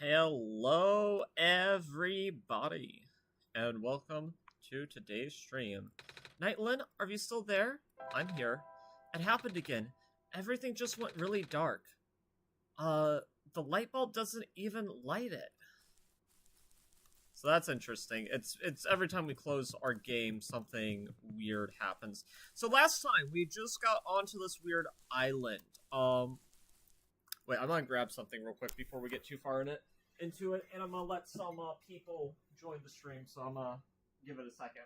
Hello, everybody, and welcome to today's stream. Nightlin, are you still there? I'm here. It happened again. Everything just went really dark. The light bulb doesn't even light it. So that's interesting. It's every time we close our game, something weird happens. So last time, we just got onto this weird island. Wait, I'm gonna grab something real quick before we get too far into it, and I'm gonna let some people join the stream. So I'm gonna give it a second.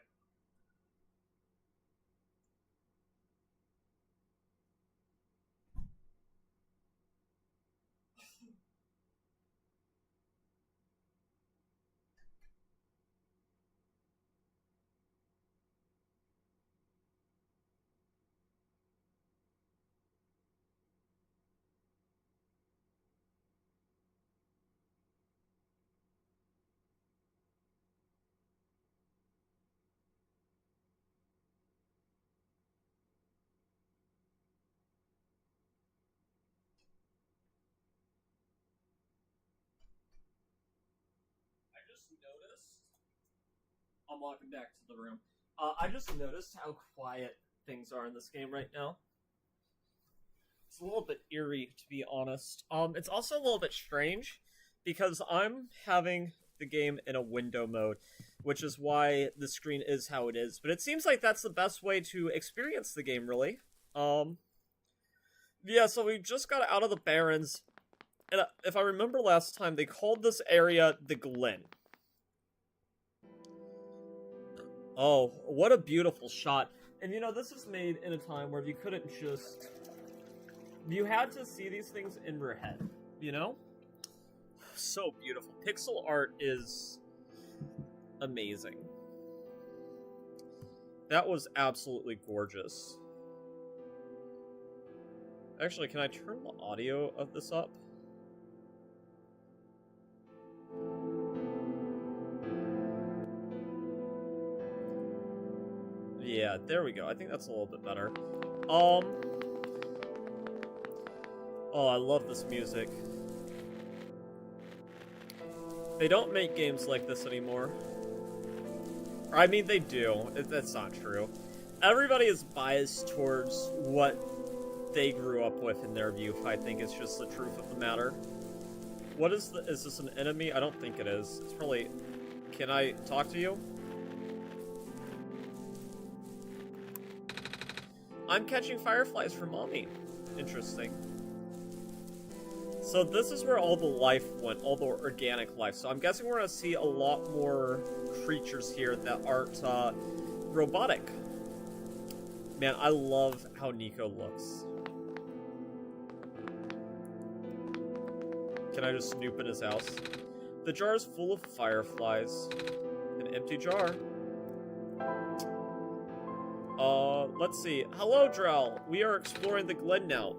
I just noticed. I'm walking back to the room. I just noticed how quiet things are in this game right now. It's a little bit eerie, to be honest. It's also a little bit strange because I'm having the game in a window mode, which is why the screen is how it is. But it seems like that's the best way to experience the game, really. Yeah, so we just got out of the Barrens, and if I remember last time, they called this area the Glen. Oh, what a beautiful shot. And you know, this was made in a time where you couldn't just... You had to see these things in your head, you know? So beautiful. Pixel art is amazing. That was absolutely gorgeous. Actually, can I turn the audio of this up? Yeah, there we go. I think that's a little bit better. Oh, I love this music. They don't make games like this anymore. I mean, they do. That's not true. Everybody is biased towards what they grew up with in their view. I think it's just the truth of the matter. What is this an enemy? I don't think it is. It's probably... Can I talk to you? I'm catching fireflies for mommy. Interesting. So this is where all the life went, all the organic life. So I'm guessing we're going to see a lot more creatures here that aren't robotic. Man, I love how Nico looks. Can I just snoop in his house? The jar is full of fireflies. An empty jar. Let's see. Hello, Drell. We are exploring the Glen now,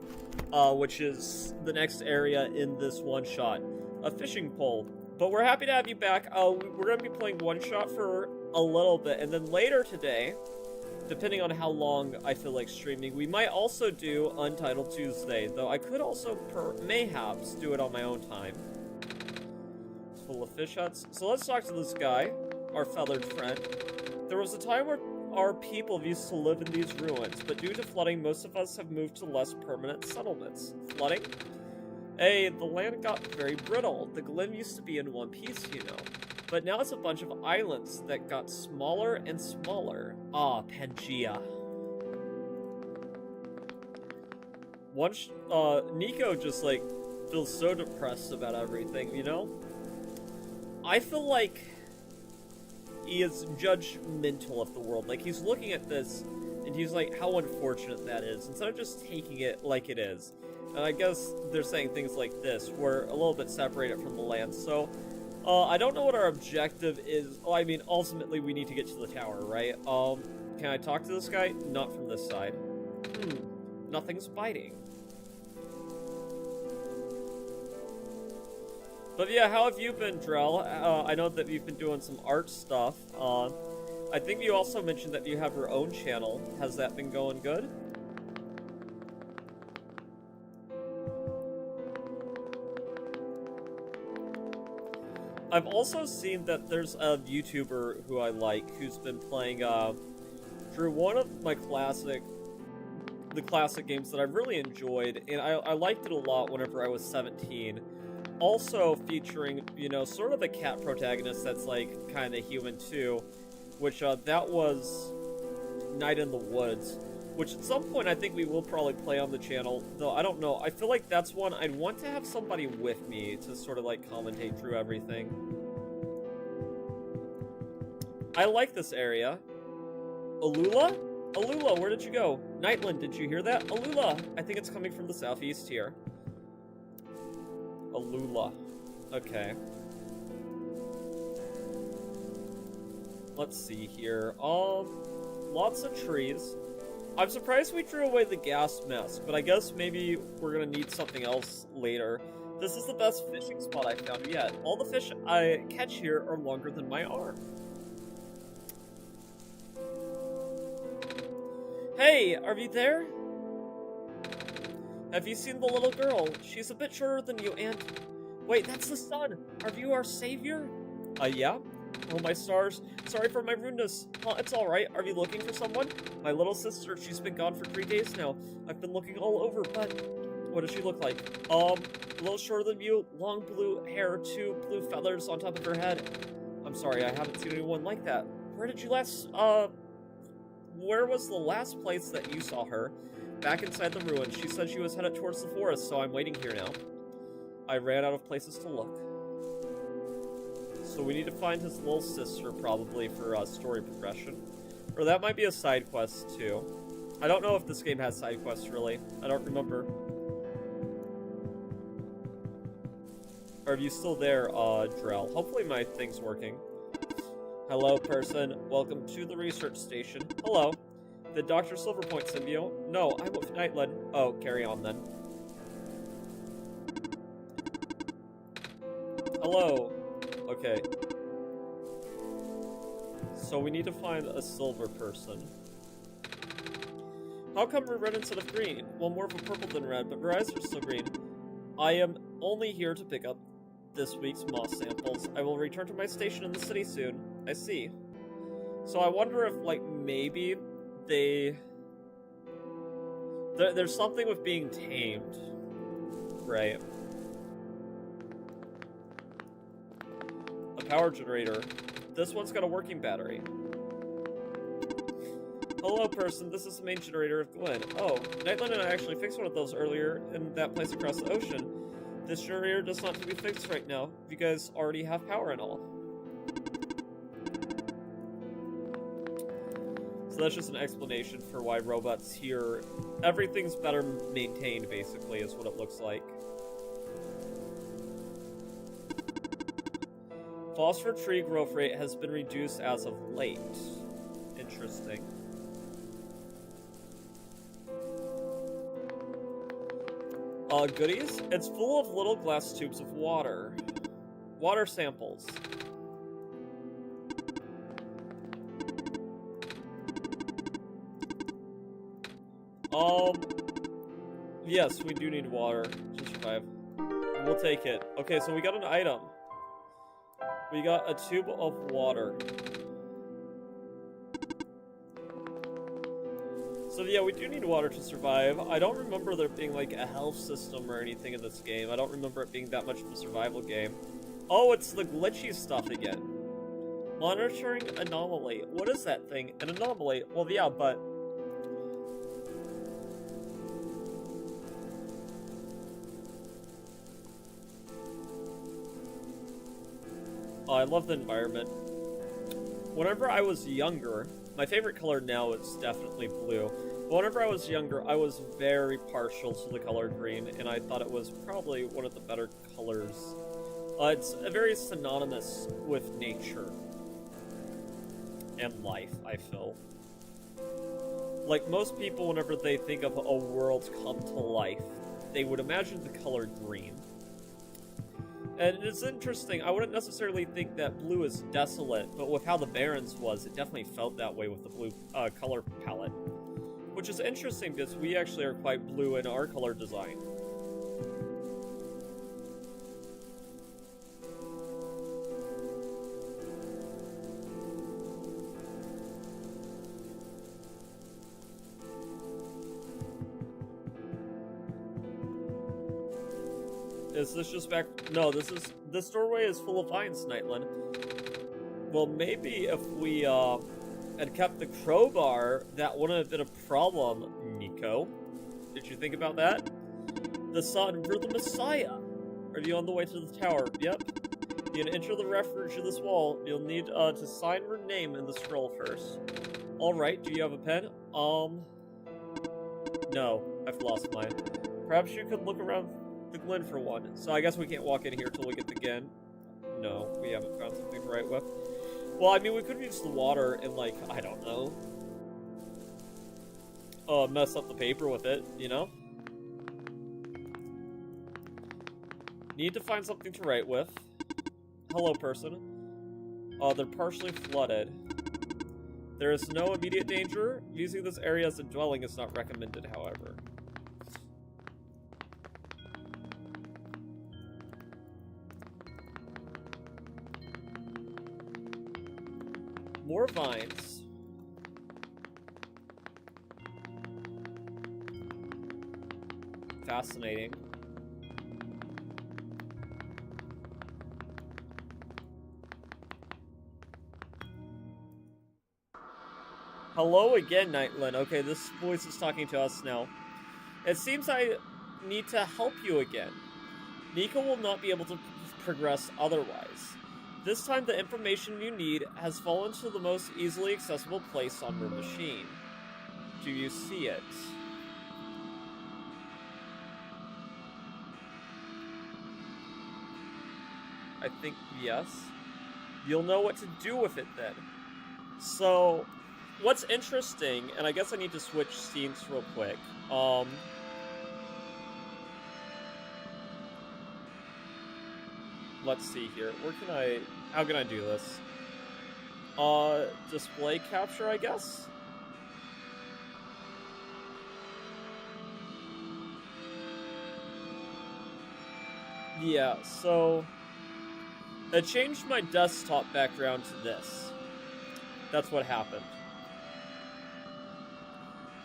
which is the next area in this one-shot. A fishing pole. But we're happy to have you back. We're going to be playing one-shot for a little bit, and then later today, depending on how long I feel like streaming, we might also do Untitled Tuesday, though I could also mayhaps do it on my own time. It's full of fish huts. So let's talk to this guy, our feathered friend. There was a time where our people used to live in these ruins, but due to flooding, most of us have moved to less permanent settlements. Flooding? Hey, the land got very brittle. The Glen used to be in one piece, you know. But now it's a bunch of islands that got smaller and smaller. Ah, Pangea. Once, Nico just, like, feels so depressed about everything, you know? I feel like he is judgmental of the world. Like, he's looking at this, and he's like, how unfortunate that is, instead of just taking it like it is. And I guess they're saying things like this. We're a little bit separated from the land, so... I don't know what our objective is. Oh, I mean, ultimately, we need to get to the tower, right? Can I talk to this guy? Not from this side. Nothing's biting. But yeah, how have you been, Drell? I know that you've been doing some art stuff. I think you also mentioned that you have your own channel. Has that been going good? I've also seen that there's a YouTuber who I like who's been playing through one of my classic games that I really enjoyed, and I liked it a lot whenever I was 17. Also featuring, you know, sort of a cat protagonist that's like kind of human too, which that was Night in the Woods, which at some point I think we will probably play on the channel, though I don't know. I feel like that's one I'd want to have somebody with me to sort of like commentate through everything. I like this area. Alula? Alula, where did you go? Nightland, did you hear that? Alula! I think it's coming from the southeast here. Alula. Okay. Let's see here. Lots of trees. I'm surprised we drew away the gas mask, but I guess maybe we're gonna need something else later. This is the best fishing spot I've found yet. All the fish I catch here are longer than my arm. Hey, are you there? Have you seen the little girl? She's a bit shorter than you and... Wait, that's the sun! Are you our savior? Yeah? Oh, my stars. Sorry for my rudeness. It's alright. Are you looking for someone? My little sister, she's been gone for 3 days now. I've been looking all over, but... What does she look like? A little shorter than you, long blue hair, 2 blue feathers on top of her head. I'm sorry, I haven't seen anyone like that. Where did you last, where was the last place that you saw her? Back inside the ruins. She said she was headed towards the forest, so I'm waiting here now. I ran out of places to look. So we need to find his little sister, probably, for story progression. Or that might be a side quest, too. I don't know if this game has side quests, really. I don't remember. Are you still there, Drell? Hopefully my thing's working. Hello, person. Welcome to the research station. Hello. The Dr. Silverpoint symbiote? No, I'm with Nightland. Oh, carry on then. Hello. Okay. So we need to find a silver person. How come we're red instead of green? Well, more of a purple than red, but her eyes are still green. I am only here to pick up this week's moss samples. I will return to my station in the city soon. I see. So I wonder if, like, maybe they... There's something with being tamed. Right. A power generator. This one's got a working battery. Hello, person. This is the main generator of Glen. Oh, Nightland and I actually fixed one of those earlier in that place across the ocean. This generator does not have to be fixed right now. You guys already have power and all. So that's just an explanation for why robots here... Everything's better maintained, basically, is what it looks like. Phosphor tree growth rate has been reduced as of late. Interesting. Goodies? It's full of little glass tubes of water. Water samples. Yes, we do need water to survive. We'll take it. Okay, so we got an item. We got a tube of water. So yeah, we do need water to survive. I don't remember there being like a health system or anything in this game. I don't remember it being that much of a survival game. Oh, it's the glitchy stuff again. Monitoring anomaly. What is that thing? An anomaly? Well, yeah, but... Oh, I love the environment. Whenever I was younger, my favorite color now is definitely blue. But whenever I was younger, I was very partial to the color green, and I thought it was probably one of the better colors. It's very synonymous with nature and life, I feel. Like most people, whenever they think of a world come to life, they would imagine the color green. And it's interesting, I wouldn't necessarily think that blue is desolate, but with how the Barrens was, it definitely felt that way with the blue color palette. Which is interesting, because we actually are quite blue in our color design. Is this just back? No, this doorway is full of vines, Nightland. Well, maybe if we had kept the crowbar, that wouldn't have been a problem, Nico. Did you think about that? The son, we're the Messiah. Are you on the way to the tower? Yep. You can enter the refuge of this wall. You'll need to sign your name in the scroll first. Alright, do you have a pen? No, I've lost mine. Perhaps you could look around the glen for one. So I guess we can't walk in here till we get the glen. No, we haven't found something to write with. Well, I mean, we could use the water and, like, I don't know. Mess up the paper with it, you know? Need to find something to write with. Hello, person. They're partially flooded. There is no immediate danger. Using this area as a dwelling is not recommended, however. More vines. Fascinating. Hello again, Nightland. Okay, this voice is talking to us now. It seems I need to help you again. Nico will not be able to progress otherwise. This time, the information you need has fallen to the most easily accessible place on your machine. Do you see it? I think yes. You'll know what to do with it then. So, what's interesting, and I guess I need to switch scenes real quick. Let's see here. How can I do this? Display capture, I guess? Yeah, so I changed my desktop background to this. That's what happened.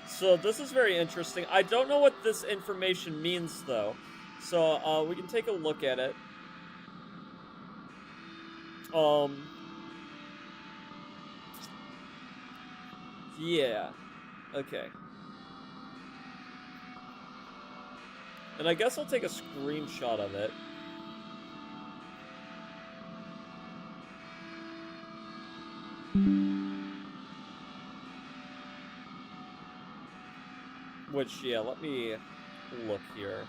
So this is very interesting. I don't know what this information means, though. So we can take a look at it. Yeah. Okay. And I guess I'll take a screenshot of it. Which, yeah, let me look here.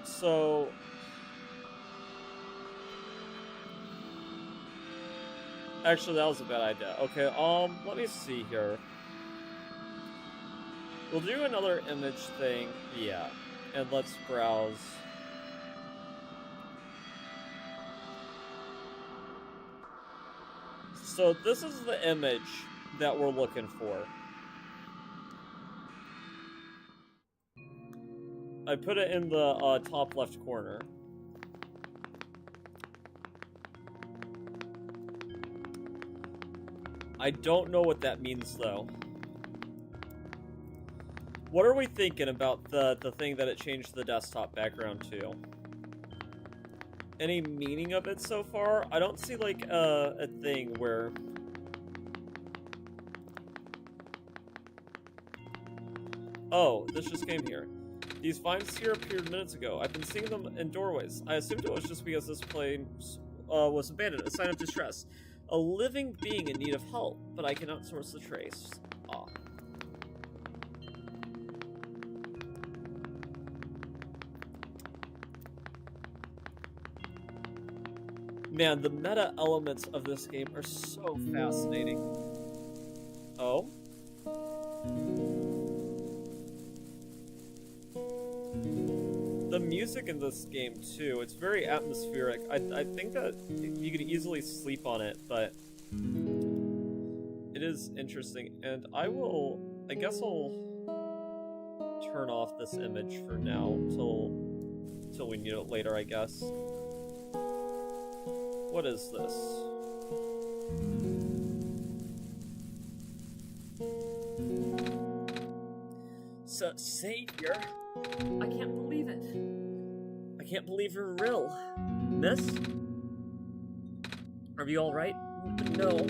So, actually, that was a bad idea. Okay, let me see here. We'll do another image thing, yeah, and let's browse. So this is the image that we're looking for. I put it in the top left corner. I don't know what that means, though. What are we thinking about the thing that it changed the desktop background to? Any meaning of it so far? I don't see, like, a thing where... Oh, this just came here. These vines here appeared minutes ago. I've been seeing them in doorways. I assumed it was just because this place was abandoned, a sign of distress. A living being in need of help, but I cannot source the trace. Ah. Man, the meta elements of this game are so fascinating. Oh? The music in this game, too, it's very atmospheric. I think that you could easily sleep on it, but it is interesting. And I guess I'll turn off this image for now, till we need it later, I guess. What is this? Savior? I can't believe it. I can't believe you're real. Miss? Are you alright? No.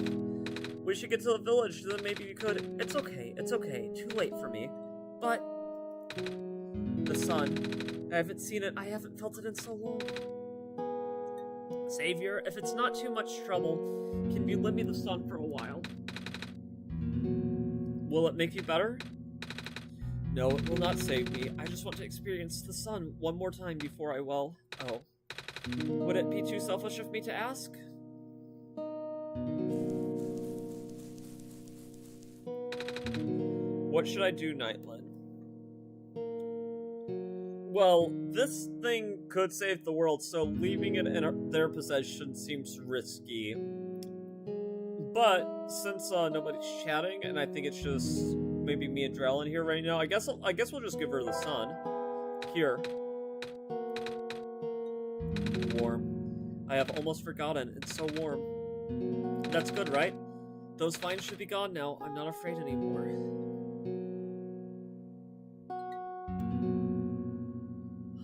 We should get to the village, then maybe you could... It's okay. Too late for me. But... The sun. I haven't seen it. I haven't felt it in so long. Savior, if it's not too much trouble, can you lend me the sun for a while? Will it make you better? No, it will not save me. I just want to experience the sun one more time before I will. Oh. Would it be too selfish of me to ask? What should I do, Nightland? Well, this thing could save the world, so leaving it in their possession seems risky. But since nobody's chatting, and I think it's just maybe me and Drell in here right now, I guess we'll just give her the sun. Here. Warm. I have almost forgotten. It's so warm. That's good, right? Those vines should be gone now. I'm not afraid anymore.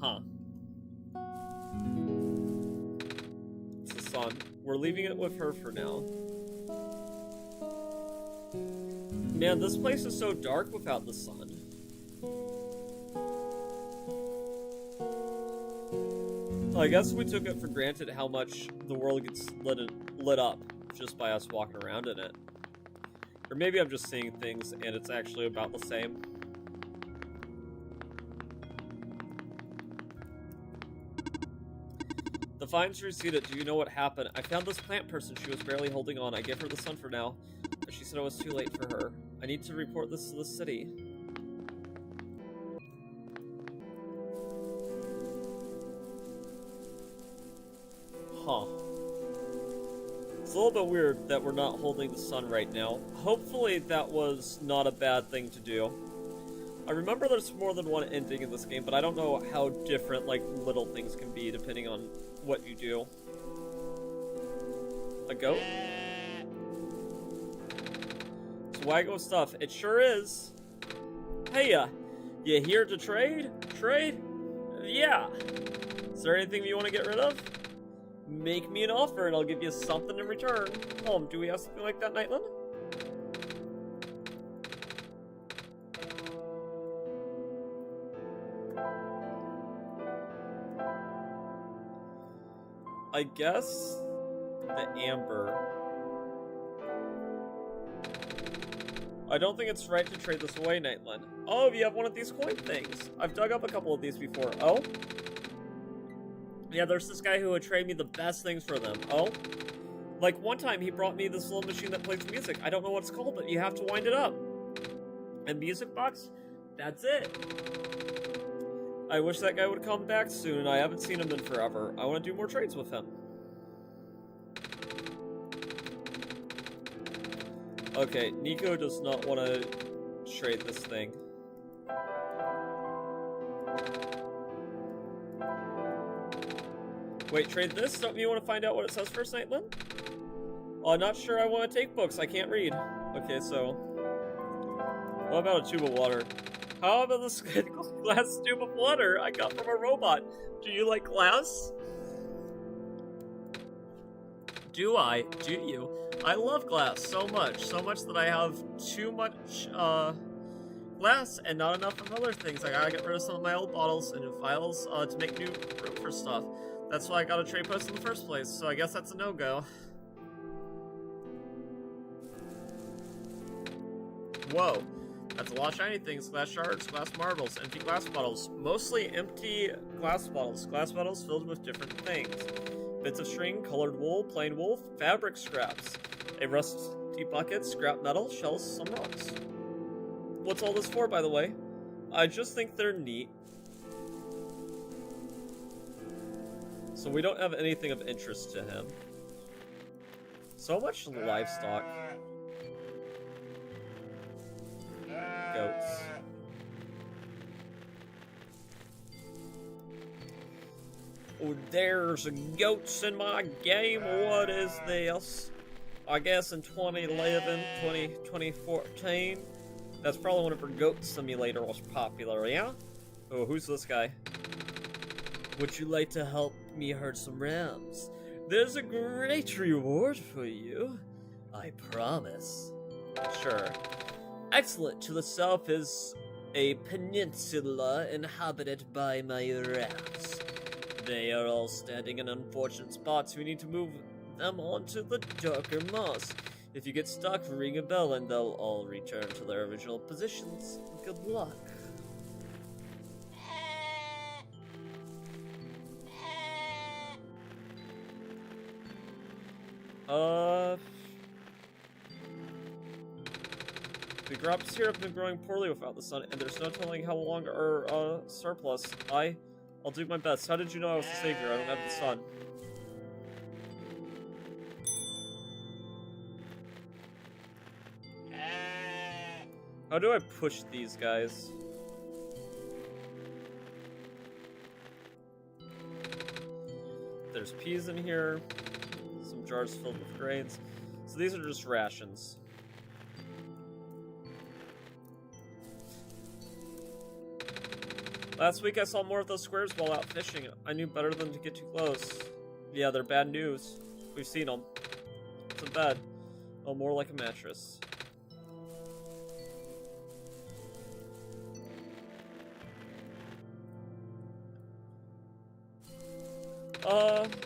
Huh. It's the sun. We're leaving it with her for now. Man, this place is so dark without the sun. I guess we took it for granted how much the world gets lit up just by us walking around in it. Or maybe I'm just seeing things and it's actually about the same. The vines receded. Do you know what happened? I found this plant person. She was barely holding on. I gave her the sun for now. But she said it was too late for her. I need to report this to the city. Huh. It's a little bit weird that we're not holding the sun right now. Hopefully that was not a bad thing to do. I remember there's more than one ending in this game, but I don't know how different, like, little things can be depending on what you do. A goat? Swaggo stuff. It sure is. Hey, you here to trade? Trade? Yeah. Is there anything you want to get rid of? Make me an offer and I'll give you something in return. Do we have something like that, Nightland? I guess the amber. I don't think it's right to trade this away, Nightland. Oh, you have one of these coin things. I've dug up a couple of these before. Oh? Yeah, there's this guy who would trade me the best things for them. Oh? Like, one time he brought me this little machine that plays music. I don't know what it's called, but you have to wind it up. And music box? That's it. I wish that guy would come back soon. I haven't seen him in forever. I want to do more trades with him. Okay, Nico does not want to trade this thing. Wait, trade this? Don't you want to find out what it says first, Nightland? Oh, I'm not sure I want to take books. I can't read. Okay, so... what about a tube of water? How about this glass tube of water I got from a robot? Do you like glass? Do I? Do you? I love glass so much that I have too much, glass and not enough of other things. I gotta get rid of some of my old bottles and vials, to make new room for stuff. That's why I got a trade post in the first place, so I guess that's a no-go. Whoa. That's a lot of shiny things. Glass shards, glass marbles, empty glass bottles. Mostly empty glass bottles. Glass bottles filled with different things. Bits of string, colored wool, plain wool, fabric scraps. A rusty bucket, scrap metal, shells, some rocks. What's all this for, by the way? I just think they're neat. So we don't have anything of interest to him. So much livestock. Goats. Oh, there's goats in my game. What is this? I guess in 2011, 2014, that's probably whenever Goat Simulator was popular, yeah? Oh, who's this guy? Would you like to help me herd some rams? There's a great reward for you. I promise. Sure. Excellent. To the south is a peninsula inhabited by my rams. They are all standing in unfortunate spots. We need to move them onto the darker moss. If you get stuck, ring a bell and they'll all return to their original positions. Good luck. The crops here have been growing poorly without the sun, and there's no telling how long our surplus. I'll do my best. How did you know I was the savior? I don't have the sun. How do I push these guys? There's peas in here. Some jars filled with grains. So these are just rations. Last week I saw more of those squares while out fishing. I knew better than to get too close. Yeah, they're bad news. We've seen them. It's a bed. Oh, more like a mattress.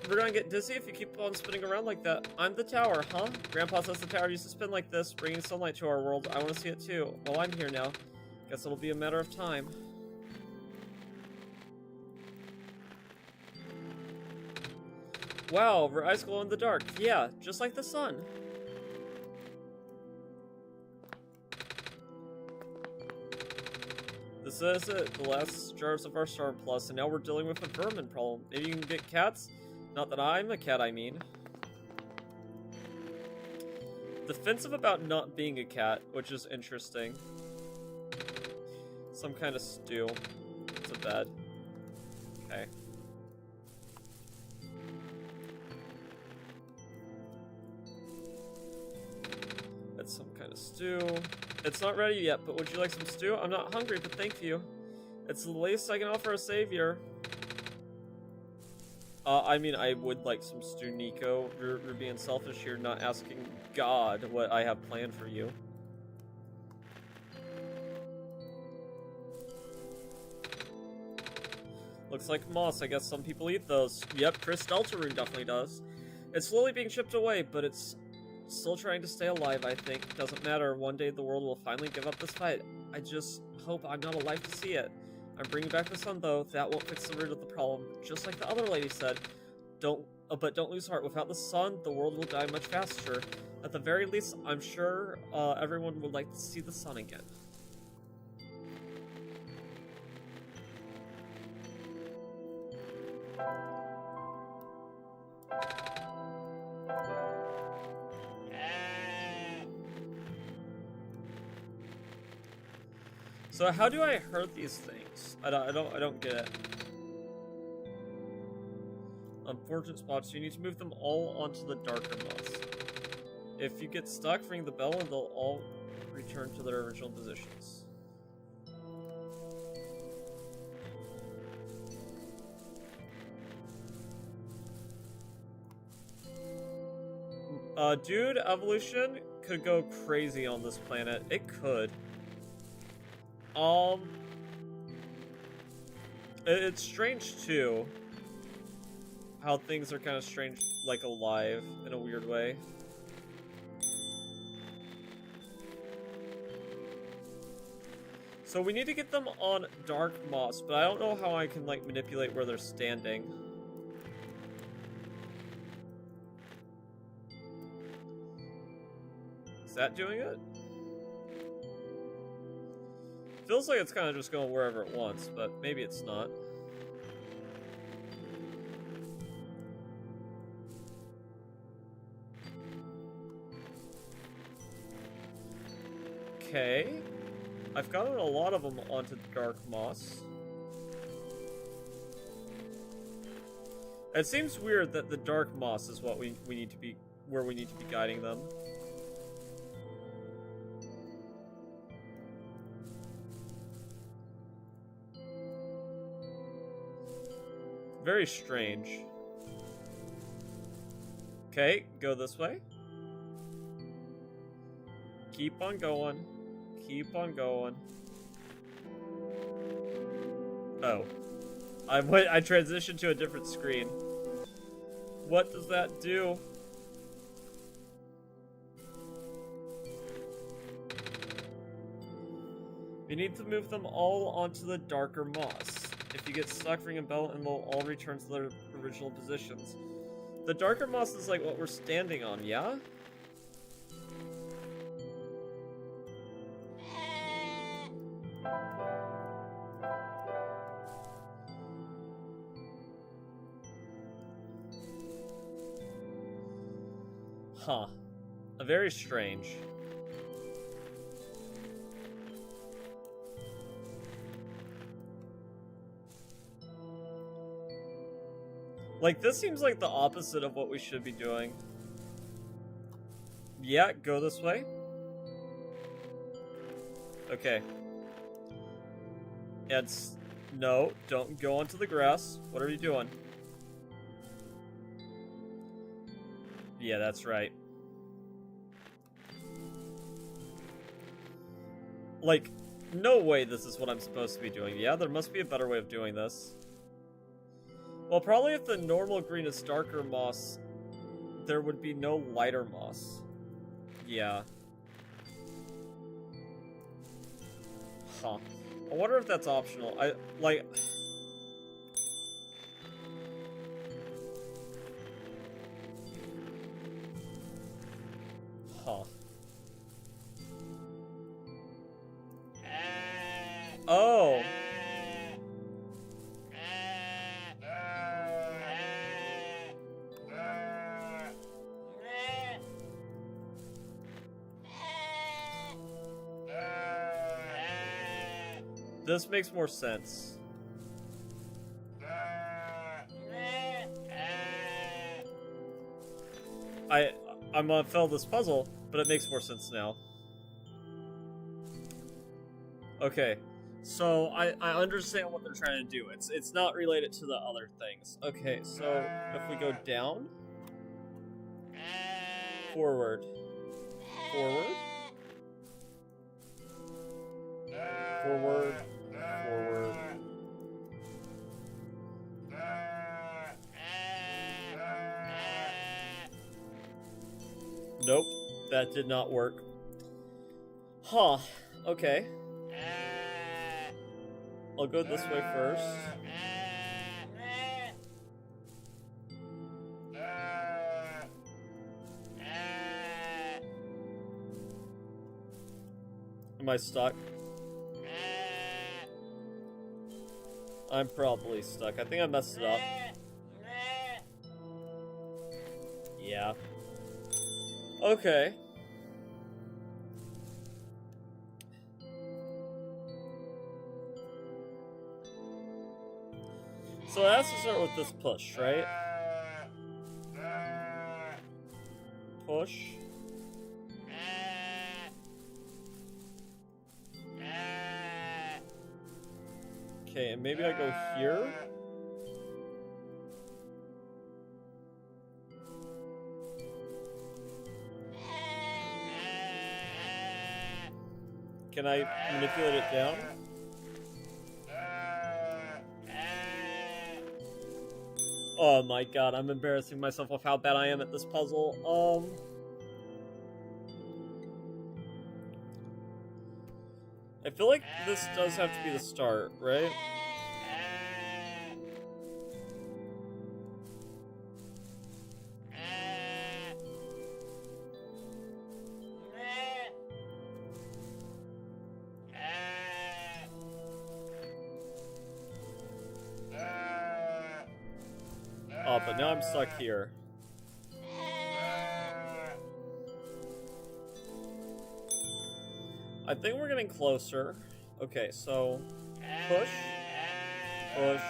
We're gonna get dizzy if you keep on spinning around like that. I'm the tower, huh? Grandpa says the tower used to spin like this, bringing sunlight to our world. I want to see it too. Well, I'm here now. Guess it'll be a matter of time. Wow, her eyes glow in the dark. Yeah, just like the sun. This is it, the last jars of our surplus, and now we're dealing with a vermin problem. Maybe you can get cats? Not that I'm a cat, I mean. Defensive about not being a cat, which is interesting. Some kind of stew. It's a bed. Okay. It's some kind of stew. It's not ready yet, but would you like some stew? I'm not hungry, but thank you. It's the least I can offer a savior. I mean, I would like some stew, Nico. You're being selfish here, not asking God what I have planned for you. Looks like moss. I guess some people eat those. Yep, Chris Deltarune definitely does. It's slowly being chipped away, but it's still trying to stay alive, I think. Doesn't matter. One day the world will finally give up this fight. I just hope I'm not alive to see it. I'm bringing back the sun, though. That won't fix the root of the problem. Just like the other lady said. But don't lose heart. Without the sun, the world will die much faster. At the very least, I'm sure everyone would like to see the sun again. So how do I hurt these things? I don't get it. Unfortunate spots. You need to move them all onto the darker moss. If you get stuck, ring the bell and they'll all return to their original positions. Dude, evolution could go crazy on this planet. It could. It's strange too, how things are kind of strange, like alive in a weird way. So we need to get them on dark moss, but I don't know how I can like manipulate where they're standing. Is that doing it? Feels like it's kind of just going wherever it wants, but maybe it's not. Okay. I've gotten a lot of them onto dark moss. It seems weird that the dark moss is what we need to be, where we need to be guiding them. Very strange. Okay, go this way. Keep on going. Keep on going. Oh. I transitioned to a different screen. What does that do? You need to move them all onto the darker moss. If you get stuck, ring a bell and they'll all return to their original positions. The darker moss is like what we're standing on, yeah? Huh. Very strange. Like, this seems like the opposite of what we should be doing. Yeah, go this way. Okay. It's... No, don't go onto the grass. What are you doing? Yeah, that's right. Like, no way this is what I'm supposed to be doing. Yeah, there must be a better way of doing this. Well, probably if the normal green is darker moss, there would be no lighter moss. Yeah. Huh. I wonder if that's optional. Like... Huh. Oh! This makes more sense. I'm gonna fail this puzzle, but it makes more sense now. Okay, so I understand what they're trying to do. It's not related to the other things. Okay, so if we go down, forward, forward, forward, forward. Nope, that did not work. Huh, okay. I'll go this way first. Am I stuck? I'm probably stuck. I think I messed it up. Yeah. Okay. So it has to start with this push, right? Push. Okay, and maybe I go here? Can I manipulate it down? Oh my god, I'm embarrassing myself with how bad I am at this puzzle. I feel like this does have to be the start, right? Oh, but now I'm stuck here. I think we're getting closer. Okay, so push, push,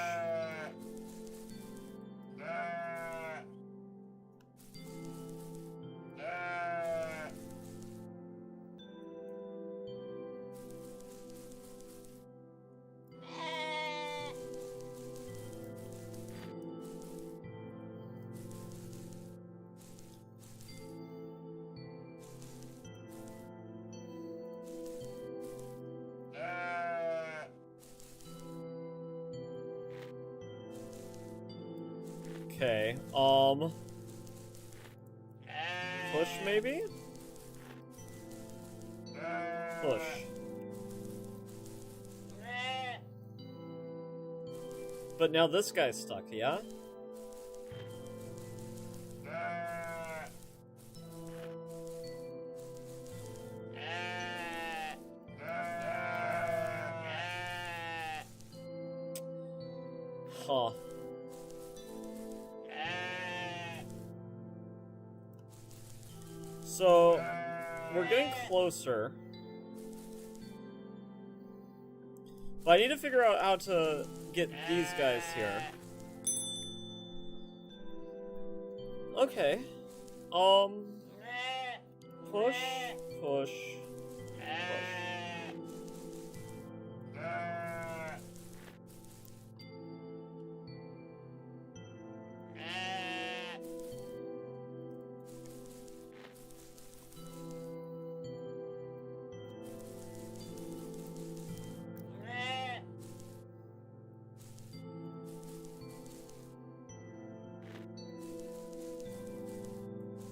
Okay, push maybe? Push. But now this guy's stuck, yeah? Huh. So, we're getting closer. But I need to figure out how to get these guys here. Okay. Push, push, push.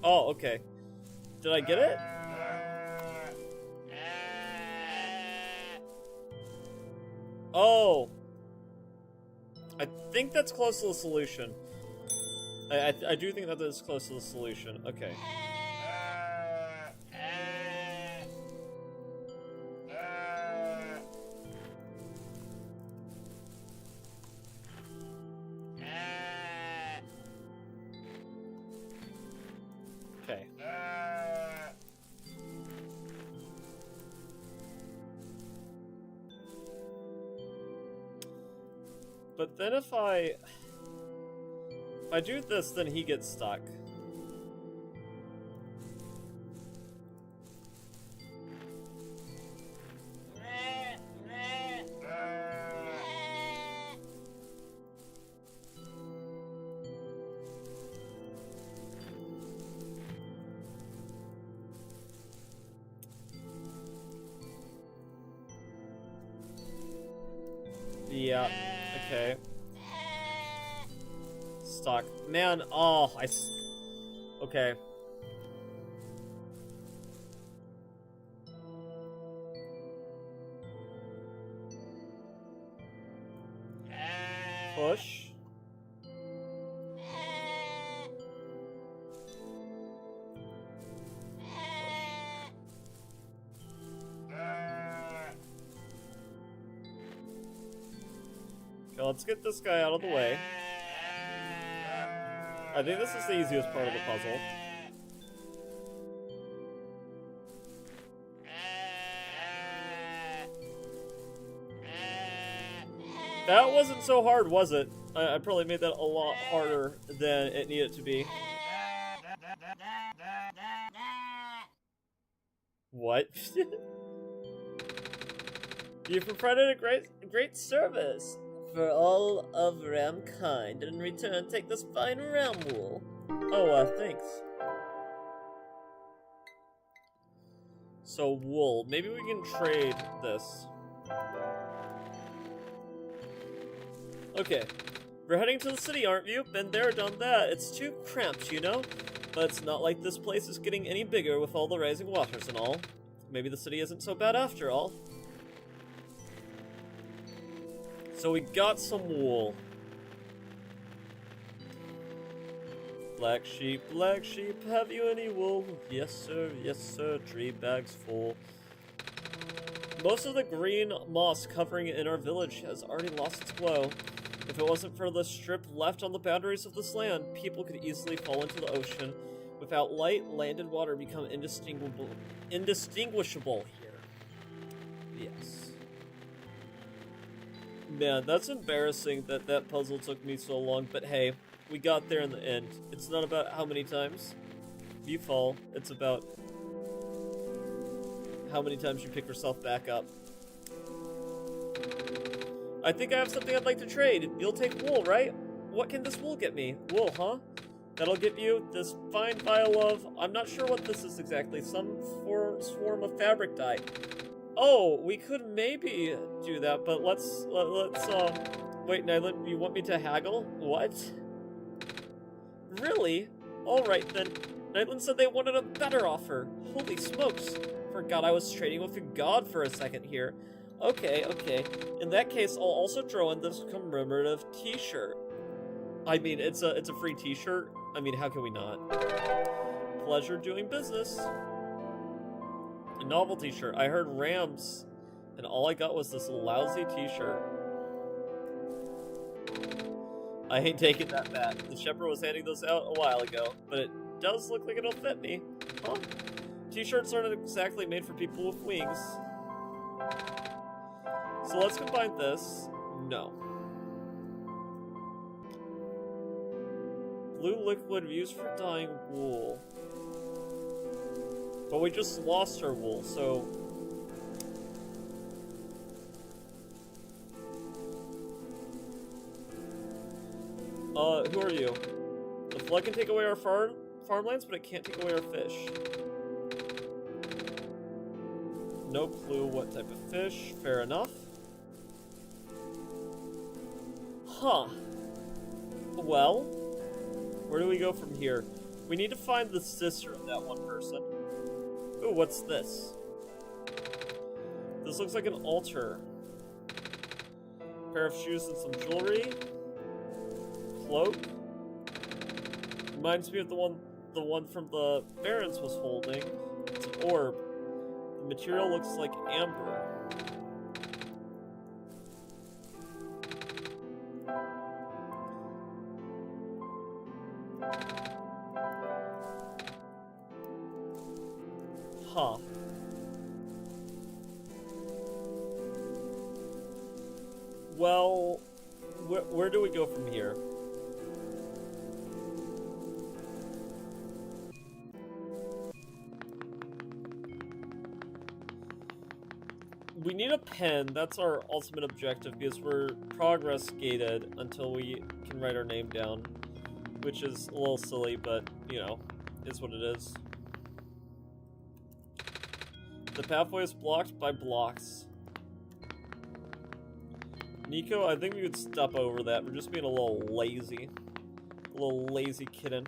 Oh, okay. Did I get it? Oh. I think that's close to the solution. I do think that is close to the solution. Okay. Okay. But then if I do this, then he gets stuck. Yeah, okay. Stuck. Man, oh, okay. Push. Okay, let's get this guy out of the way. I think this is the easiest part of the puzzle. That wasn't so hard, was it? I probably made that a lot harder than it needed to be. What? You've provided a great service for all of Ramkind, and in return, take this fine ram wool. Oh, thanks. So, wool. Maybe we can trade this. Okay. We're heading to the city, aren't you? Been there, done that. It's too cramped, you know? But it's not like this place is getting any bigger with all the rising waters and all. Maybe the city isn't so bad after all. So we got some wool. Black sheep, have you any wool? Yes sir, 3 bags full. Most of the green moss covering in our village has already lost its glow. If it wasn't for the strip left on the boundaries of this land, people could easily fall into the ocean. Without light, land and water become indistinguishable here. Yes. Man, that's embarrassing that that puzzle took me so long, but hey, we got there in the end. It's not about how many times you fall, it's about how many times you pick yourself back up. I think I have something I'd like to trade. You'll take wool, right? What can this wool get me? Wool, huh? That'll give you this fine vial of... I'm not sure what this is exactly. Some swarm of fabric dye. Oh, we could maybe do that, but let's wait, Nyland, you want me to haggle? What? Really? Alright then. Nightland said they wanted a better offer. Holy smokes. Forgot I was trading with a god for a second here. Okay. In that case, I'll also throw in this commemorative t-shirt. I mean, it's a free t-shirt. I mean, how can we not? Pleasure doing business. A novel t-shirt. I heard Rams, and all I got was this lousy t-shirt. I ain't taking that back. The shepherd was handing those out a while ago, but it does look like it'll fit me. Huh? T-shirts aren't exactly made for people with wings. So let's combine this. No. Blue liquid used for dyeing wool. But we just lost our wool, so... who are you? The flood can take away our farmlands, but it can't take away our fish. No clue what type of fish. Fair enough. Huh. Well, where do we go from here? We need to find the sister of that one person. Ooh, what's this? This looks like an altar. Pair of shoes and some jewelry. Cloak. Reminds me of the one from the Barons was holding. It's an orb. The material looks like amber. Huh. Well, where do we go from here? We need a pen. That's our ultimate objective because we're progress gated until we can write our name down, which is a little silly, but you know, is what it is. The pathway is blocked by blocks. Nico, I think we could step over that. We're just being a little lazy. A little lazy kitten.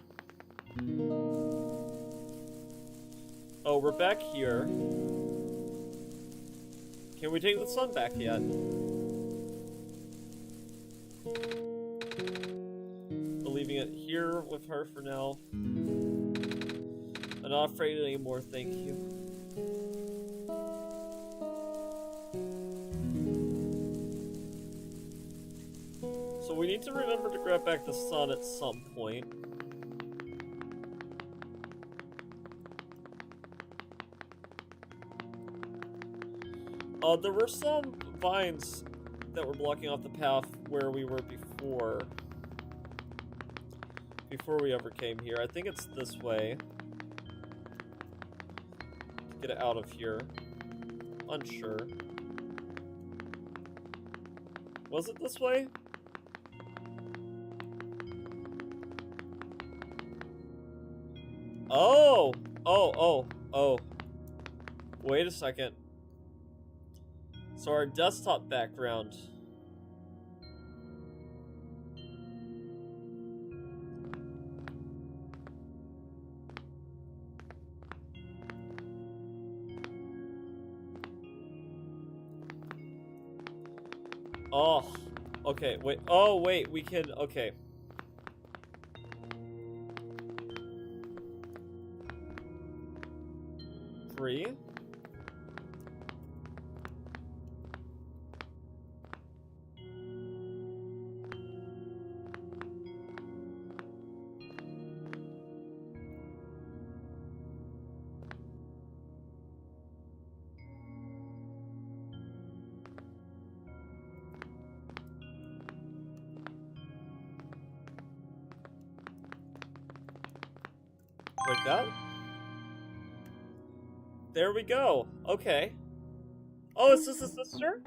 Oh, we're back here. Can we take the sun back yet? We're leaving it here with her for now. I'm not afraid anymore, thank you. So we need to remember to grab back the sun at some point. There were some vines that were blocking off the path where we were before we ever came here. I think it's this way. To get it out of here. Unsure. Was it this way? Oh! Oh. Wait a second. So our desktop background. Oh, okay, wait. Oh, wait, we can, okay. Three. Like that? There we go. Okay. Oh, is this the sister?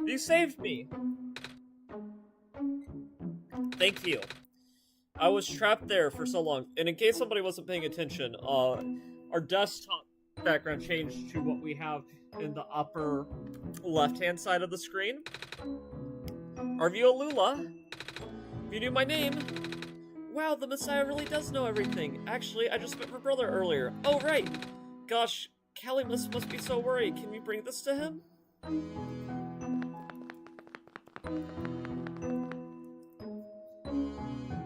You saved me. Thank you. I was trapped there for so long. And in case somebody wasn't paying attention, our desktop background changed to what we have in the upper left-hand side of the screen. Arvio Lula. If you knew my name, Wow, the Messiah really does know everything. Actually, I just met her brother earlier. Oh, right. Gosh, Callie must be so worried. Can we bring this to him?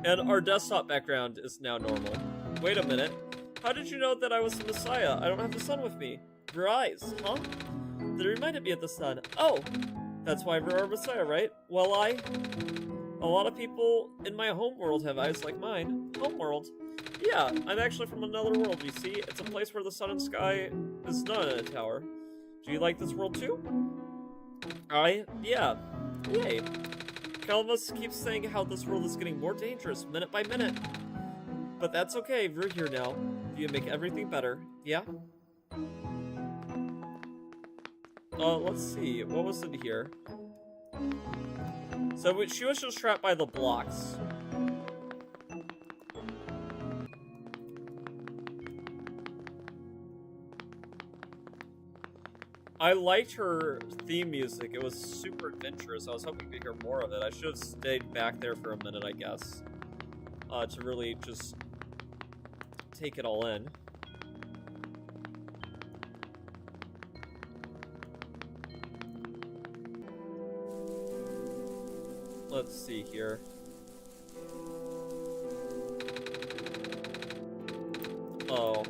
And our desktop background is now normal. Wait a minute. How did you know that I was the Messiah? I don't have the sun with me. Your eyes, huh? They reminded me of the sun. Oh, that's why we're our Messiah, right? Well, a lot of people in my homeworld have eyes like mine. Homeworld? Yeah, I'm actually from another world, you see? It's a place where the sun and sky is not in a tower. Do you like this world too? Yeah. Yay. Calmus keeps saying how this world is getting more dangerous minute by minute. But that's okay, we're here now. You make everything better, yeah? Let's see, what was in here? So she was just trapped by the blocks. I liked her theme music. It was super adventurous. I was hoping to hear more of it. I should have stayed back there for a minute, I guess. To really just take it all in. Let's see here. Oh.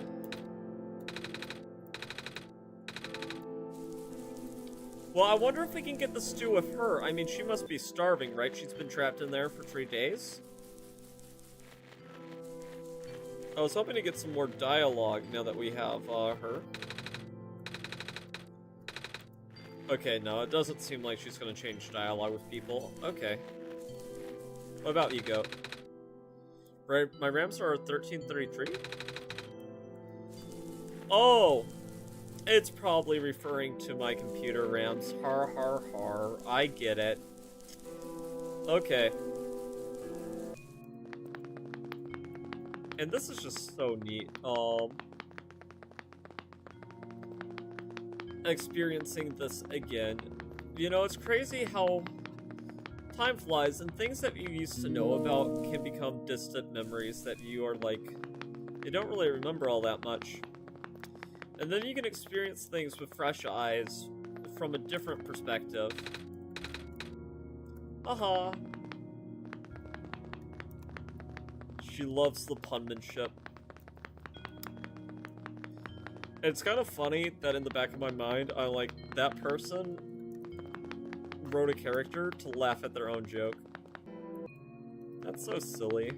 Well, I wonder if we can get the stew with her. I mean, she must be starving, right? She's been trapped in there for 3 days. I was hoping to get some more dialogue now that we have her. Okay, no, it doesn't seem like she's gonna change dialogue with people. Okay. What about you, Goat? Right, my RAMs are 1333? Oh! It's probably referring to my computer RAMs. Har har har. I get it. Okay. And this is just so neat. Experiencing this again. You know, it's crazy how time flies and things that you used to know about can become distant memories that you are like, you don't really remember all that much. And then you can experience things with fresh eyes from a different perspective. Aha. She loves the punmanship. It's kind of funny that in the back of my mind, I like, that person wrote a character to laugh at their own joke. That's so silly.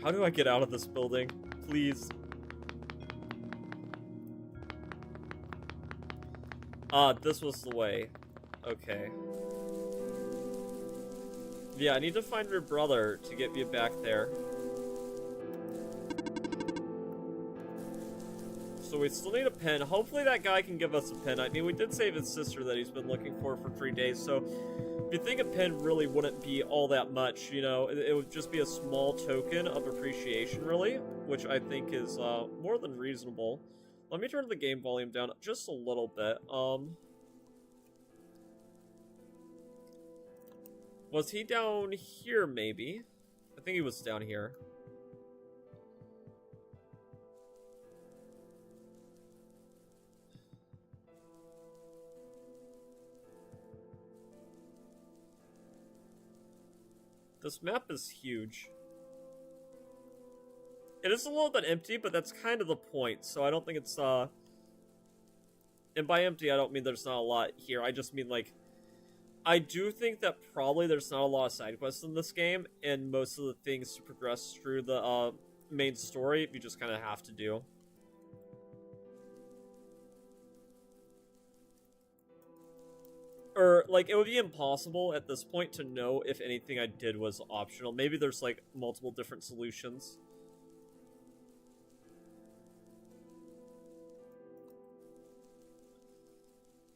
How do I get out of this building? Please. Ah, this was the way. Okay. Yeah, I need to find your brother to get you back there. So we still need a pin. Hopefully that guy can give us a pin. I mean, we did save his sister that he's been looking for 3 days, so if you think a pin really wouldn't be all that much, you know, it would just be a small token of appreciation, really, which I think is more than reasonable. Let me turn the game volume down just a little bit. Was he down here, maybe? I think he was down here. This map is huge. It is a little bit empty, but that's kind of the point, so I don't think it's, and by empty, I don't mean there's not a lot here, I just mean, like, I do think that probably there's not a lot of side quests in this game, and most of the things to progress through the, main story, you just kind of have to do. Or, like, it would be impossible at this point to know if anything I did was optional. Maybe there's, like, multiple different solutions.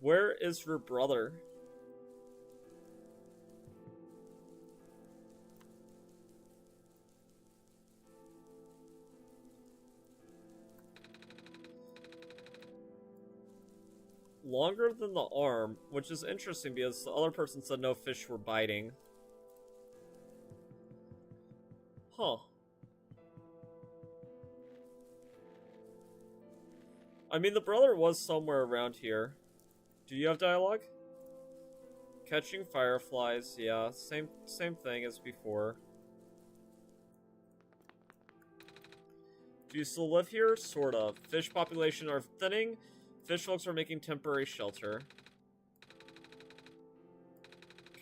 Where is your brother? longer than the arm, which is interesting because the other person said no fish were biting. Huh. I mean, the brother was somewhere around here. Do you have dialogue? Catching fireflies, yeah, same thing as before. Do you still live here? Sort of. Fish population are thinning. Fish folks are making temporary shelter.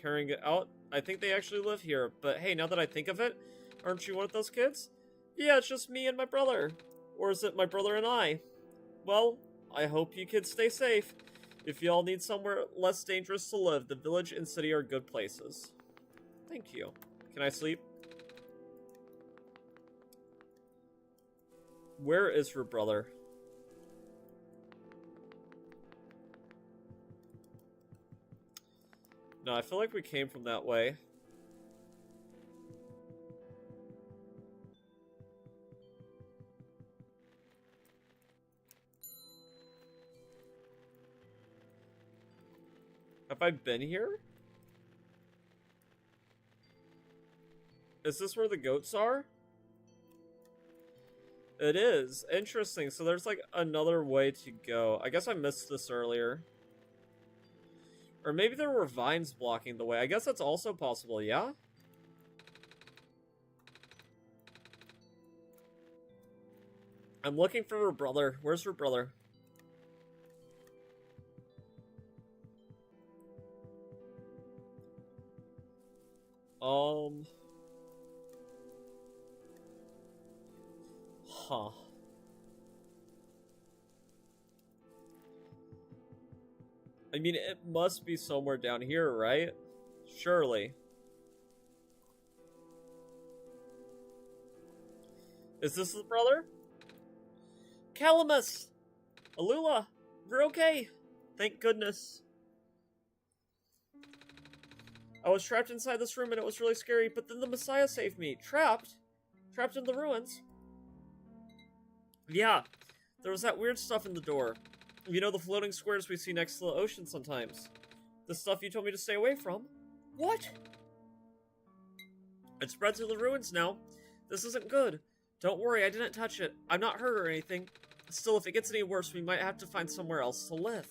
Carrying it out. I think they actually live here, but hey, now that I think of it, aren't you one of those kids? Yeah, it's just me and my brother. Or is it my brother and I? Well, I hope you kids stay safe. If y'all need somewhere less dangerous to live, the village and city are good places. Thank you. Can I sleep? Where is her brother? No, I feel like we came from that way. Have I been here? Is this where the goats are? It is. Interesting. So there's like another way to go. I guess I missed this earlier. Or maybe there were vines blocking the way. I guess that's also possible, yeah? I'm looking for her brother. Where's her brother? Huh. I mean, it must be somewhere down here, right? Surely. Is this the brother? Calamus! Alula! We're okay! Thank goodness. I was trapped inside this room and it was really scary, but then the Messiah saved me. Trapped? Trapped in the ruins? Yeah, there was that weird stuff in the door. You know the floating squares we see next to the ocean sometimes? The stuff you told me to stay away from? What? It spread through the ruins now. This isn't good. Don't worry, I didn't touch it. I'm not hurt or anything. Still, if it gets any worse, we might have to find somewhere else to live.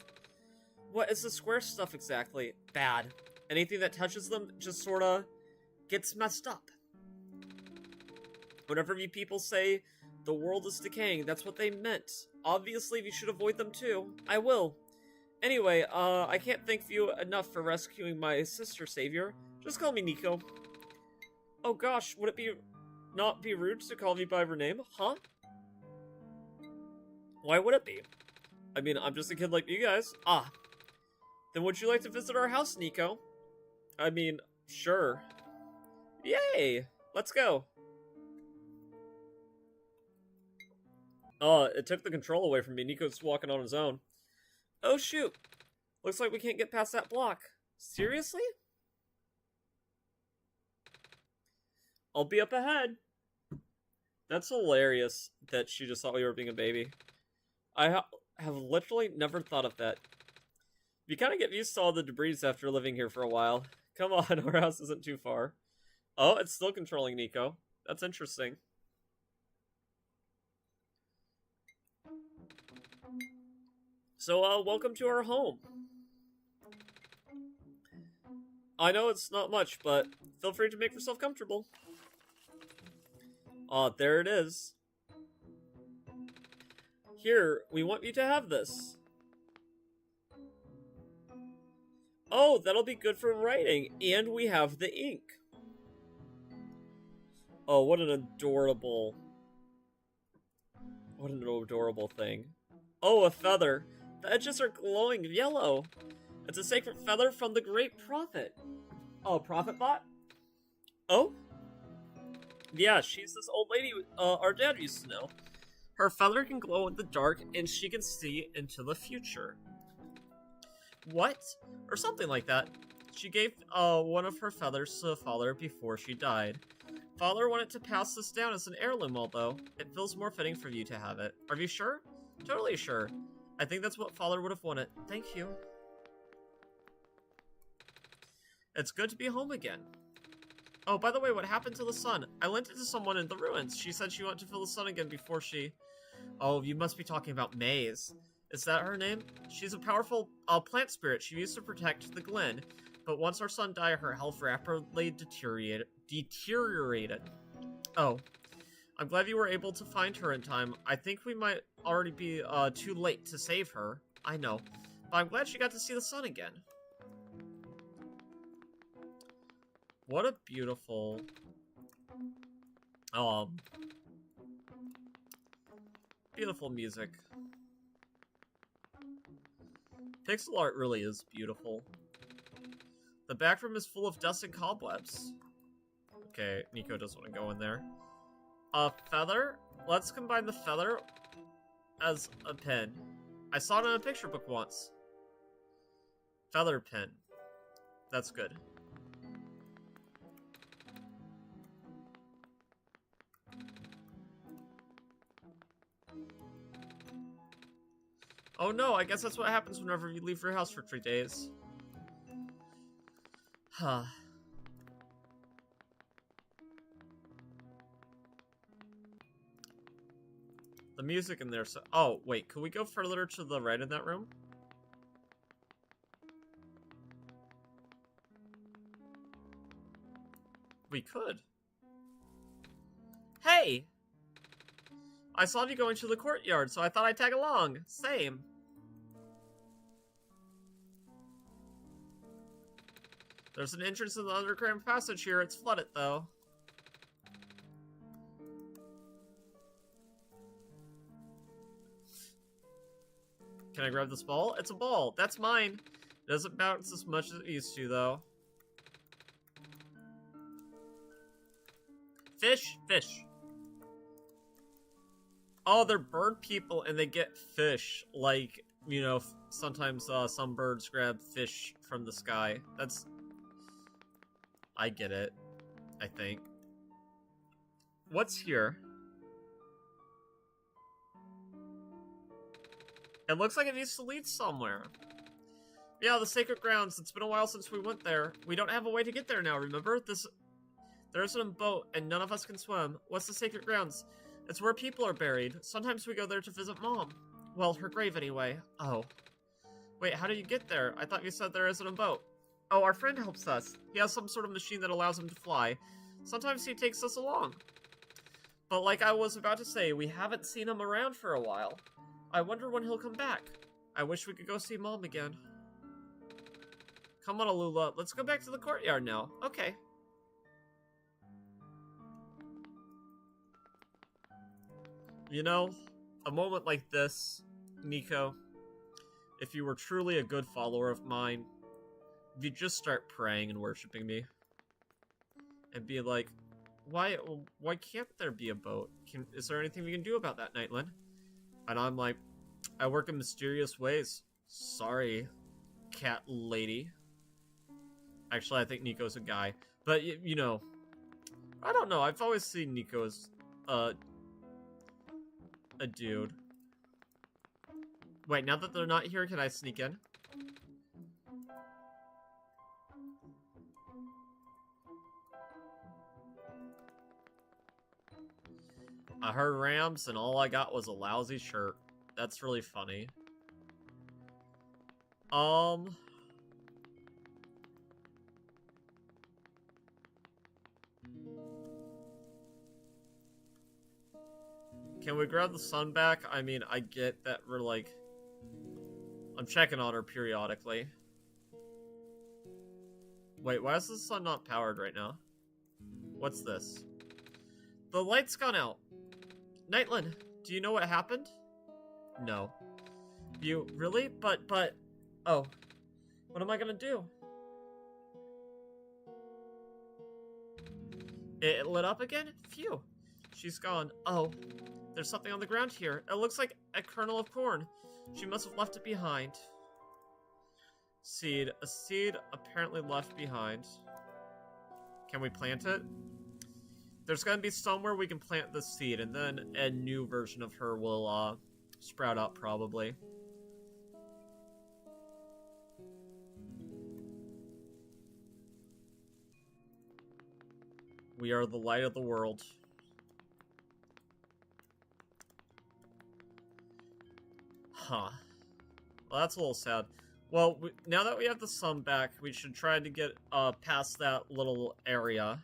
What is the square stuff exactly? Bad. Anything that touches them just sorta gets messed up. Whenever you people say the world is decaying, that's what they meant. Obviously, you should avoid them too. I will. Anyway, I can't thank you enough for rescuing my sister, Savior. Just call me Nico. Oh gosh, would it not be rude to call me by her name? Huh? Why would it be? I mean, I'm just a kid like you guys. Ah. Then would you like to visit our house, Nico? I mean, sure. Yay! Let's go. It took the control away from me. Nico's walking on his own. Oh shoot! Looks like we can't get past that block. Seriously? I'll be up ahead. That's hilarious that she just thought we were being a baby. I have literally never thought of that. You kind of get used to all the debris after living here for a while. Come on, our house isn't too far. Oh, it's still controlling Nico. That's interesting. So, welcome to our home. I know it's not much, but feel free to make yourself comfortable. There it is. Here, we want you to have this. Oh, that'll be good for writing, and we have the ink. Oh, what an adorable thing. Oh, a feather. The edges are glowing yellow. It's a sacred feather from the great prophet. Oh, prophet bot? Oh? Yeah, she's this old lady our dad used to know. Her feather can glow in the dark, and she can see into the future. What? Or something like that. She gave one of her feathers to Father before she died. Father wanted to pass this down as an heirloom, although it feels more fitting for you to have it. Are you sure? Totally sure. I think that's what Father would have wanted. Thank you. It's good to be home again. Oh, by the way, what happened to the sun? I lent it to someone in the ruins. She said she wanted to feel the sun again before she... Oh, you must be talking about Maze. Is that her name? She's a powerful plant spirit she used to protect the Glen. But once our son died, her health rapidly deteriorated. Oh. I'm glad you were able to find her in time. I think we might already be too late to save her. I know. But I'm glad she got to see the sun again. What a beautiful... beautiful music. Pixel art really is beautiful. The back room is full of dust and cobwebs. Okay, Nico doesn't want to go in there. A feather? Let's combine the feather as a pen. I saw it in a picture book once. Feather pen. That's good. Oh no, I guess that's what happens whenever you leave your house for 3 days. Huh. The music in there, so... Oh, wait, could we go further to the right in that room? We could. Hey! I saw you going to the courtyard, so I thought I'd tag along. Same. There's an entrance in the underground passage here. It's flooded, though. Can I grab this ball? It's a ball. That's mine. It doesn't bounce as much as it used to, though. Fish? Fish. Oh, they're bird people and they get fish. Like, you know, sometimes some birds grab fish from the sky. That's... I get it. I think. What's here? It looks like it needs to lead somewhere. Yeah, the sacred grounds. It's been a while since we went there. We don't have a way to get there now, remember? There isn't a boat, and none of us can swim. What's the sacred grounds? It's where people are buried. Sometimes we go there to visit Mom. Well, her grave anyway. Oh. Wait, how do you get there? I thought you said there isn't a boat. Oh, our friend helps us. He has some sort of machine that allows him to fly. Sometimes he takes us along. But like I was about to say, we haven't seen him around for a while. I wonder when he'll come back. I wish we could go see Mom again. Come on, Alula. Let's go back to the courtyard now. Okay. You know, a moment like this, Nico, if you were truly a good follower of mine, if you just start praying and worshiping me, and be like, why can't there be a boat? Is there anything we can do about that, Nightland? And I'm like, I work in mysterious ways. Sorry, cat lady. Actually, I think Nico's a guy. But, you know, I don't know. I've always seen Nico as, a dude. Wait, now that they're not here, can I sneak in? I heard Rams and all I got was a lousy shirt. That's really funny. Can we grab the sun back? I mean, I get that we're like... I'm checking on her periodically. Wait, why is the sun not powered right now? What's this? The light's gone out. Nightland, do you know what happened? No. You, really? But, oh. What am I gonna do? It lit up again? Phew. She's gone. Oh. There's something on the ground here. It looks like a kernel of corn. She must have left it behind. Seed. A seed apparently left behind. Can we plant it? There's gonna be somewhere we can plant the seed, and then a new version of her will, sprout up, probably. We are the light of the world. Huh. Well, that's a little sad. Well, now that we have the sun back, we should try to get past that little area.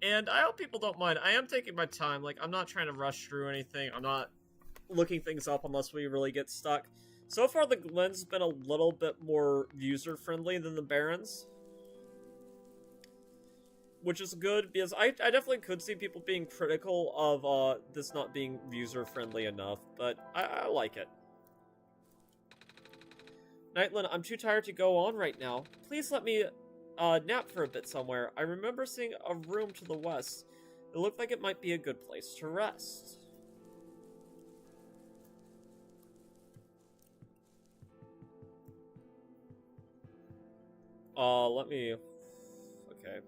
And I hope people don't mind. I am taking my time. Like, I'm not trying to rush through anything. I'm not looking things up unless we really get stuck. So far, the Glen's been a little bit more user-friendly than the Barrens. Which is good, because I definitely could see people being critical of this not being user-friendly enough, but I like it. Nightland, I'm too tired to go on right now. Please let me nap for a bit somewhere. I remember seeing a room to the west. It looked like it might be a good place to rest. Let me... Okay.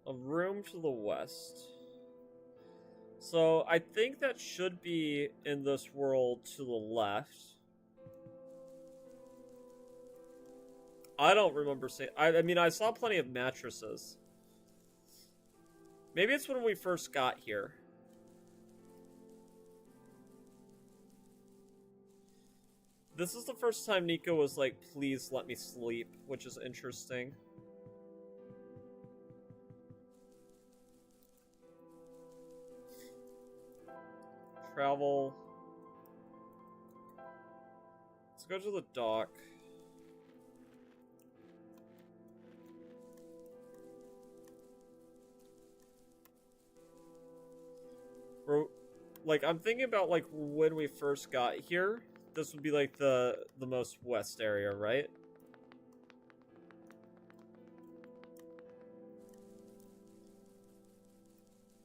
A room to the west. So, I think that should be in this world to the left. I don't remember seeing... I mean, I saw plenty of mattresses. Maybe it's when we first got here. This is the first time Nico was like, please let me sleep, which is interesting. Travel. Let's go to the dock. Like, I'm thinking about, like, when we first got here. This would be, like, the most west area, right?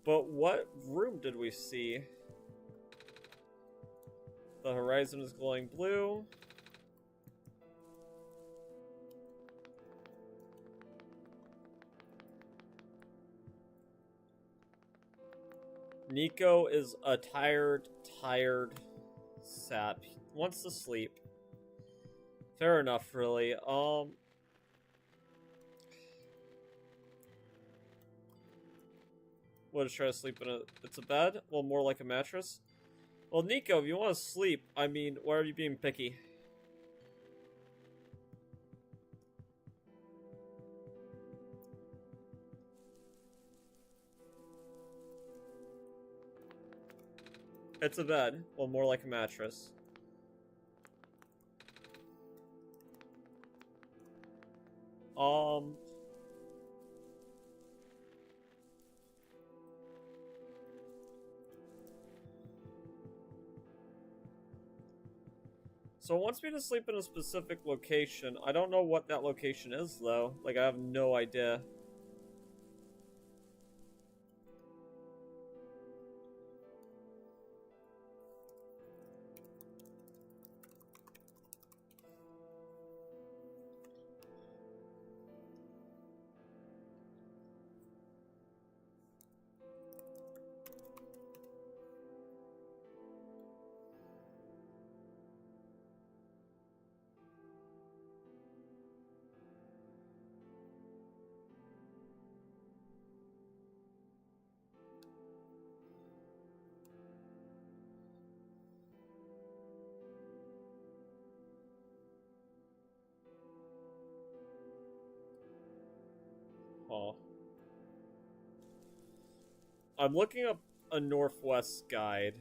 But what room did we see? The horizon is glowing blue. Nico is a tired sap. He wants to sleep. Fair enough, really. What is try to sleep in it's a bed? Well, more like a mattress. Well, Nico, if you want to sleep, I mean, why are you being picky? It's a bed. Well, more like a mattress. So it wants me to sleep in a specific location. I don't know what that location is, though. Like, I have no idea. Oh. I'm looking up a northwest guide.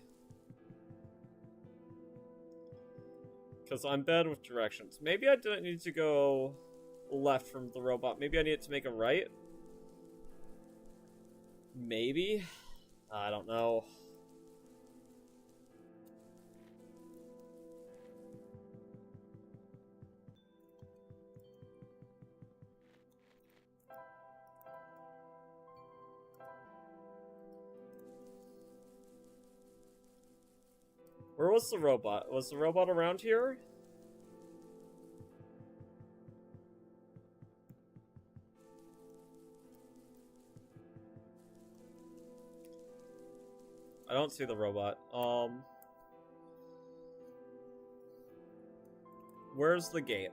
Because I'm bad with directions. Maybe I didn't need to go left from the robot. Maybe I need to make a right? Maybe? I don't know. Where was the robot? Was the robot around here? I don't see the robot. Where's the gate?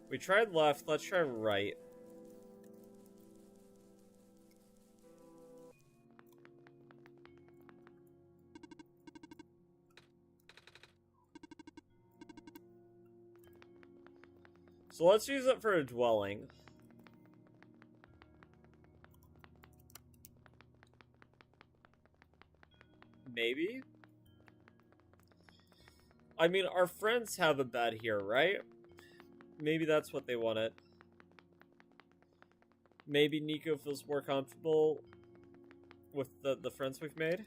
We tried left, let's try right. So let's use it for a dwelling. Maybe? I mean, our friends have a bed here, right? Maybe that's what they wanted. Maybe Nico feels more comfortable with the friends we've made.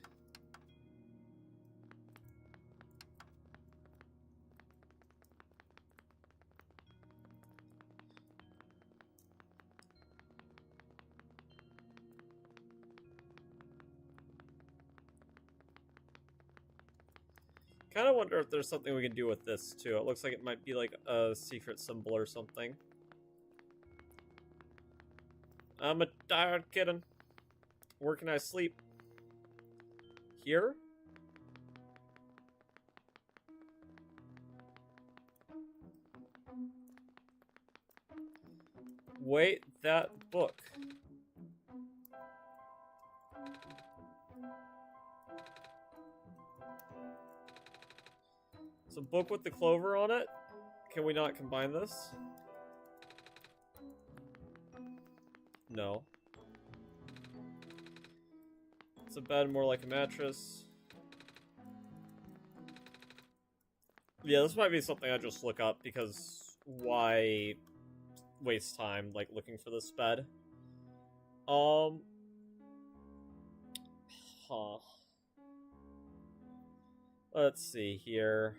Kind of wonder if there's something we can do with this too. It looks like it might be like a secret symbol or something. I'm a tired kitten. Where can I sleep? Here? Wait, that book. It's a book with the clover on it. Can we not combine this? No. It's a bed more like a mattress. Yeah, this might be something I just look up because why waste time like looking for this bed? Huh. Let's see here.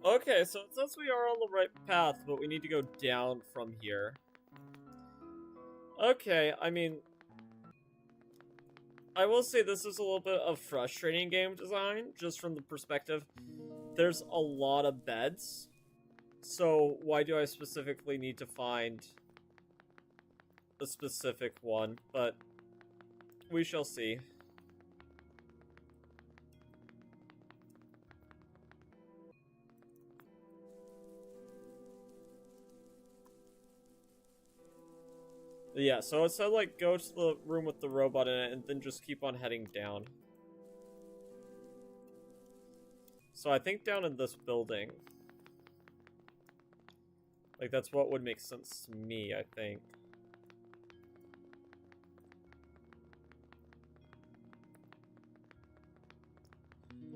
Okay, so it says we are on the right path, but we need to go down from here. Okay, I mean, I will say this is a little bit of frustrating game design, just from the perspective, there's a lot of beds, so why do I specifically need to find a specific one? But we shall see. Yeah, so it said, like, go to the room with the robot in it, and then just keep on heading down. So I think down in this building. Like, that's what would make sense to me, I think.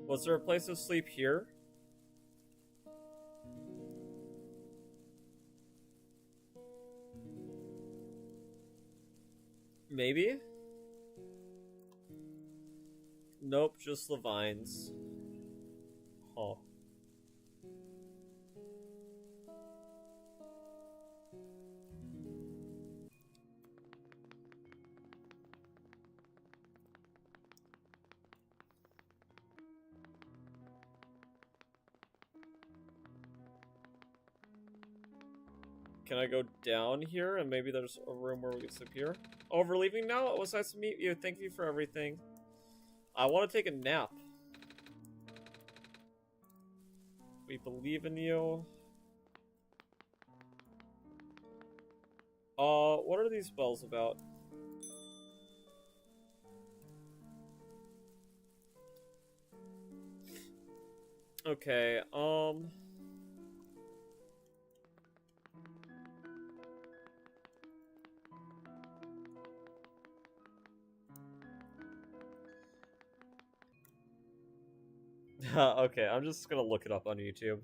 Was there a place to sleep here? Maybe? Nope, just the vines. Huh. Can I go down here and maybe there's a room where we can sleep here? Oh, we're leaving now? It was nice to meet you. Thank you for everything. I want to take a nap. We believe in you. What are these bells about? Okay, okay, I'm just gonna look it up on YouTube.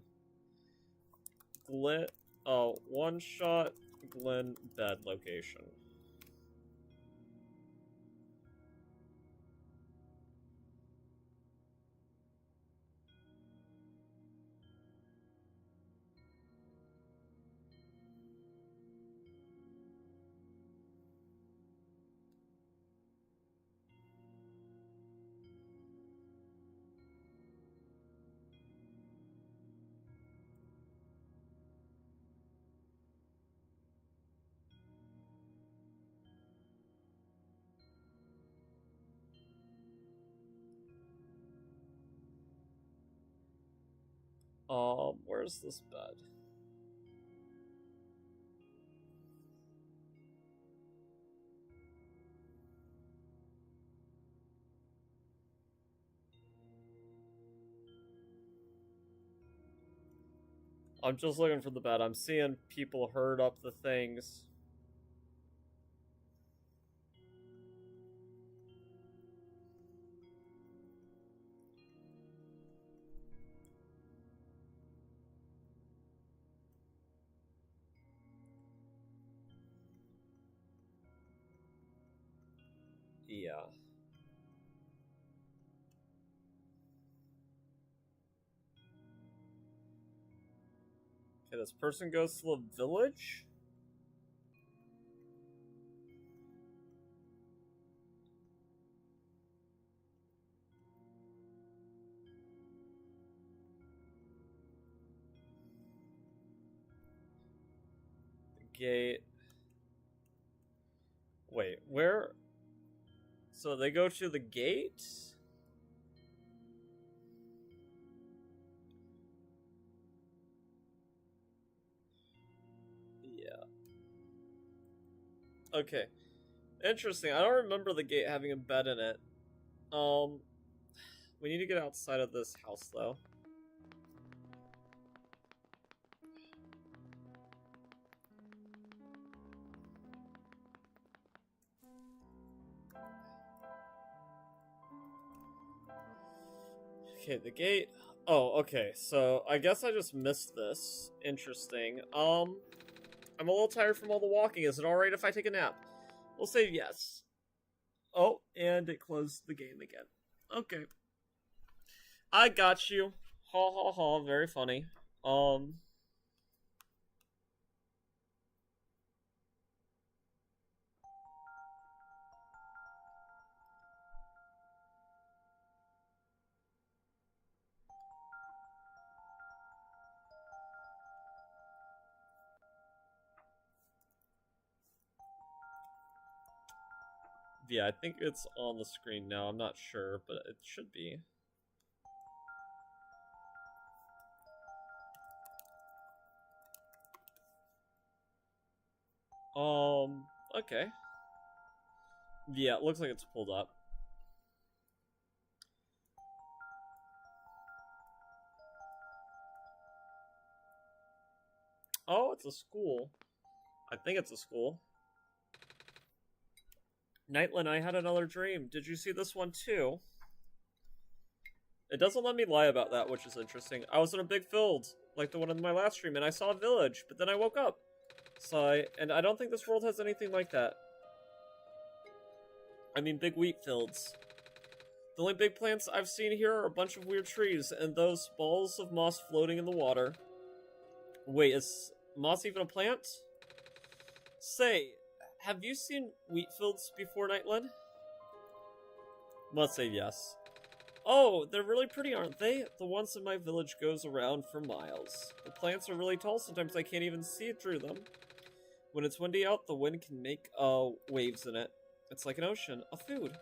OneShot Glen bed location. Where's this bed? I'm just looking for the bed. I'm seeing people herd up the things. Yeah. Okay, this person goes to the village? The gate. Wait, where? So they go to the gate? Yeah. Okay. Interesting. I don't remember the gate having a bed in it. We need to get outside of this house, though. Okay, the gate. Oh, okay. So I guess I just missed this. Interesting. I'm a little tired from all the walking. Is it alright if I take a nap? We'll say yes. Oh, and it closed the game again. Okay. I got you. Ha ha ha, very funny. Um Yeah, I think it's on the screen now. I'm not sure, but it should be. Okay. Yeah, it looks like it's pulled up. Oh, it's a school. I think it's a school. Nightland, I had another dream. Did you see this one too? It doesn't let me lie about that, which is interesting. I was in a big field, like the one in my last stream, and I saw a village, but then I woke up. And I don't think this world has anything like that. I mean, big wheat fields. The only big plants I've seen here are a bunch of weird trees, and those balls of moss floating in the water. Wait, is moss even a plant? Say, have you seen wheat fields before, Nightland? Must say yes. Oh, they're really pretty, aren't they? The ones in my village goes around for miles. The plants are really tall, sometimes I can't even see through them. When it's windy out, the wind can make waves in it. It's like an ocean, a food.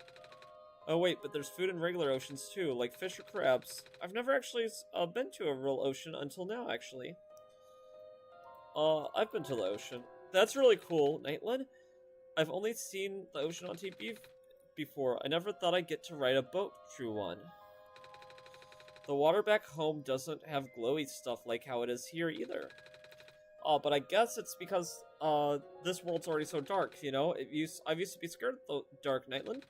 Oh wait, but there's food in regular oceans too, like fish or crabs. I've never actually been to a real ocean until now, actually. I've been to the ocean. That's really cool, Nightland. I've only seen the ocean on TV before. I never thought I'd get to ride a boat through one. The water back home doesn't have glowy stuff like how it is here either. But I guess it's because this world's already so dark, you know? I've used to be scared of the dark, Nightland.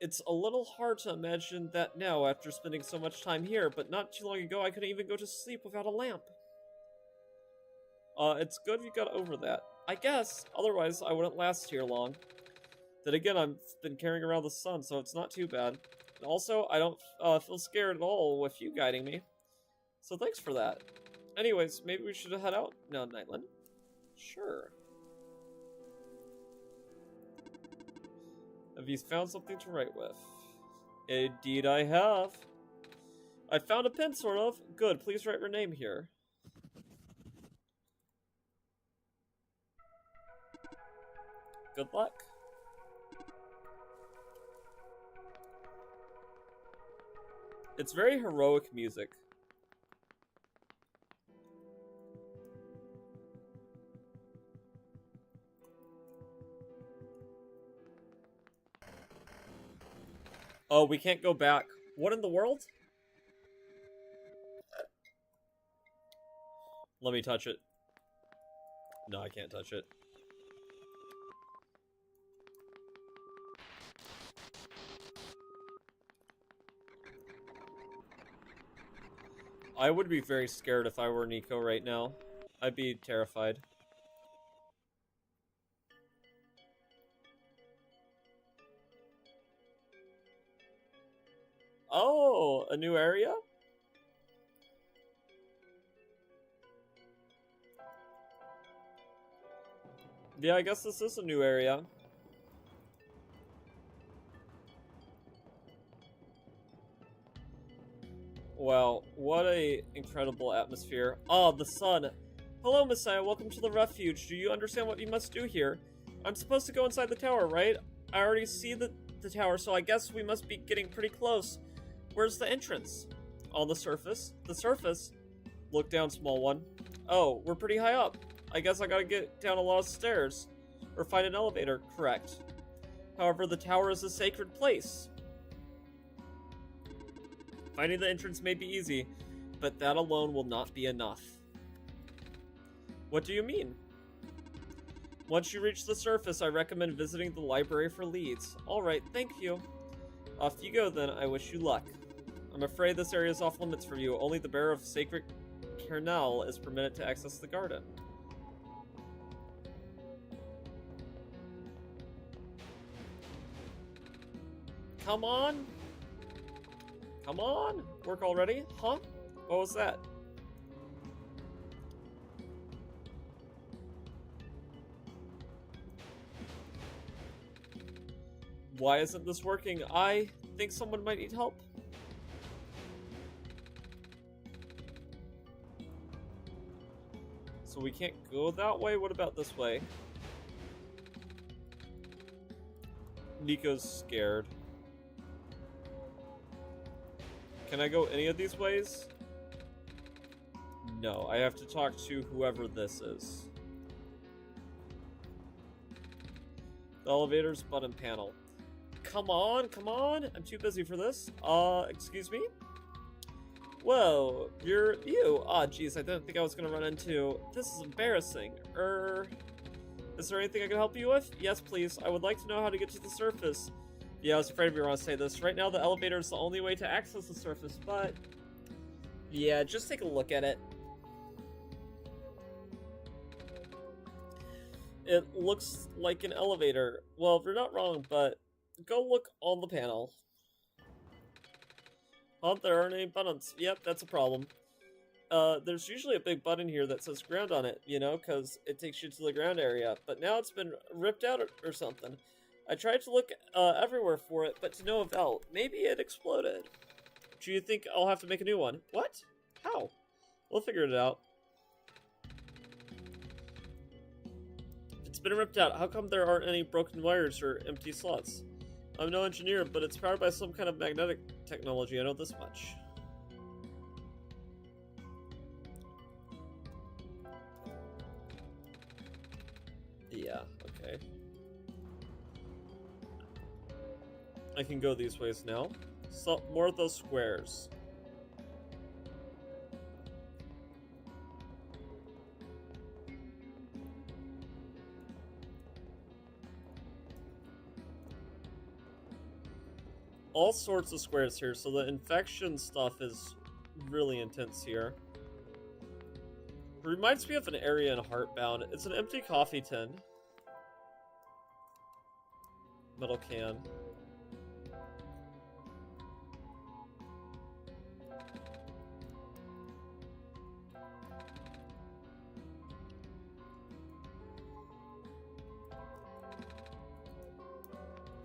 It's a little hard to imagine that now after spending so much time here, but not too long ago I couldn't even go to sleep without a lamp. It's good you got over that. I guess, otherwise I wouldn't last here long. Then again, I've been carrying around the sun, so it's not too bad. And also, I don't feel scared at all with you guiding me. So thanks for that. Anyways, maybe we should head out now, Nightland. Sure. Have you found something to write with? Indeed I have. I found a pen, sort of. Good, please write your name here. Good luck. It's very heroic music. Oh, we can't go back. What in the world? Let me touch it. No, I can't touch it. I would be very scared if I were Nico right now. I'd be terrified. Oh, a new area? Yeah, I guess this is a new area. Wow, what a incredible atmosphere. Ah, the sun. Hello, Messiah, welcome to the refuge. Do you understand what you must do here? I'm supposed to go inside the tower, right? I already see the tower, so I guess we must be getting pretty close. Where's the entrance? On the surface. The surface? Look down, small one. Oh, we're pretty high up. I guess I gotta get down a lot of stairs. Or find an elevator, correct. However, the tower is a sacred place. Finding the entrance may be easy, but that alone will not be enough. What do you mean? Once you reach the surface, I recommend visiting the library for leads. Alright, thank you. Off you go then, I wish you luck. I'm afraid this area is off limits for you. Only the bearer of sacred kernel is permitted to access the garden. Come on! Come on! Work already? Huh? What was that? Why isn't this working? I think someone might need help. So we can't go that way? What about this way? Nico's scared. Can I go any of these ways? No, I have to talk to whoever this is. The elevator's button panel. Come on, come on! I'm too busy for this. Excuse me? Whoa, you're you. Ah, geez, I didn't think I was gonna run into... This is embarrassing. Is there anything I can help you with? Yes, please. I would like to know how to get to the surface. Yeah, I was afraid we were gonna say this. Right now, the elevator is the only way to access the surface, but... Yeah, just take a look at it. It looks like an elevator. Well, you're not wrong, but go look on the panel. Oh, there aren't any buttons. Yep, that's a problem. There's usually a big button here that says ground on it, you know, because it takes you to the ground area. But now it's been ripped out or something. I tried to look everywhere for it, but to no avail. Maybe it exploded. Do you think I'll have to make a new one? What? How? We'll figure it out. It's been ripped out. How come there aren't any broken wires or empty slots? I'm no engineer, but it's powered by some kind of magnetic technology. I know this much. Yeah, okay. I can go these ways now. So, more of those squares. All sorts of squares here, so the infection stuff is really intense here. It reminds me of an area in Heartbound. It's an empty coffee tin. Metal can.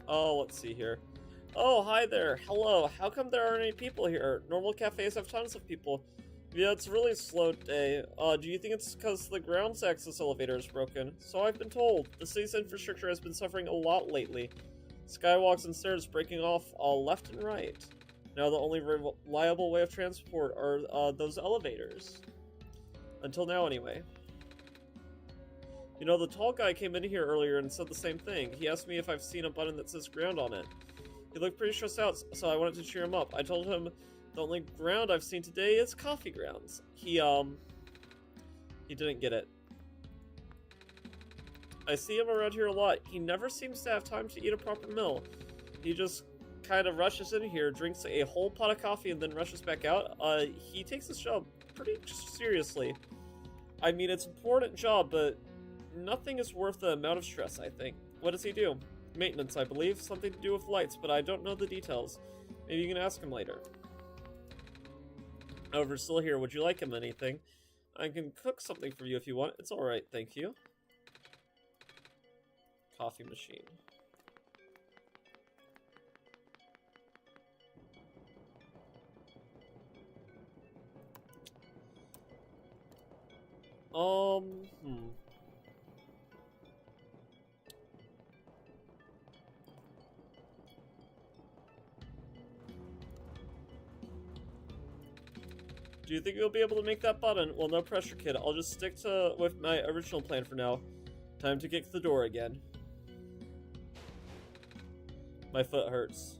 Oh, let's see here. Oh, hi there. Hello. How come there aren't any people here? Normal cafes have tons of people. Yeah, it's a really slow day. Do you think it's because the ground access elevator is broken? So I've been told. The city's infrastructure has been suffering a lot lately. Skywalks and stairs breaking off left and right. Now the only reliable way of transport are those elevators. Until now, anyway. You know, the tall guy came in here earlier and said the same thing. He asked me if I've seen a button that says ground on it. He looked pretty stressed out, so I wanted to cheer him up. I told him the only ground I've seen today is coffee grounds. He didn't get it. I see him around here a lot. He never seems to have time to eat a proper meal. He just kind of rushes in here, drinks a whole pot of coffee, and then rushes back out. He takes his job pretty seriously. I mean, it's an important job, but nothing is worth the amount of stress, I think. What does he do? Maintenance, I believe. Something to do with lights, but I don't know the details. Maybe you can ask him later. However, still here. Would you like him anything? I can cook something for you if you want. It's alright, thank you. Coffee machine. Do you think you'll be able to make that button? Well, no pressure, kid. I'll just stick with my original plan for now. Time to kick the door again. My foot hurts.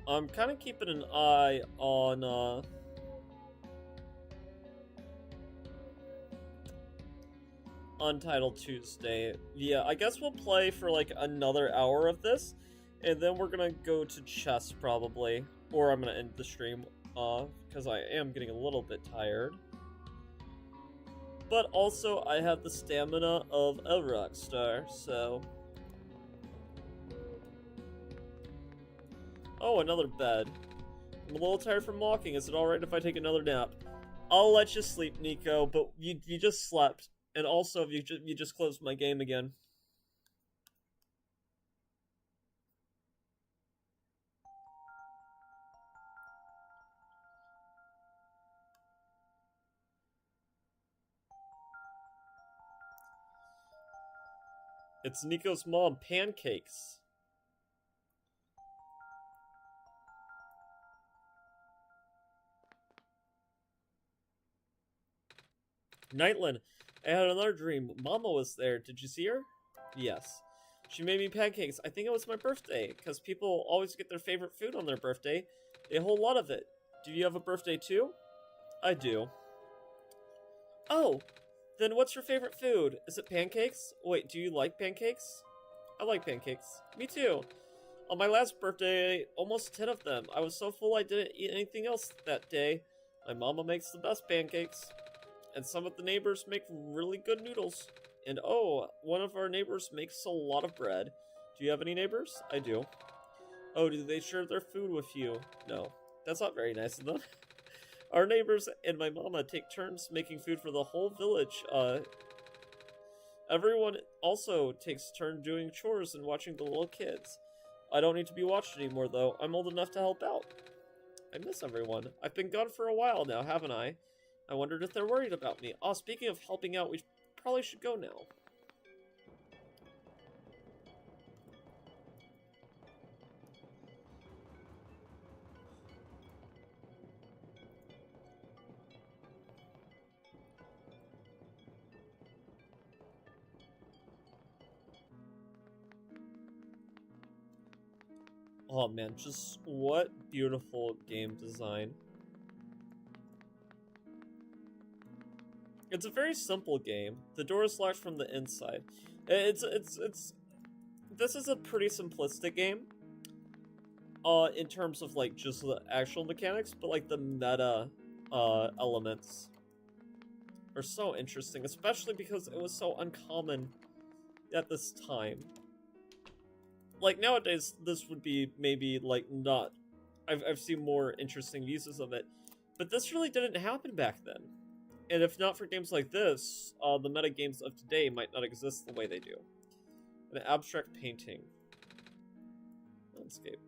I'm kind of keeping an eye on, Untitled Tuesday. Yeah, I guess we'll play for, like, another hour of this, and then we're gonna go to chess, probably. Or I'm gonna end the stream, because I am getting a little bit tired. But also, I have the stamina of a rock star, so... Oh, another bed. I'm a little tired from walking. Is it alright if I take another nap? I'll let you sleep, Nico, but you just slept. And also, you just closed my game again. It's Nico's mom, Pancakes. Nightland, I had another dream. Mama was there. Did you see her? Yes. She made me pancakes. I think it was my birthday, because people always get their favorite food on their birthday. A whole lot of it. Do you have a birthday too? I do. Oh, then what's your favorite food? Is it pancakes? Wait, do you like pancakes? I like pancakes. Me too. On my last birthday, I ate almost 10 of them. I was so full I didn't eat anything else that day. My mama makes the best pancakes. And some of the neighbors make really good noodles. And oh, one of our neighbors makes a lot of bread. Do you have any neighbors? I do. Oh, do they share their food with you? No. That's not very nice of them. Our neighbors and my mama take turns making food for the whole village. Everyone also takes turn doing chores and watching the little kids. I don't need to be watched anymore, though. I'm old enough to help out. I miss everyone. I've been gone for a while now, haven't I? I wondered if they're worried about me. Oh, speaking of helping out, we probably should go now. Oh man, just what beautiful game design. It's a very simple game. The door is locked from the inside. This is a pretty simplistic game. In terms of like just the actual mechanics, but like the meta elements are so interesting, especially because it was so uncommon at this time. Like nowadays, this would be maybe like not. I've seen more interesting uses of it, but this really didn't happen back then. And if not for games like this, the meta games of today might not exist the way they do. An abstract painting. Landscape.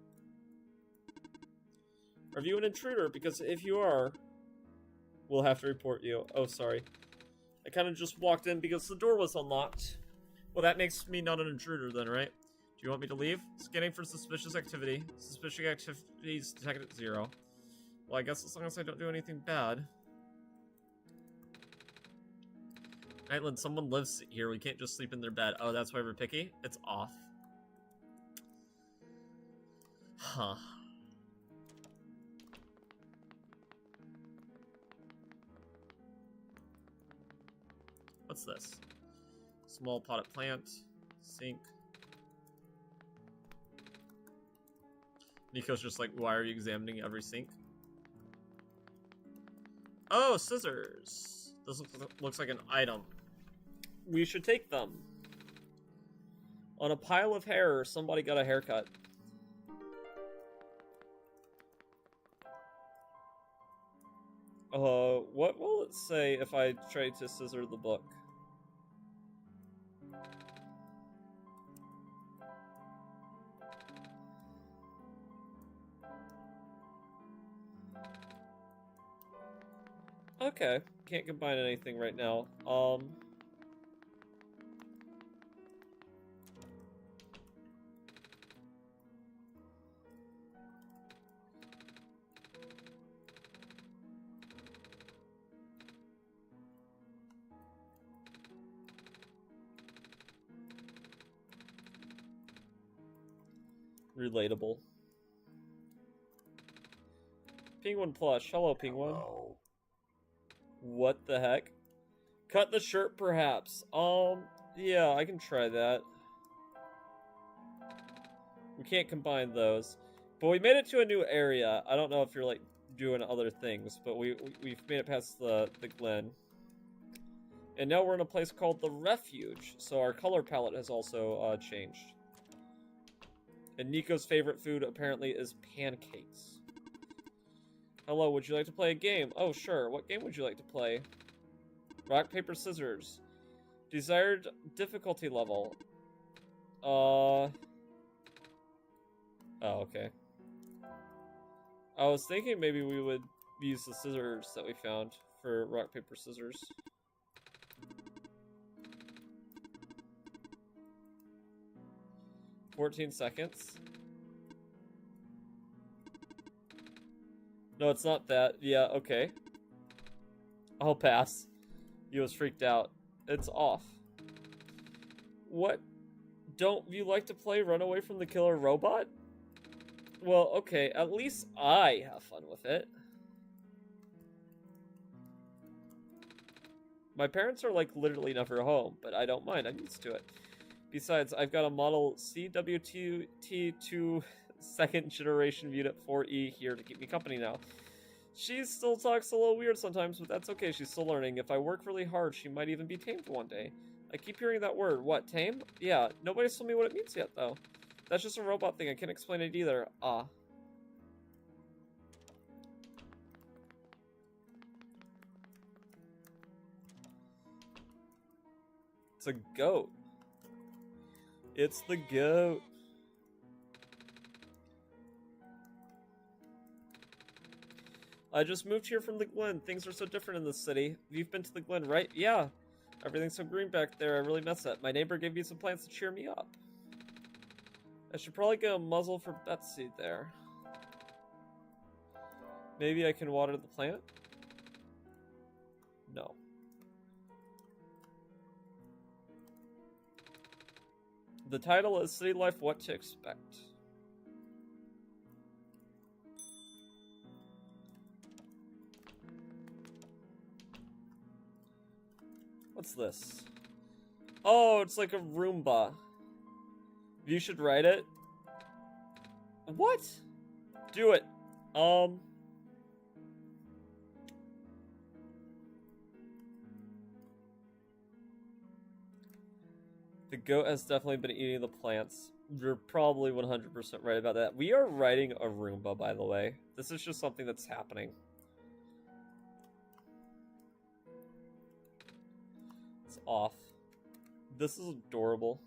Are you an intruder? Because if you are, we'll have to report you. Oh, sorry. I kind of just walked in because the door was unlocked. Well, that makes me not an intruder then, right? Do you want me to leave? Scanning for suspicious activity. Suspicious activities detected at 0. Well, I guess as long as I don't do anything bad. Untitled, someone lives here. We can't just sleep in their bed. Oh, that's why we're picky? It's off. Huh. What's this? Small potted plant. Sink. Nico's just like, why are you examining every sink? Oh, scissors. This looks like an item. We should take them. On a pile of hair, somebody got a haircut. What will it say if I try to scissor the book? Okay, can't combine anything right now. Relatable. Penguin plush. Hello, Penguin. Hello. What the heck? Cut the shirt, perhaps. Yeah, I can try that. We can't combine those. But we made it to a new area. I don't know if you're, like, doing other things, but we've made it past the Glen. And now we're in a place called the Refuge, so our color palette has also changed. And Nico's favorite food, apparently, is pancakes. Hello, would you like to play a game? Oh, sure. What game would you like to play? Rock, paper, scissors. Desired difficulty level. Oh, okay. I was thinking maybe we would use the scissors that we found for rock, paper, scissors. $14 seconds. No, it's not that. Yeah, okay. I'll pass. He was freaked out. It's off. What? Don't you like to play Run Away from the Killer Robot? Well, okay, at least I have fun with it. My parents are, like, literally never home, but I don't mind. I'm used to it. Besides, I've got a model CWT2 second generation Unit 4E here to keep me company now. She still talks a little weird sometimes, but that's okay. She's still learning. If I work really hard, she might even be tamed one day. I keep hearing that word. What, tame? Yeah, nobody's told me what it means yet, though. That's just a robot thing. I can't explain it either. Ah. It's a goat. It's the goat. I just moved here from the Glen. Things are so different in this city. You've been to the Glen, right? Yeah. Everything's so green back there. I really miss it. My neighbor gave me some plants to cheer me up. I should probably get a muzzle for Betsy there. Maybe I can water the plant? No. The title is City Life What to Expect. What's this? Oh, it's like a Roomba. You should write it. What? Do it. The goat has definitely been eating the plants. You're probably 100% right about that. We are writing a Roomba, by the way. This is just something that's happening. It's off. This is adorable.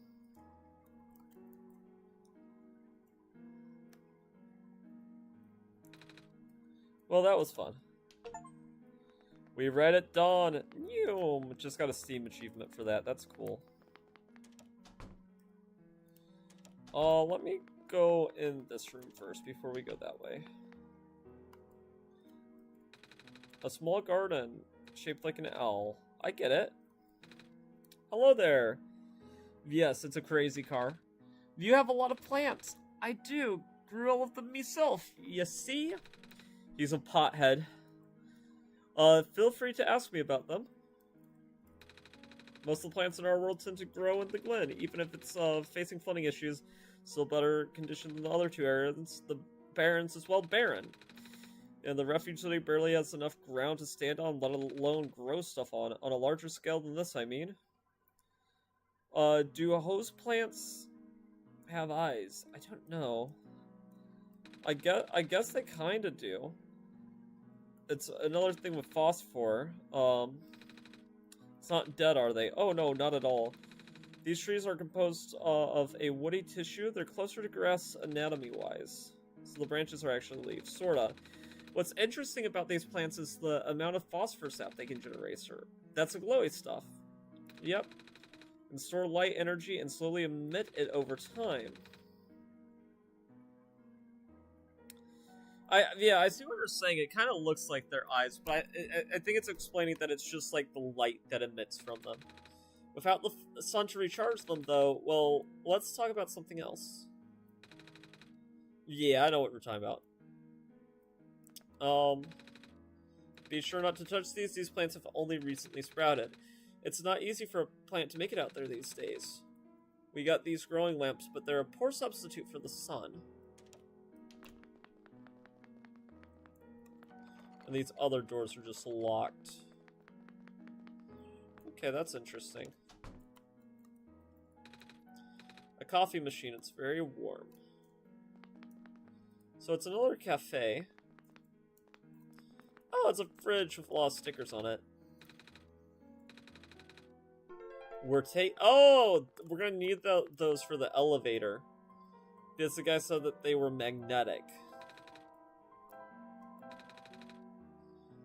Well, that was fun. We read at dawn. Just got a Steam achievement for that. That's cool. Let me go in this room first before we go that way. A small garden shaped like an owl. I get it. Hello there. Yes, it's a crazy car. You have a lot of plants. I do. Grew all of them myself. You see? He's a pothead. Feel free to ask me about them. Most of the plants in our world tend to grow in the Glen, even if it's facing flooding issues. Still better condition than the other two areas. The Barrens is well barren. And the refuge city barely has enough ground to stand on, let alone grow stuff on a larger scale than this, I mean. Do hose plants have eyes? I don't know. I guess they kinda do. It's another thing with phosphor. It's not dead, are they? Oh no, not at all. These trees are composed of a woody tissue. They're closer to grass anatomy-wise. So the branches are actually leaves, sorta. What's interesting about these plants is the amount of phosphor sap they can generate, sir. That's a glowy stuff. Yep. And store light energy and slowly emit it over time. Yeah, I see what you're saying. It kind of looks like their eyes, but I think it's explaining that it's just like the light that emits from them. Without the sun to recharge them, though, well, let's talk about something else. Yeah, I know what we're talking about. Be sure not to touch these. These plants have only recently sprouted. It's not easy for a plant to make it out there these days. We got these growing lamps, but they're a poor substitute for the sun. And these other doors are just locked. Okay, that's interesting. A coffee machine, it's very warm. So it's another cafe. Oh, it's a fridge with a lot of stickers on it. We're gonna need those for the elevator. Because the guy said that they were magnetic.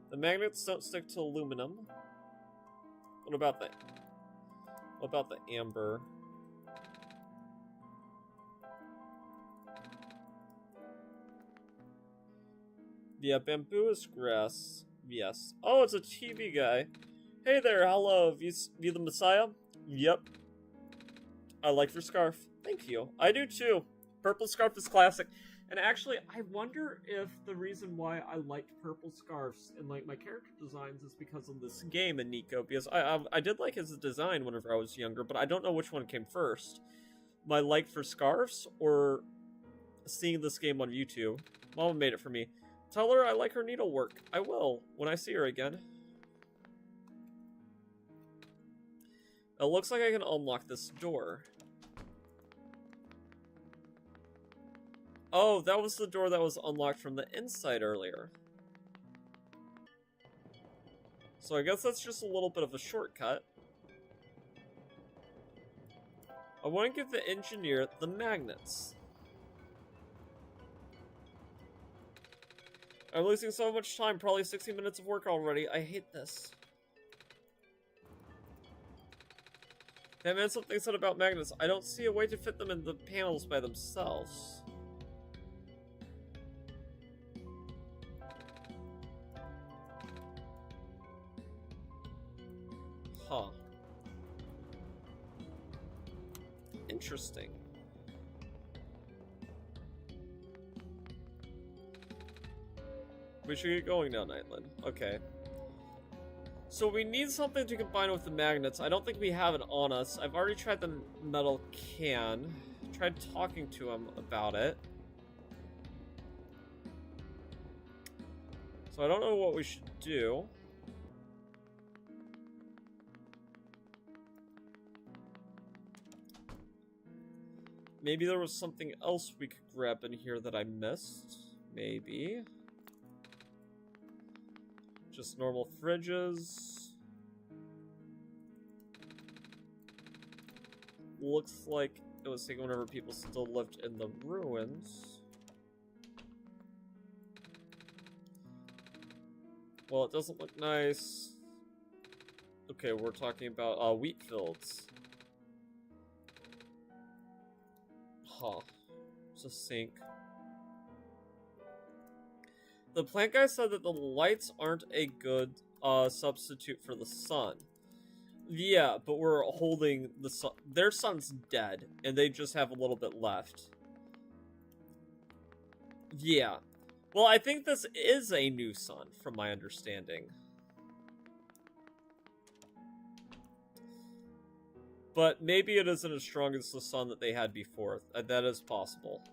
The magnets don't stick to aluminum. What about the amber? Yeah, bamboo is grass. Yes. Oh, it's a TV guy. Hey there, hello. You the Messiah? Yep. I like your scarf. Thank you. I do too. Purple scarf is classic. And actually, I wonder if the reason why I liked purple scarves and like my character designs is because of this game in Nico. Because I did like his design whenever I was younger, but I don't know which one came first. My like for scarves or seeing this game on YouTube. Mama made it for me. Tell her I like her needlework. I will, when I see her again. It looks like I can unlock this door. Oh, that was the door that was unlocked from the inside earlier. So I guess that's just a little bit of a shortcut. I want to give the engineer the magnets. I'm losing so much time, probably 60 minutes of work already. I hate this. That man something said about magnets. I don't see a way to fit them in the panels by themselves. Huh. Interesting. We should get going now, Nightland. Okay. So we need something to combine with the magnets. I don't think we have it on us. I've already tried the metal can. Tried talking to him about it. So I don't know what we should do. Maybe there was something else we could grab in here that I missed. Maybe. Just normal fridges. Looks like it was taken whenever people still lived in the ruins. Well, it doesn't look nice. Okay, we're talking about wheat fields. Huh. It's a sink. The plant guy said that the lights aren't a good substitute for the sun. Yeah, but we're holding the sun. Their sun's dead, and they just have a little bit left. Yeah. Well, I think this is a new sun, from my understanding. But maybe it isn't as strong as the sun that they had before. That is possible.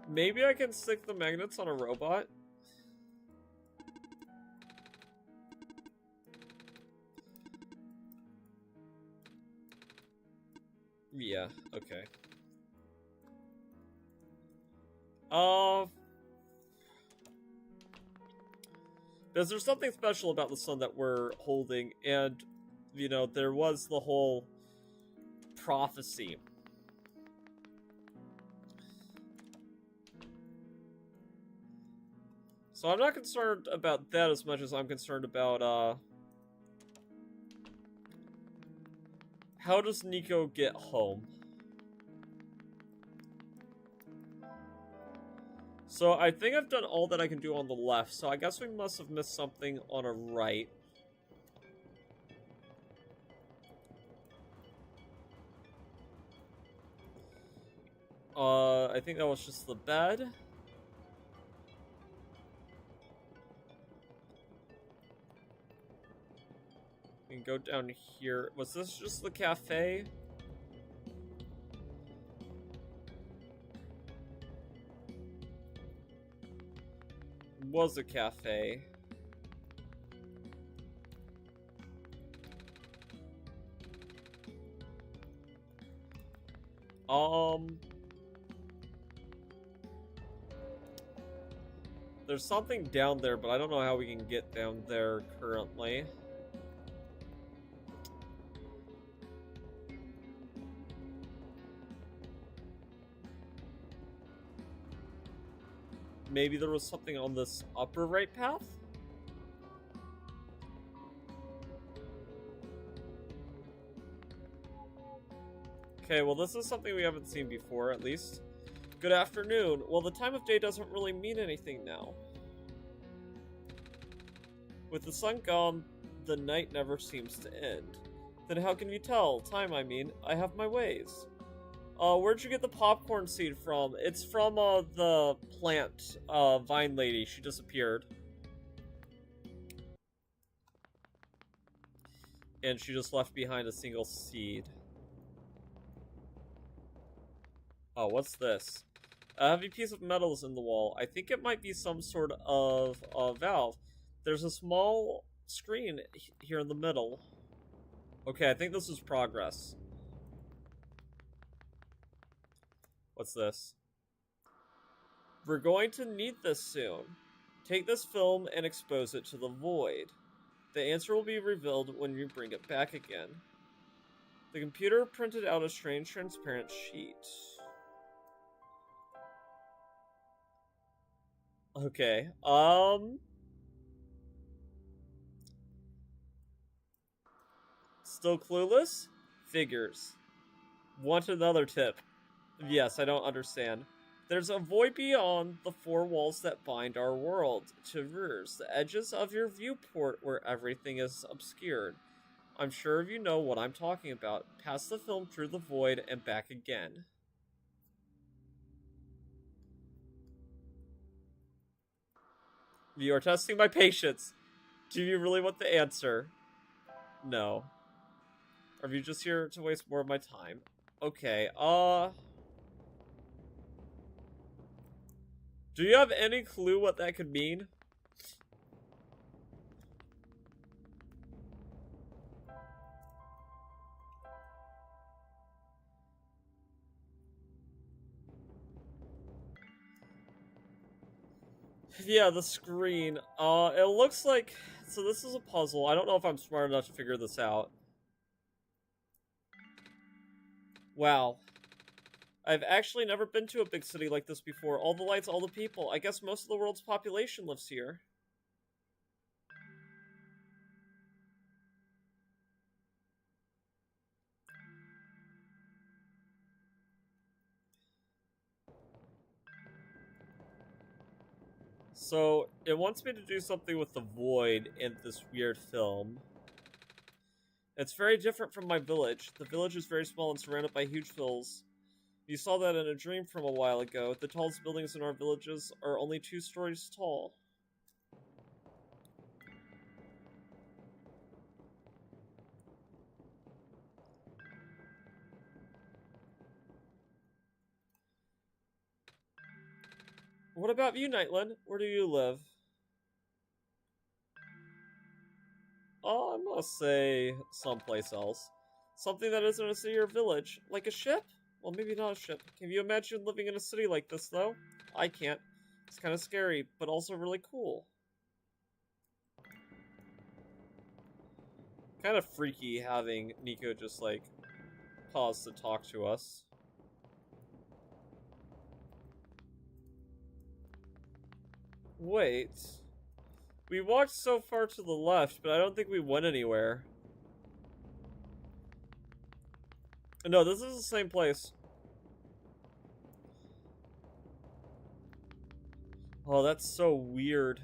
Maybe I can stick the magnets on a robot? Yeah, okay. Because there's something special about the sun that we're holding, and, you know, there was the whole prophecy. So I'm not concerned about that as much as I'm concerned about, how does Nico get home? So I think I've done all that I can do on the left, so I guess we must have missed something on a right. I think that was just the bed. We can go down here. Was this just the cafe? Was a cafe. There's something down there, but I don't know how we can get down there currently. Maybe there was something on this upper right path? Okay, well this is something we haven't seen before, at least. Good afternoon. Well, the time of day doesn't really mean anything now. With the sun gone, the night never seems to end. Then how can you tell? Time, I mean. I have my ways. Where'd you get the popcorn seed from? It's from, the plant, vine lady. She disappeared. And she just left behind a single seed. Oh, what's this? A heavy piece of metal is in the wall. I think it might be some sort of valve. There's a small screen here in the middle. Okay, I think this is progress. What's this? We're going to need this soon. Take this film and expose it to the void. The answer will be revealed when you bring it back again. The computer printed out a strange transparent sheet. Okay, still clueless? Figures. Want another tip? Yes, I don't understand. There's a void beyond the four walls that bind our world. Traverse the edges of your viewport where everything is obscured. I'm sure you know what I'm talking about. Pass the film through the void and back again. You are testing my patience. Do you really want the answer? No. Are you just here to waste more of my time? Okay, do you have any clue what that could mean? Yeah, the screen. It looks like... So this is a puzzle. I don't know if I'm smart enough to figure this out. Wow. I've actually never been to a big city like this before. All the lights, all the people. I guess most of the world's population lives here. So, it wants me to do something with the void in this weird film. It's very different from my village. The village is very small and surrounded by huge hills. You saw that in a dream from a while ago. The tallest buildings in our villages are only 2 stories tall. What about you, Nightland? Where do you live? Oh, I must say someplace else. Something that isn't a city or village. Like a ship? Well, maybe not a ship. Can you imagine living in a city like this, though? I can't. It's kind of scary, but also really cool. Kind of freaky having Nico just, like, pause to talk to us. Wait. We walked so far to the left, but I don't think we went anywhere. No, this is the same place. Oh, that's so weird.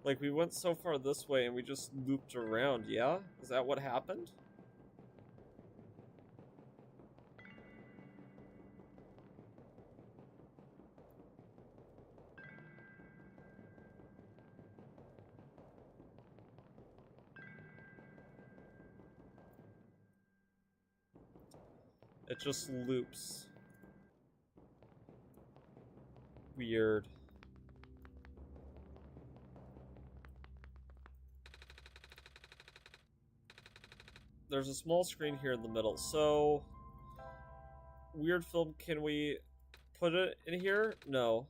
Like, we went so far this way and we just looped around, yeah? Is that what happened? It just loops. Weird. There's a small screen here in the middle, so... Weird film, can we put it in here? No.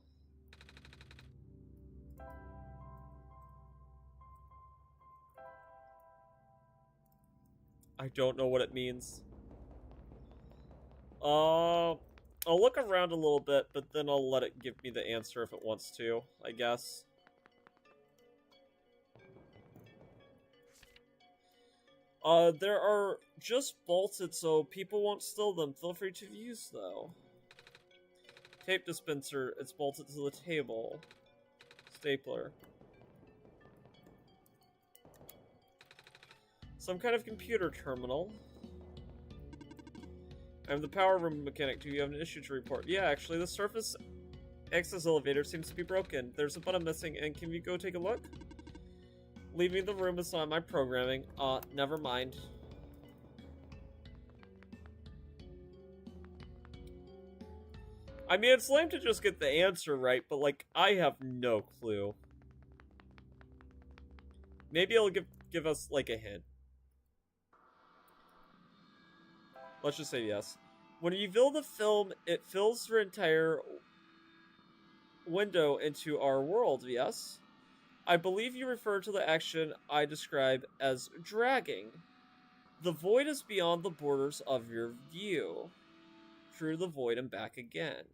I don't know what it means. I'll look around a little bit, but then I'll let it give me the answer if it wants to, I guess. There are just bolted so people won't steal them. Feel free to use, though. Tape dispenser, it's bolted to the table. Stapler. Some kind of computer terminal. I'm the power room mechanic. Do you have an issue to report? Yeah, actually, the surface access elevator seems to be broken. There's a button missing, and can we go take a look? Leaving the room is not my programming. Never mind. I mean, it's lame to just get the answer right, but, like, I have no clue. Maybe it'll give us, like, a hint. Let's just say yes. When you view the film, it fills the entire window into our world, yes? I believe you refer to the action I describe as dragging. The void is beyond the borders of your view. Through the void and back again.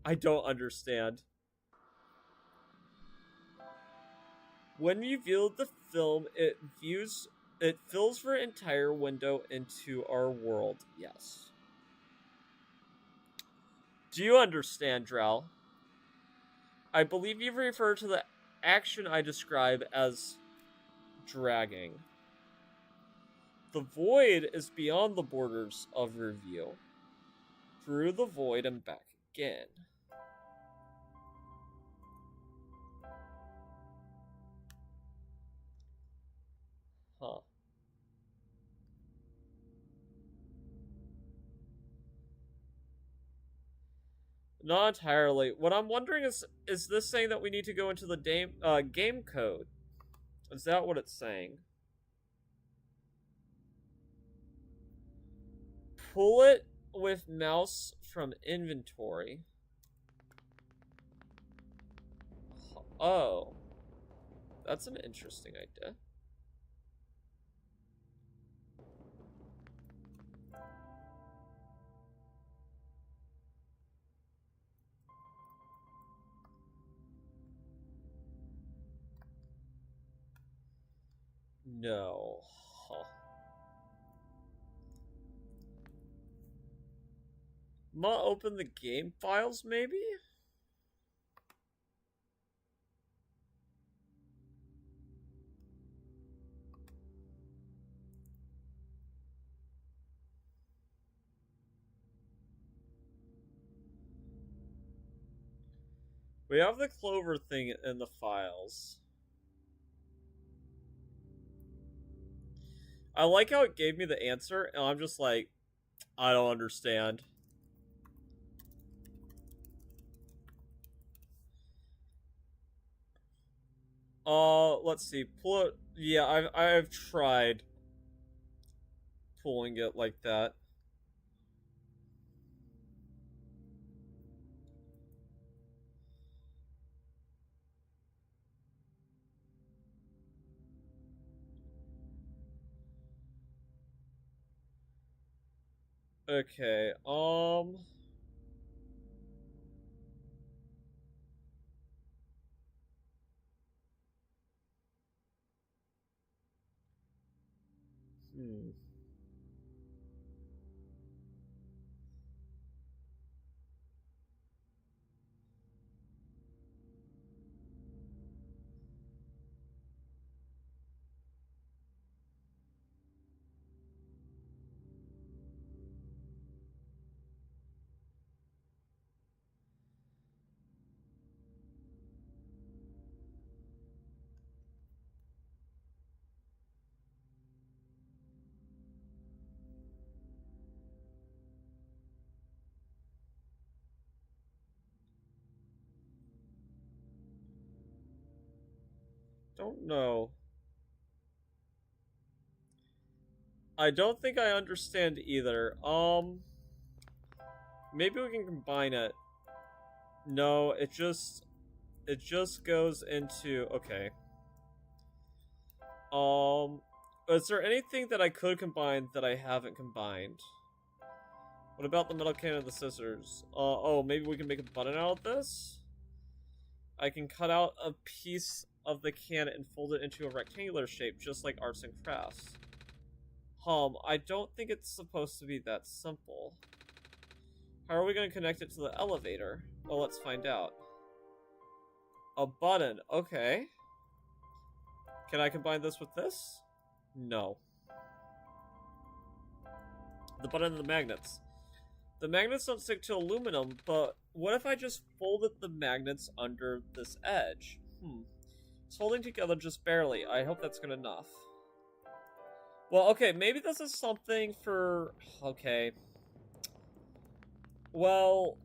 I don't understand. When you view the film, it fills the entire window into our world. Yes. Do you understand, Drell? I believe you refer to the action I describe as dragging. The void is beyond the borders of your view. Through the void and back again. Huh. Not entirely. What I'm wondering is this saying that we need to go into the game code? Is that what it's saying? Pull it with mouse from inventory. Oh. That's an interesting idea. No. Huh. Not open the game files, maybe? We have the clover thing in the files. I like how it gave me the answer, and I'm just like, I don't understand. Let's see. Pull it. Yeah, I've tried pulling it like that. Okay, hmm. Don't know. I don't think I understand either. Maybe we can combine it. No, it just goes into, okay. Is there anything that I could combine that I haven't combined? What about the metal cannon and the scissors? Oh, maybe we can make a button out of this? I can cut out a piece of the cannon and fold it into a rectangular shape, just like arts and crafts. I don't think it's supposed to be that simple. How are we going to connect it to the elevator? Well, let's find out. A button, okay. Can I combine this with this? No. The button and the magnets. The magnets don't stick to aluminum, but what if I just folded the magnets under this edge? It's holding together just barely. I hope that's good enough. Well, okay, maybe this is something for... Okay. Well...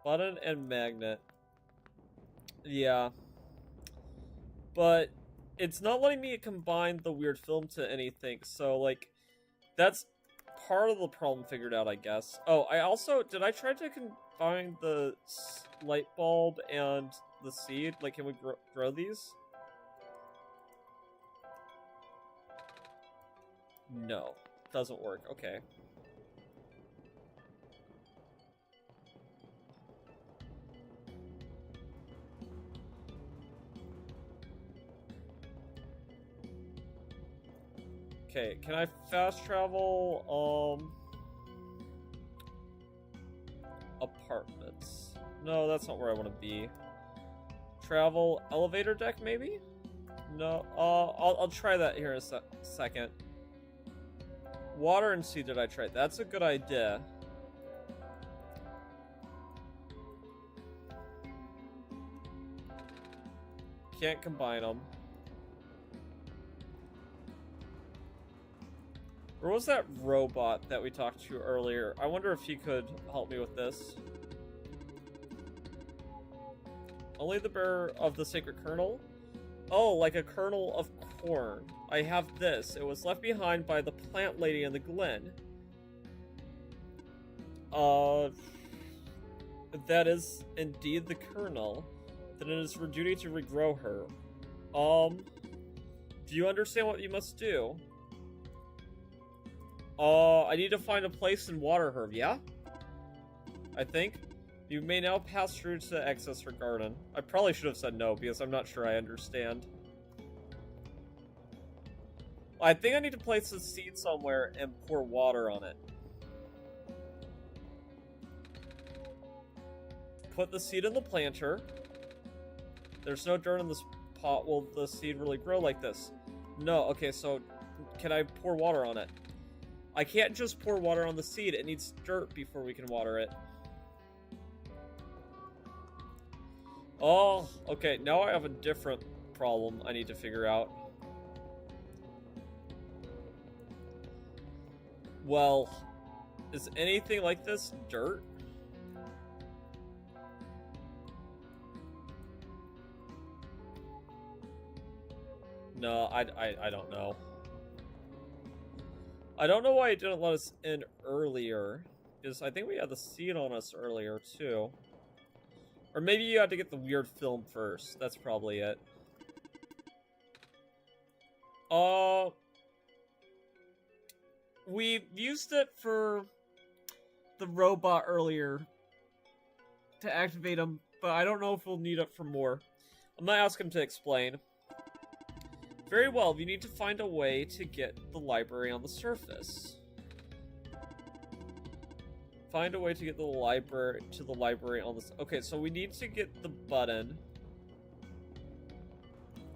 Button and magnet. Yeah. But it's not letting me combine the weird film to anything, so, like, that's part of the problem figured out, I guess. Oh, I also... Did I try to combine the light bulb and the seed? Like, can we grow these? No. Doesn't work. Okay. Okay, can I fast travel, apartments? No, that's not where I want to be. Travel elevator deck, maybe? No, I'll try that here in a second. Water and seed, did I try? That's a good idea. Can't combine them. Where was that robot that we talked to earlier? I wonder if he could help me with this. Only the bearer of the sacred kernel? Oh, like a kernel of corn. I have this. It was left behind by the plant lady in the glen. That is indeed the kernel. Then it is her duty to regrow her. Do you understand what you must do? I need to find a place in Waterherb, yeah? I think. You may now pass through to access her garden. I probably should have said no, because I'm not sure I understand. I think I need to place the seed somewhere and pour water on it. Put the seed in the planter. There's no dirt in this pot. Will the seed really grow like this? No. Okay, so can I pour water on it? I can't just pour water on the seed. It needs dirt before we can water it. Oh, okay. Now I have a different problem I need to figure out. Well, is anything like this dirt? No, I don't know. I don't know why it didn't let us in earlier. Because I think we had the seed on us earlier, too. Or maybe you had to get the weird film first. That's probably it. We used it for the robot earlier to activate him, but I don't know if we'll need it for more. I'm gonna ask him to explain. Very well, you need to find a way to get the library on the surface. Find a way to get the library on this. Okay, so we need to get the button.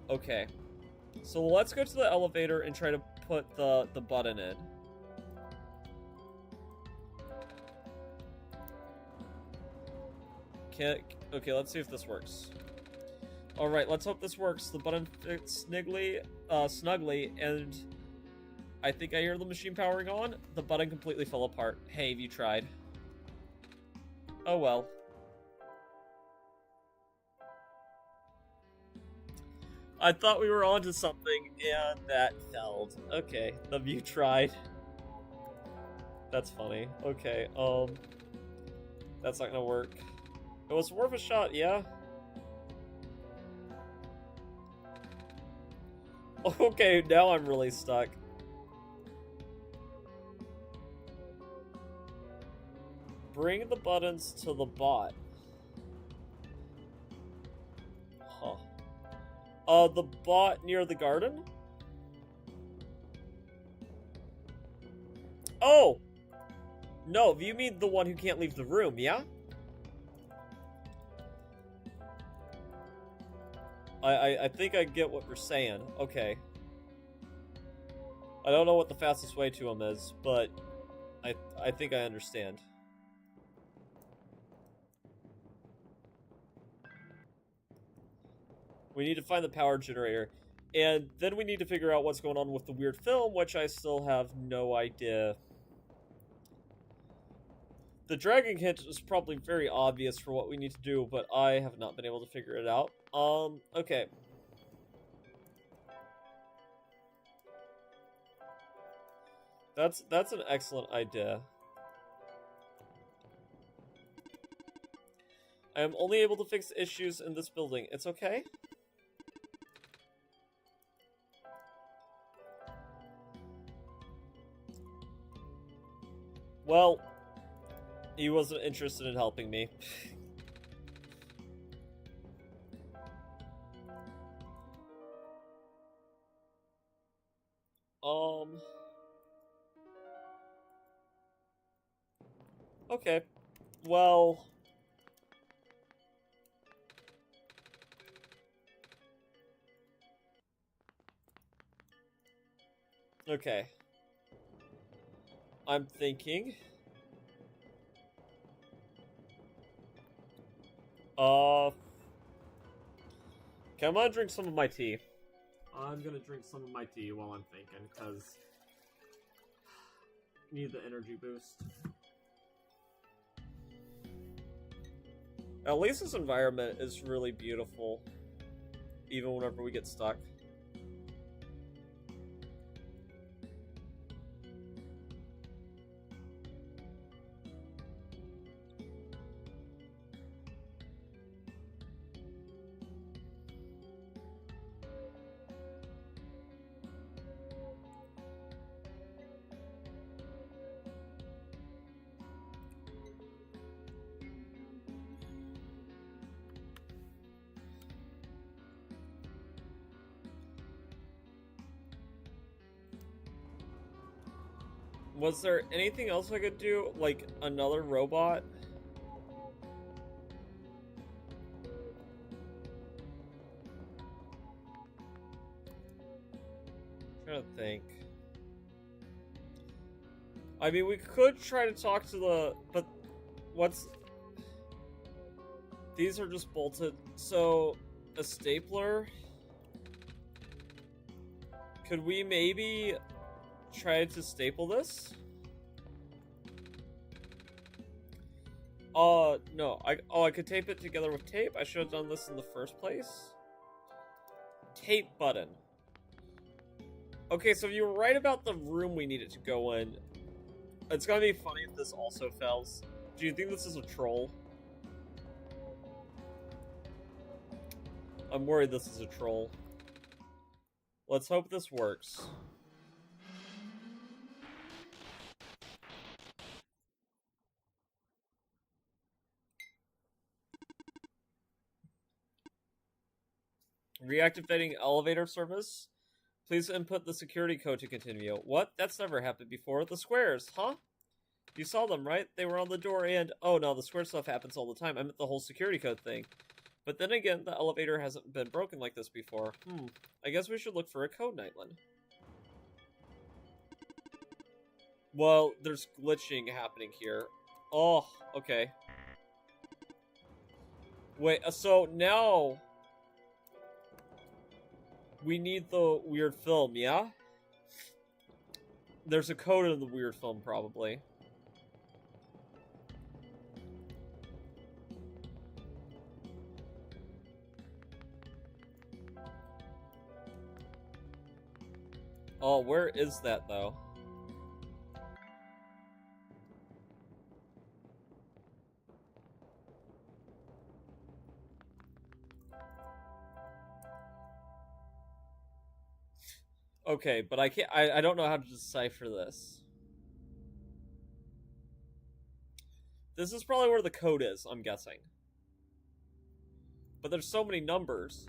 Okay. So let's go to the elevator and try to put the button in. Okay, let's see if this works. Alright, let's hope this works. The button fits snugly, and I think I hear the machine powering on. The button completely fell apart. Hey, have you tried? Oh well. I thought we were onto something, and that failed. Okay, have you tried? That's funny. Okay, that's not gonna work. It was worth a shot, yeah? Okay, now I'm really stuck. Bring the buttons to the bot. Huh. The bot near the garden? Oh! No, you mean the one who can't leave the room, yeah? I think I get what you're saying. Okay. I don't know what the fastest way to him is, but I think I understand. We need to find the power generator. And then we need to figure out what's going on with the weird film, which I still have no idea. The dragon hint is probably very obvious for what we need to do, but I have not been able to figure it out. Okay. That's an excellent idea. I am only able to fix issues in this building. It's okay? Well, he wasn't interested in helping me. Okay. Well... Okay. I'm thinking... Come on, drink some of my tea. I'm gonna drink some of my tea while I'm thinking, because... need the energy boost. At least this environment is really beautiful, even whenever we get stuck. Was there anything else I could do? Like another robot? I'm trying to think. I mean, we could try to talk to the... But what's... These are just bolted. So, a stapler? Could we maybe try to staple this? No. I could tape it together with tape? I should have done this in the first place. Tape button. Okay, so if you were right about the room we needed to go in, it's gonna be funny if this also fails. Do you think this is a troll? I'm worried this is a troll. Let's hope this works. Reactivating elevator service. Please input the security code to continue. What? That's never happened before. The squares, huh? You saw them, right? They were on the door and... Oh no, the square stuff happens all the time. I meant the whole security code thing. But then again, the elevator hasn't been broken like this before. I guess we should look for a code, Nightland. Well, there's glitching happening here. Oh, okay. Wait, so now... we need the weird film, yeah? There's a code in the weird film, probably. Oh, where is that, though? Okay, but I can't. I don't know how to decipher this. This is probably where the code is, I'm guessing. But there's so many numbers.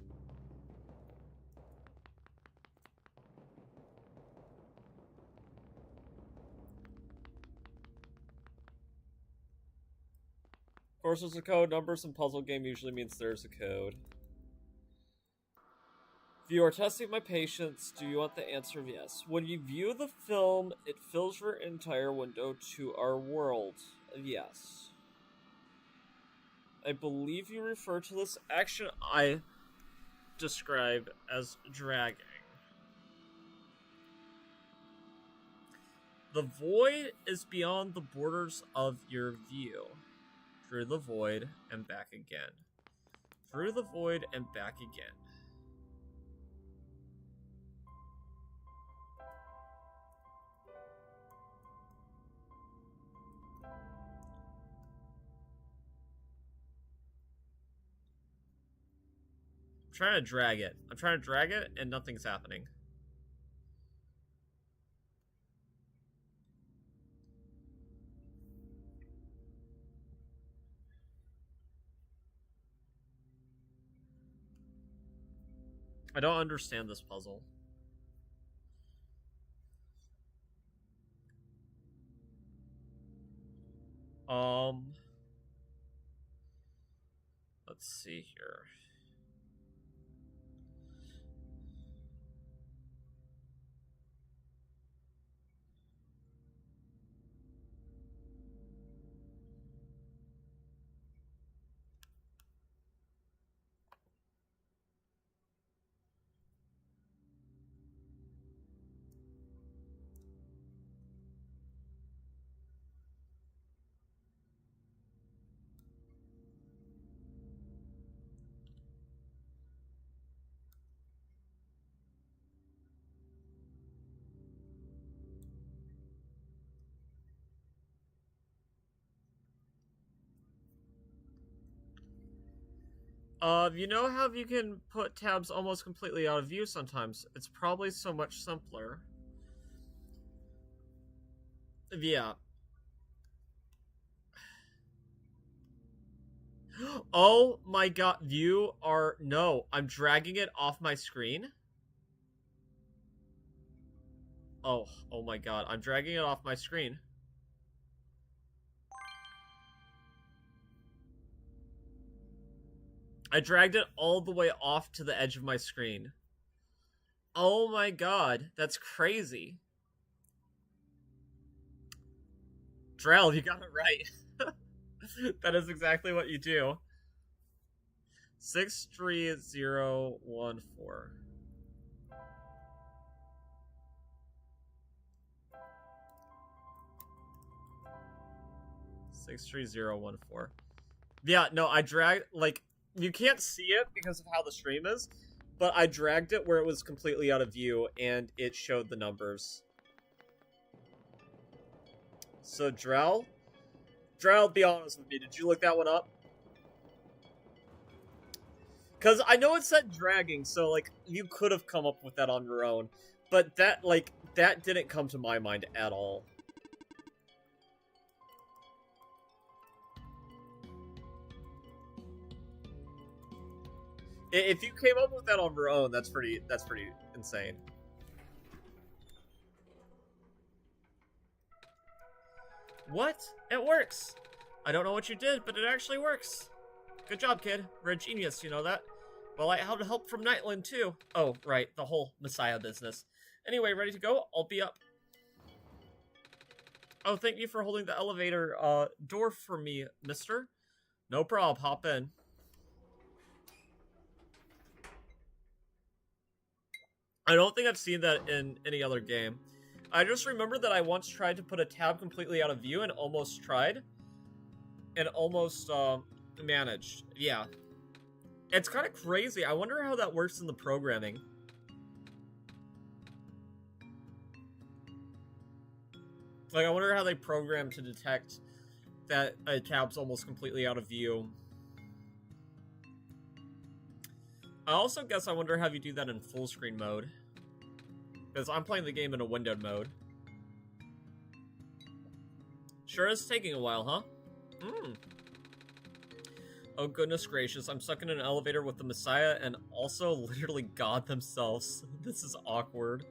Of course there's a code. Numbers in puzzle game usually means there's a code. If you are testing my patience, do you want the answer of yes? When you view the film, it fills your entire window to our world. Yes. I believe you refer to this action I describe as dragging. The void is beyond the borders of your view. Through the void and back again. Through the void and back again. I'm trying to drag it. I'm trying to drag it and nothing's happening. I don't understand this puzzle. Let's see here. You know how you can put tabs almost completely out of view sometimes? It's probably so much simpler. Yeah. Oh my god, you are... No, I'm dragging it off my screen. Oh my god, I'm dragging it off my screen. I dragged it all the way off to the edge of my screen. Oh my god, that's crazy. Drell, you got it right. That is exactly what you do. 63014. 63014. Yeah, no, I dragged, like, you can't see it because of how the stream is, but I dragged it where it was completely out of view, and it showed the numbers. So, Drell, be honest with me, did you look that one up? Because I know it said dragging, so, like, you could have come up with that on your own, but that, like, that didn't come to my mind at all. If you came up with that on your own, that's pretty insane. What? It works! I don't know what you did, but it actually works. Good job, kid. We're a genius, you know that? Well, I had help from Nightland, too. Oh, right, the whole Messiah business. Anyway, ready to go? I'll be up. Oh, thank you for holding the elevator door for me, mister. No prob, hop in. I don't think I've seen that in any other game. I just remember that I once tried to put a tab completely out of view and almost tried. And almost, managed. Yeah. It's kind of crazy. I wonder how that works in the programming. Like, I wonder how they program to detect that a tab's almost completely out of view. I also guess I wonder how you do that in full screen mode. Because I'm playing the game in a windowed mode. Sure is taking a while, huh? Oh goodness gracious, I'm stuck in an elevator with the Messiah and also literally God themselves. This is awkward.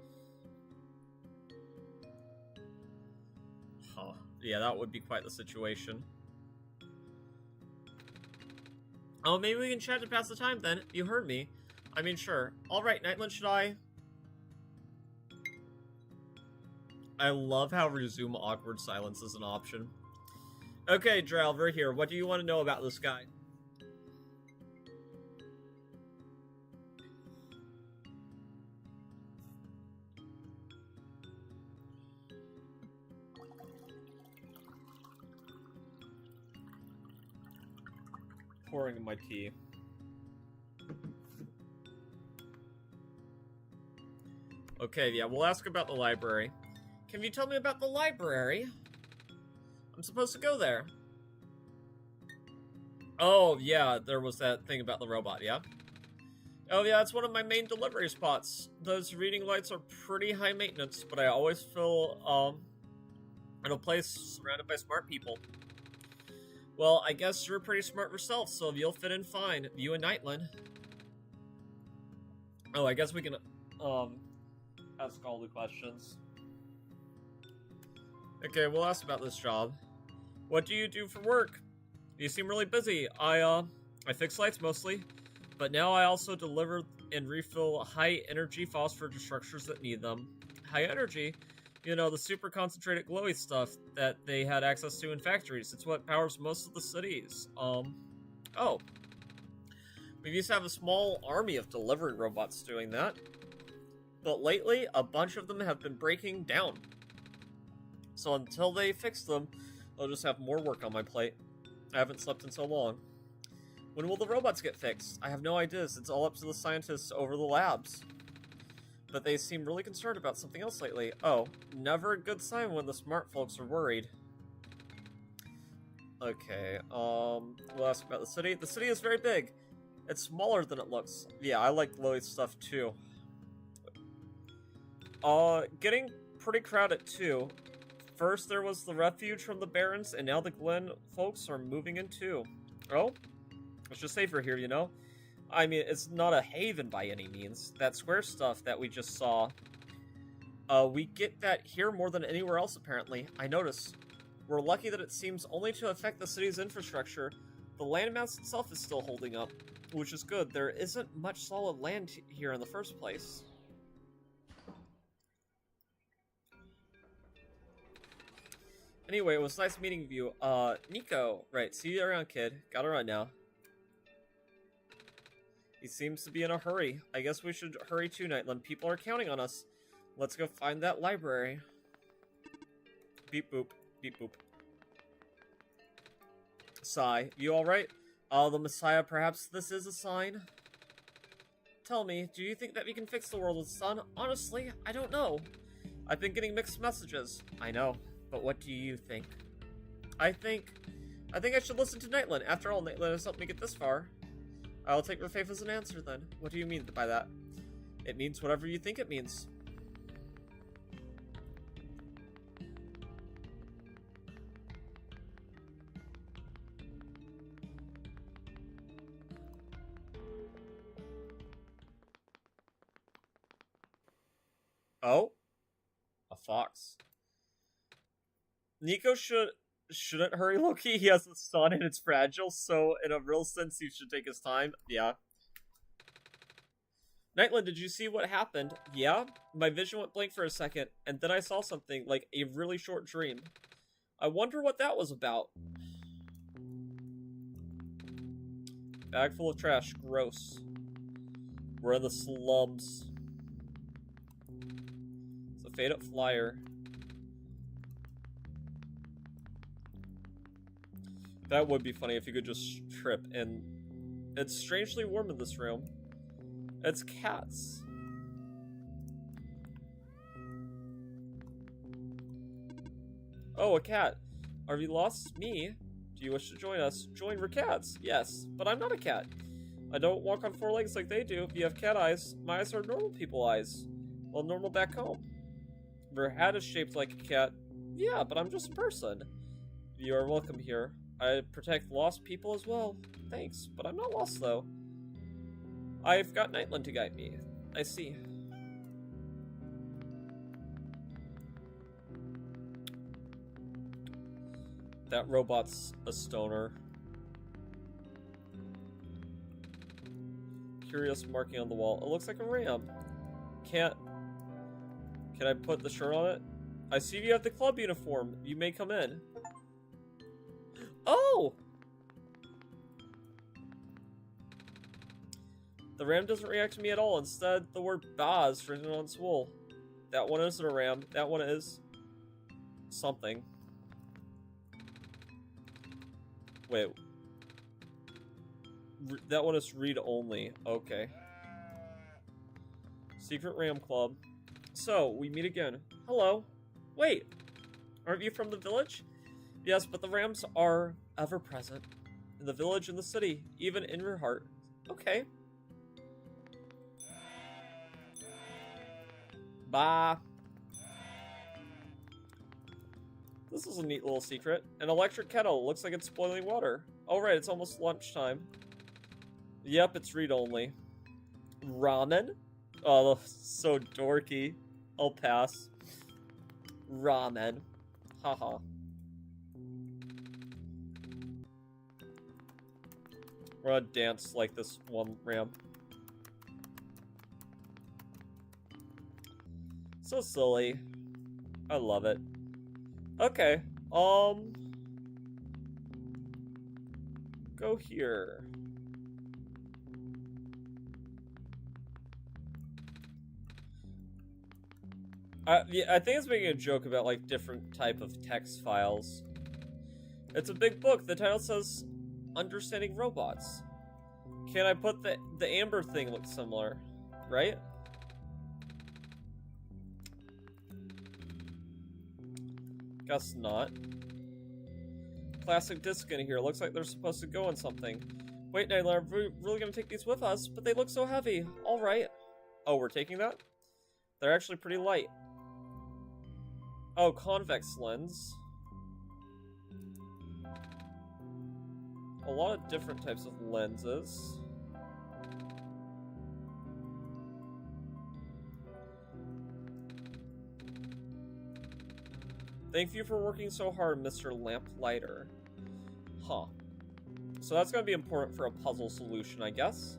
Huh. Yeah, that would be quite the situation. Oh, maybe we can chat to pass the time then. You heard me. I mean, sure. Alright, Nightland, should I love how resume awkward silence is an option. Okay, Drell, we're here. What do you want to know about this guy? Pouring my tea. Okay, yeah, we'll ask about the library. Can you tell me about the library? I'm supposed to go there. Oh, yeah, there was that thing about the robot, yeah? Oh, yeah, it's one of my main delivery spots. Those reading lights are pretty high maintenance, but I always feel, in a place surrounded by smart people. Well, I guess you're pretty smart yourself, so you'll fit in fine. You and Nightland. Oh, I guess we can, ask all the questions. Okay, we'll ask about this job. What do you do for work? You seem really busy. I fix lights mostly, but now I also deliver and refill high-energy phosphor to structures that need them. High energy? You know, the super concentrated glowy stuff that they had access to in factories. It's what powers most of the cities. Oh. We used to have a small army of delivery robots doing that. But lately, a bunch of them have been breaking down. So until they fix them, I'll just have more work on my plate. I haven't slept in so long. When will the robots get fixed? I have no ideas. It's all up to the scientists over the labs. But they seem really concerned about something else lately. Oh, never a good sign when the smart folks are worried. Okay, we'll ask about the city. The city is very big. It's smaller than it looks. Yeah, I like glowy stuff too. Getting pretty crowded too. First there was the refuge from the Barons, and now the Glen folks are moving in too. Oh? It's just safer here, you know? I mean, it's not a haven by any means. That square stuff that we just saw, We get that here more than anywhere else, apparently. I notice. We're lucky that it seems only to affect the city's infrastructure. The landmass itself is still holding up, which is good. There isn't much solid land here in the first place. Anyway, it was nice meeting you. Nico. Right, see you around, kid. Gotta run now. He seems to be in a hurry. I guess we should hurry too, Nightland. People are counting on us. Let's go find that library. Beep boop. Beep boop. Sigh. You alright? The Messiah, perhaps this is a sign? Tell me, do you think that we can fix the world with the sun? Honestly, I don't know. I've been getting mixed messages. I know, but what do you think? I think I should listen to Nightland. After all, Nightland has helped me get this far. I'll take your faith as an answer then. What do you mean by that? It means whatever you think it means. Oh? A fox. Nico shouldn't hurry, Loki. He has the sun and it's fragile, so in a real sense he should take his time. Yeah. Nightland, did you see what happened? Yeah? My vision went blank for a second, and then I saw something, like a really short dream. I wonder what that was about. Bag full of trash. Gross. We're in the slums. It's a fade-up flyer. That would be funny if you could just trip, and it's strangely warm in this room. It's cats. Oh, a cat. Are we lost? Me? Do you wish to join us? Join for cats? Yes, but I'm not a cat. I don't walk on four legs like they do. If you have cat eyes, my eyes are normal people eyes. Well, normal back home. Your hat is shaped like a cat. Yeah, but I'm just a person. You are welcome here. I protect lost people as well. Thanks, but I'm not lost though. I've got Nightland to guide me. I see. That robot's a stoner. Curious marking on the wall. It looks like a ram. Can I put the shirt on it? I see you have the club uniform. You may come in. Oh! The ram doesn't react to me at all. Instead, the word "ba" is written on its wool. That one isn't a ram. That one is something. Wait. That one is read only. Okay. Secret Ram Club. So, we meet again. Hello. Wait. Aren't you from the village? Yes, but the Rams are ever present. In the village, in the city, even in your heart. Okay. Bye. This is a neat little secret. An electric kettle. Looks like it's boiling water. Oh, right, it's almost lunchtime. Yep, it's read-only. Ramen? Oh, so dorky. I'll pass. Ramen. Haha. We're gonna dance like this one ram. So silly. I love it. Okay. Go here. Yeah, I think it's making a joke about like different type of text files. It's a big book. The title says Understanding Robots. Can I put the amber thing looks similar, right? Guess not. Classic disc in here. Looks like they're supposed to go in something. Wait, Nyla, are we really gonna take these with us? But they look so heavy. Alright. Oh, we're taking that? They're actually pretty light. Oh, convex lens. A lot of different types of lenses. Thank you for working so hard, Mr. Lamplighter. Huh. So that's gonna be important for a puzzle solution, I guess.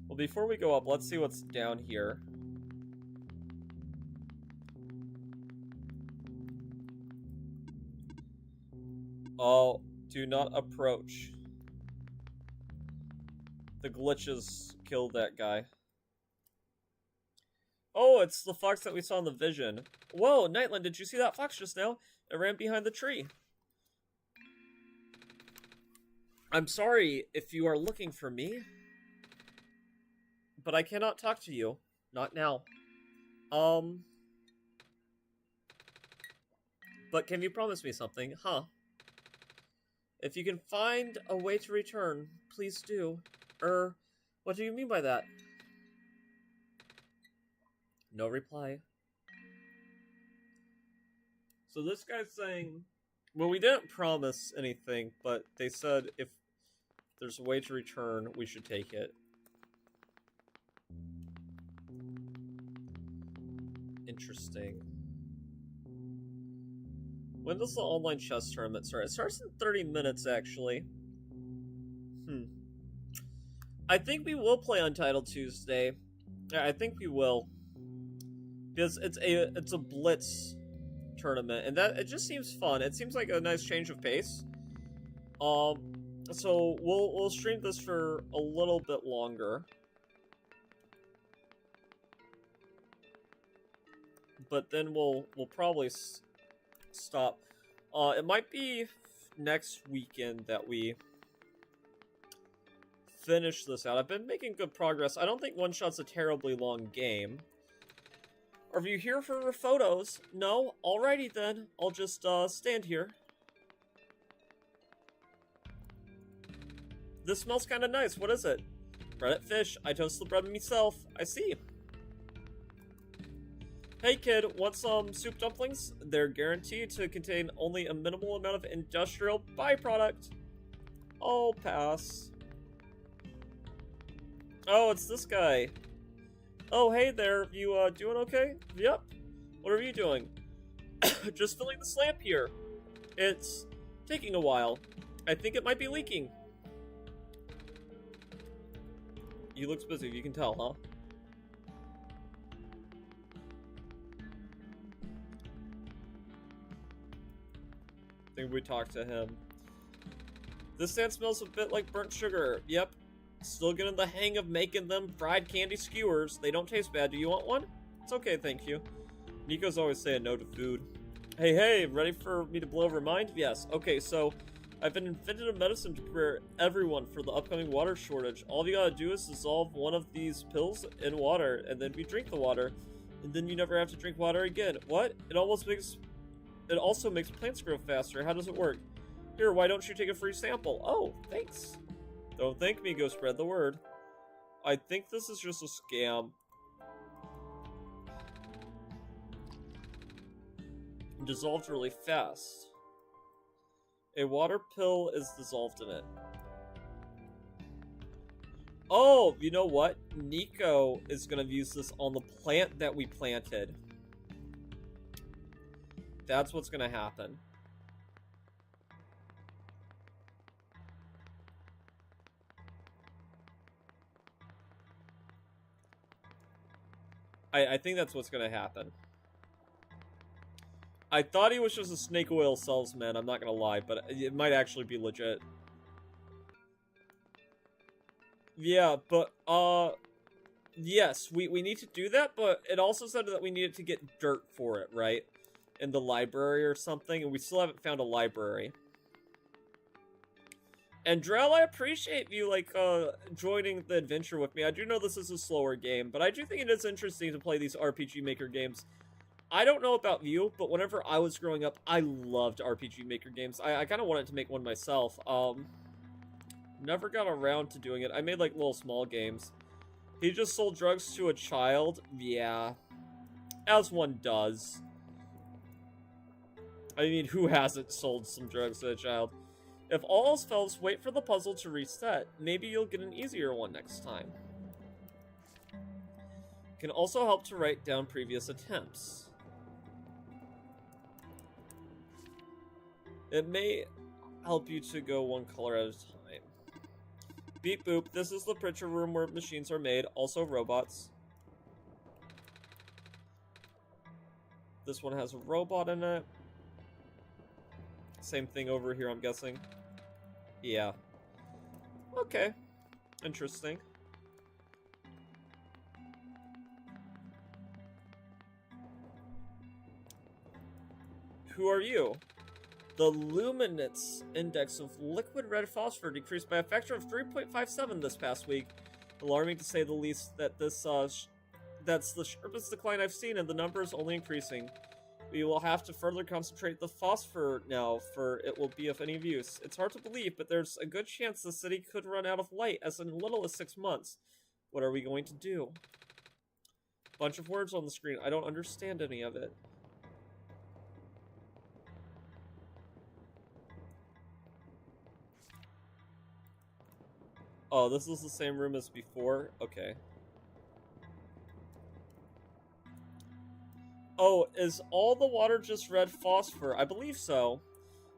Well, before we go up, let's see what's down here. Oh, do not approach. The glitches killed that guy. Oh, it's the fox that we saw in the vision. Whoa, Nightland, did you see that fox just now? It ran behind the tree. I'm sorry if you are looking for me, but I cannot talk to you. Not now. But can you promise me something, huh? If you can find a way to return, please do. What do you mean by that? No reply. So this guy's saying, well, we didn't promise anything, but they said if there's a way to return, we should take it. Interesting. When does the online chess tournament start? It starts in 30 minutes, actually. I think we will play Untitled Tuesday. Yeah, I think we will. Because it's a blitz tournament, and it just seems fun. It seems like a nice change of pace. So we'll stream this for a little bit longer. But then we'll probably stop. It might be next weekend that we finish this out. I've been making good progress. I don't think OneShot's a terribly long game. Are you here for photos? No? Alrighty then. I'll just stand here. This smells kind of nice. What is it? Breaded fish. I toast the bread myself. I see. Hey kid, want some soup dumplings? They're guaranteed to contain only a minimal amount of industrial byproduct. I'll pass. Oh, it's this guy. Oh, hey there. You, doing okay? Yep. What are you doing? Just filling this lamp here. It's taking a while. I think it might be leaking. He looks busy, you can tell, huh? I think we talked to him. This sand smells a bit like burnt sugar. Yep. Still getting the hang of making them fried candy skewers. They don't taste bad. Do you want one? It's okay, thank you. Nico's always saying no to food. Hey, ready for me to blow over mind? Yes. Okay, so I've been invented a medicine to prepare everyone for the upcoming water shortage. All you gotta do is dissolve one of these pills in water, and then we drink the water. And then you never have to drink water again. What? It also makes plants grow faster. How does it work? Here, why don't you take a free sample? Oh, thanks. Don't thank me, go spread the word. I think this is just a scam. Dissolved really fast. A water pill is dissolved in it. Oh, you know what? Nico is gonna use this on the plant that we planted. That's what's gonna happen. I think that's what's gonna happen. I thought he was just a snake oil salesman, I'm not gonna lie, but it might actually be legit. Yeah, but, yes, we need to do that, but it also said that we needed to get dirt for it, right? In the library or something, and we still haven't found a library. And Drell, I appreciate you, like, joining the adventure with me. I do know this is a slower game, but I do think it is interesting to play these RPG Maker games. I don't know about you, but whenever I was growing up, I loved RPG Maker games. I kind of wanted to make one myself. Never got around to doing it. I made, like, little small games. He just sold drugs to a child? Yeah. As one does. I mean, who hasn't sold some drugs to a child? If all else fails, wait for the puzzle to reset. Maybe you'll get an easier one next time. Can also help to write down previous attempts. It may help you to go one color at a time. Beep boop. This is the picture room where machines are made, also robots. This one has a robot in it. Same thing over here, I'm guessing. Yeah. Okay. Interesting. Who are you? The luminance index of liquid red phosphor decreased by a factor of 3.57 this past week. Alarming to say the least that that's the sharpest decline I've seen, and the number is only increasing. We will have to further concentrate the phosphor now, for it will be of any use. It's hard to believe, but there's a good chance the city could run out of light as in little as 6 months. What are we going to do? Bunch of words on the screen. I don't understand any of it. Oh, this is the same room as before? Okay. Oh, is all the water just red phosphor? I believe so.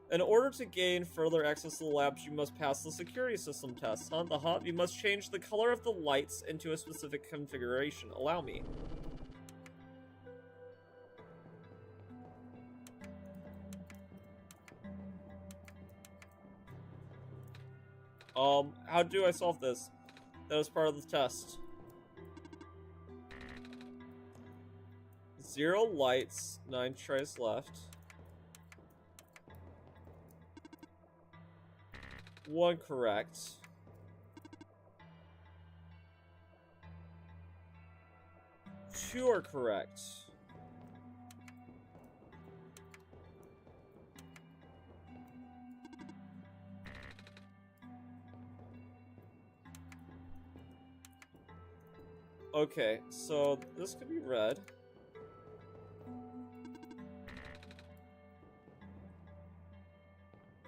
In order to gain further access to the labs, you must pass the security system test, huh? You must change the color of the lights into a specific configuration. Allow me. How do I solve this? That was part of the test. 0 lights, 9 tries left. 1 correct. 2 are correct. Okay, so this could be red.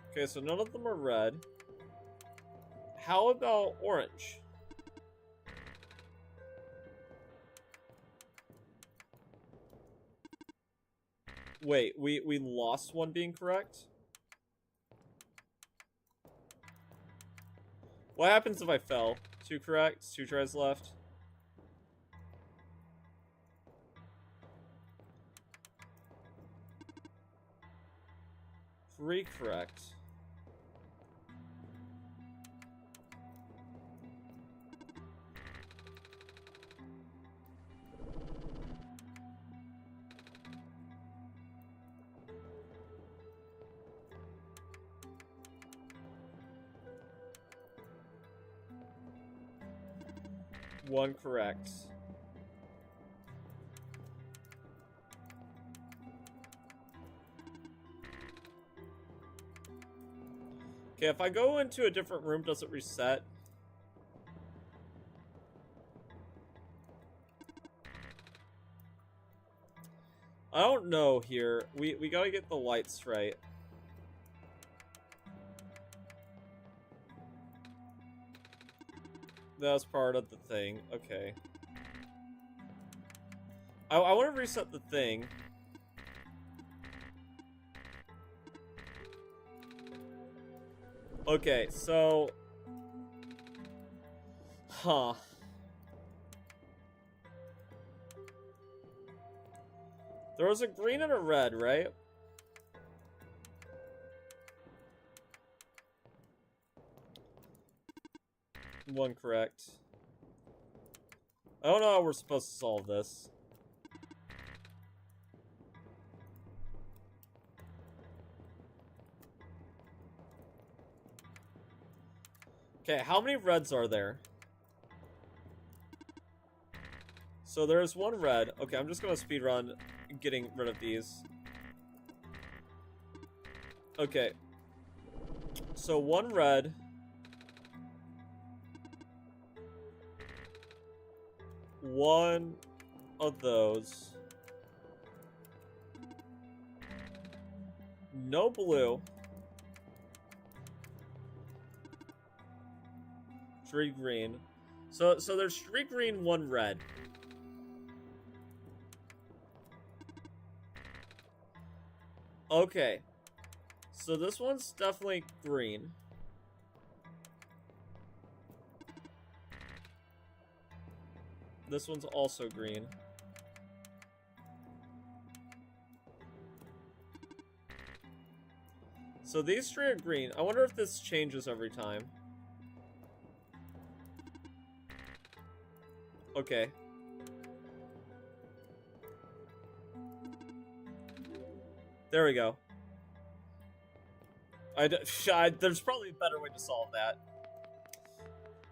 Okay, so none of them are red. How about orange? Wait, we lost one being correct? What happens if I fell? 2 correct, 2 tries left. Three correct. One correct. Okay, if I go into a different room, does it reset? I don't know here. We gotta get the lights right. That was part of the thing. Okay. I want to reset the thing. Okay, so... Huh. There was a green and a red, right? One correct. I don't know how we're supposed to solve this. Okay, how many reds are there? So there's one red. Okay, I'm just gonna speedrun getting rid of these. Okay. So one red. One of those. No blue. 3 green. So there's 3 green, 1 red. Okay. So this one's definitely green. This one's also green. So these three are green. I wonder if this changes every time. Okay. There we go. There's probably a better way to solve that.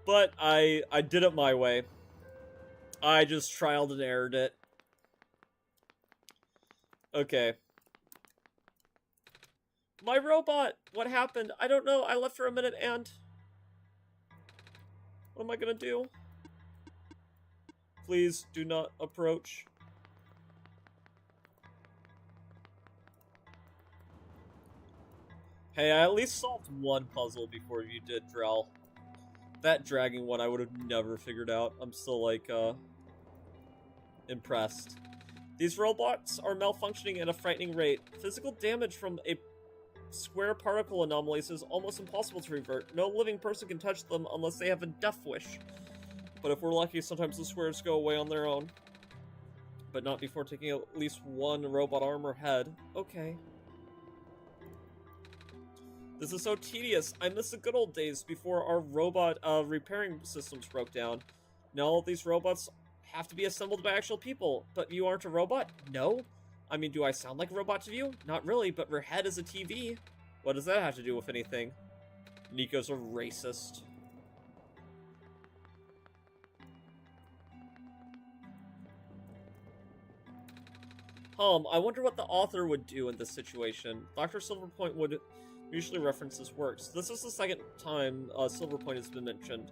But I did it my way. I just trialed and errored it. Okay. My robot! What happened? I don't know. I left for a minute and... What am I gonna do? Please do not approach. Hey, I at least solved one puzzle before you did, Drell. That dragging one I would have never figured out. I'm still, like, impressed. These robots are malfunctioning at a frightening rate. Physical damage from a square particle anomalies is almost impossible to revert. No living person can touch them unless they have a death wish. But if we're lucky, sometimes the squares go away on their own. But not before taking at least one robot arm or head. Okay. This is so tedious. I miss the good old days before our robot repairing systems broke down. Now all these robots have to be assembled by actual people. But you aren't a robot? No? I mean, do I sound like a robot to you? Not really, but her head is a TV. What does that have to do with anything? Nico's a racist. I wonder what the author would do in this situation. Dr. Silverpoint would usually reference his works. This is the second time Silverpoint has been mentioned.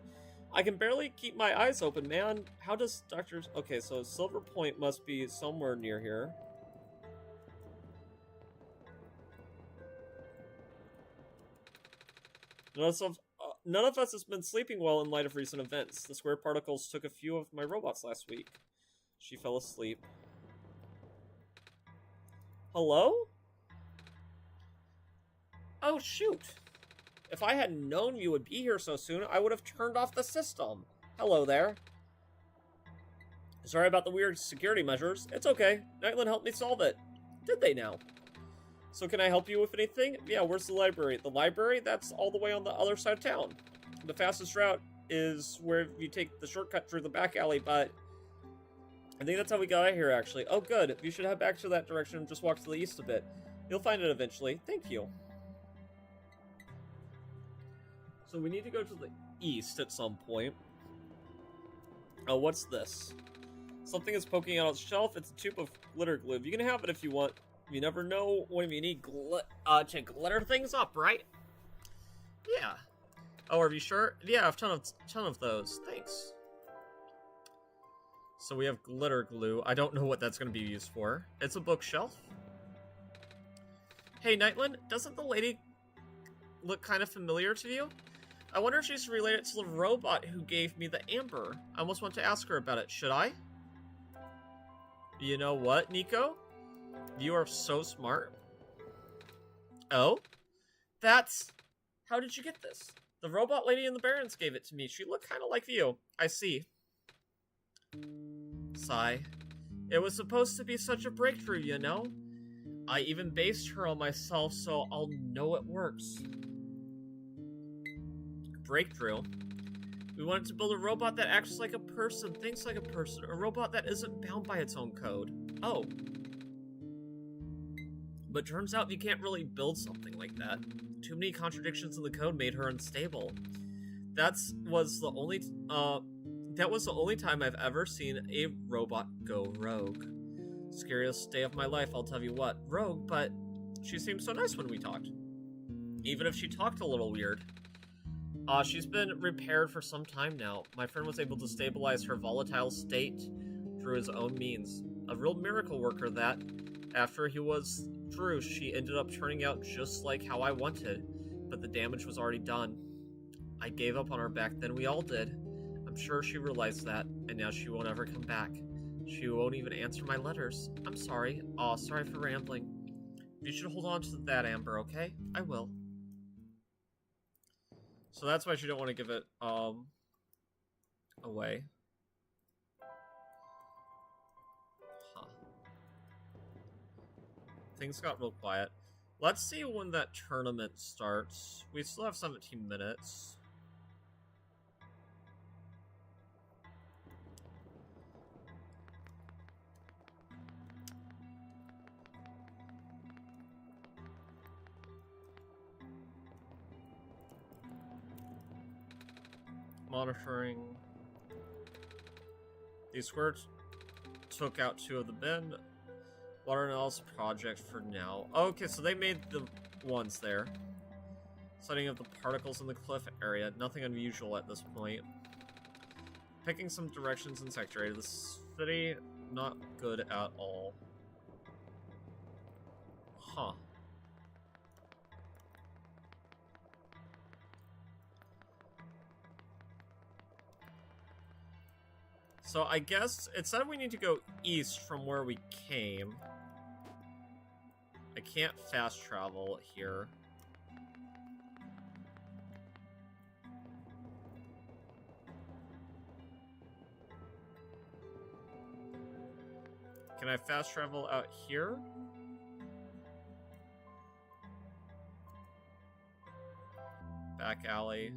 I can barely keep my eyes open, man. How does Dr. Okay, so Silverpoint must be somewhere near here. None of us has been sleeping well in light of recent events. The square particles took a few of my robots last week. She fell asleep. Hello? Oh, shoot. If I had known you would be here so soon, I would have turned off the system. Hello there. Sorry about the weird security measures. It's okay. Nightland helped me solve it. Did they now? So can I help you with anything? Yeah, where's the library? The library? That's all the way on the other side of town. The fastest route is where you take the shortcut through the back alley, but I think that's how we got out here, actually. Oh, good. You should head back to that direction and just walk to the east a bit. You'll find it eventually. Thank you. So we need to go to the east at some point. Oh, what's this? Something is poking out of the shelf. It's a tube of glitter glue. You can have it if you want. You never know when you need to glitter things up, right? Yeah. Oh, are you sure? Yeah, I have a ton of those. Thanks. So we have glitter glue. I don't know what that's going to be used for. It's a bookshelf. Hey, Nightland, doesn't the lady look kind of familiar to you? I wonder if she's related to the robot who gave me the amber. I almost want to ask her about it. Should I? You know what, Nico? You are so smart. Oh? That's... How did you get this? The robot lady in the Barrens gave it to me. She looked kind of like you. I see. Sigh. It was supposed to be such a breakthrough, you know? I even based her on myself, so I'll know it works. Breakthrough? We wanted to build a robot that acts like a person, thinks like a person, a robot that isn't bound by its own code. Oh. But turns out you can't really build something like that. Too many contradictions in the code made her unstable. That was the only time I've ever seen a robot go rogue. Scariest day of my life, I'll tell you what. Rogue, but she seemed so nice when we talked. Even if she talked a little weird. She's been repaired for some time now. My friend was able to stabilize her volatile state through his own means. A real miracle worker that. After he was through, she ended up turning out just like how I wanted, but the damage was already done. I gave up on her back then, we all did. I'm sure she realized that, and now she won't ever come back. She won't even answer my letters. I'm sorry. Aw, sorry for rambling. You should hold on to that, Amber, okay? I will. So that's why she don't want to give it, away. Huh. Things got real quiet. Let's see when that tournament starts. We still have 17 minutes. Monitoring. These squirts took out 2 of the bin. Water analysis project for now. Okay, so they made the ones there. Setting up the particles in the cliff area. Nothing unusual at this point. Picking some directions in sector 8 of the city. Not good at all. Huh. So I guess it said we need to go east from where we came. I can't fast travel here. Can I fast travel out here? Back alley.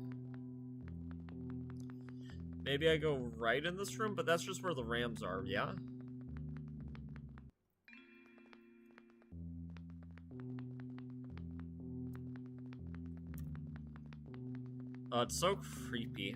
Maybe I go right in this room, but that's just where the rams are, yeah? It's so creepy.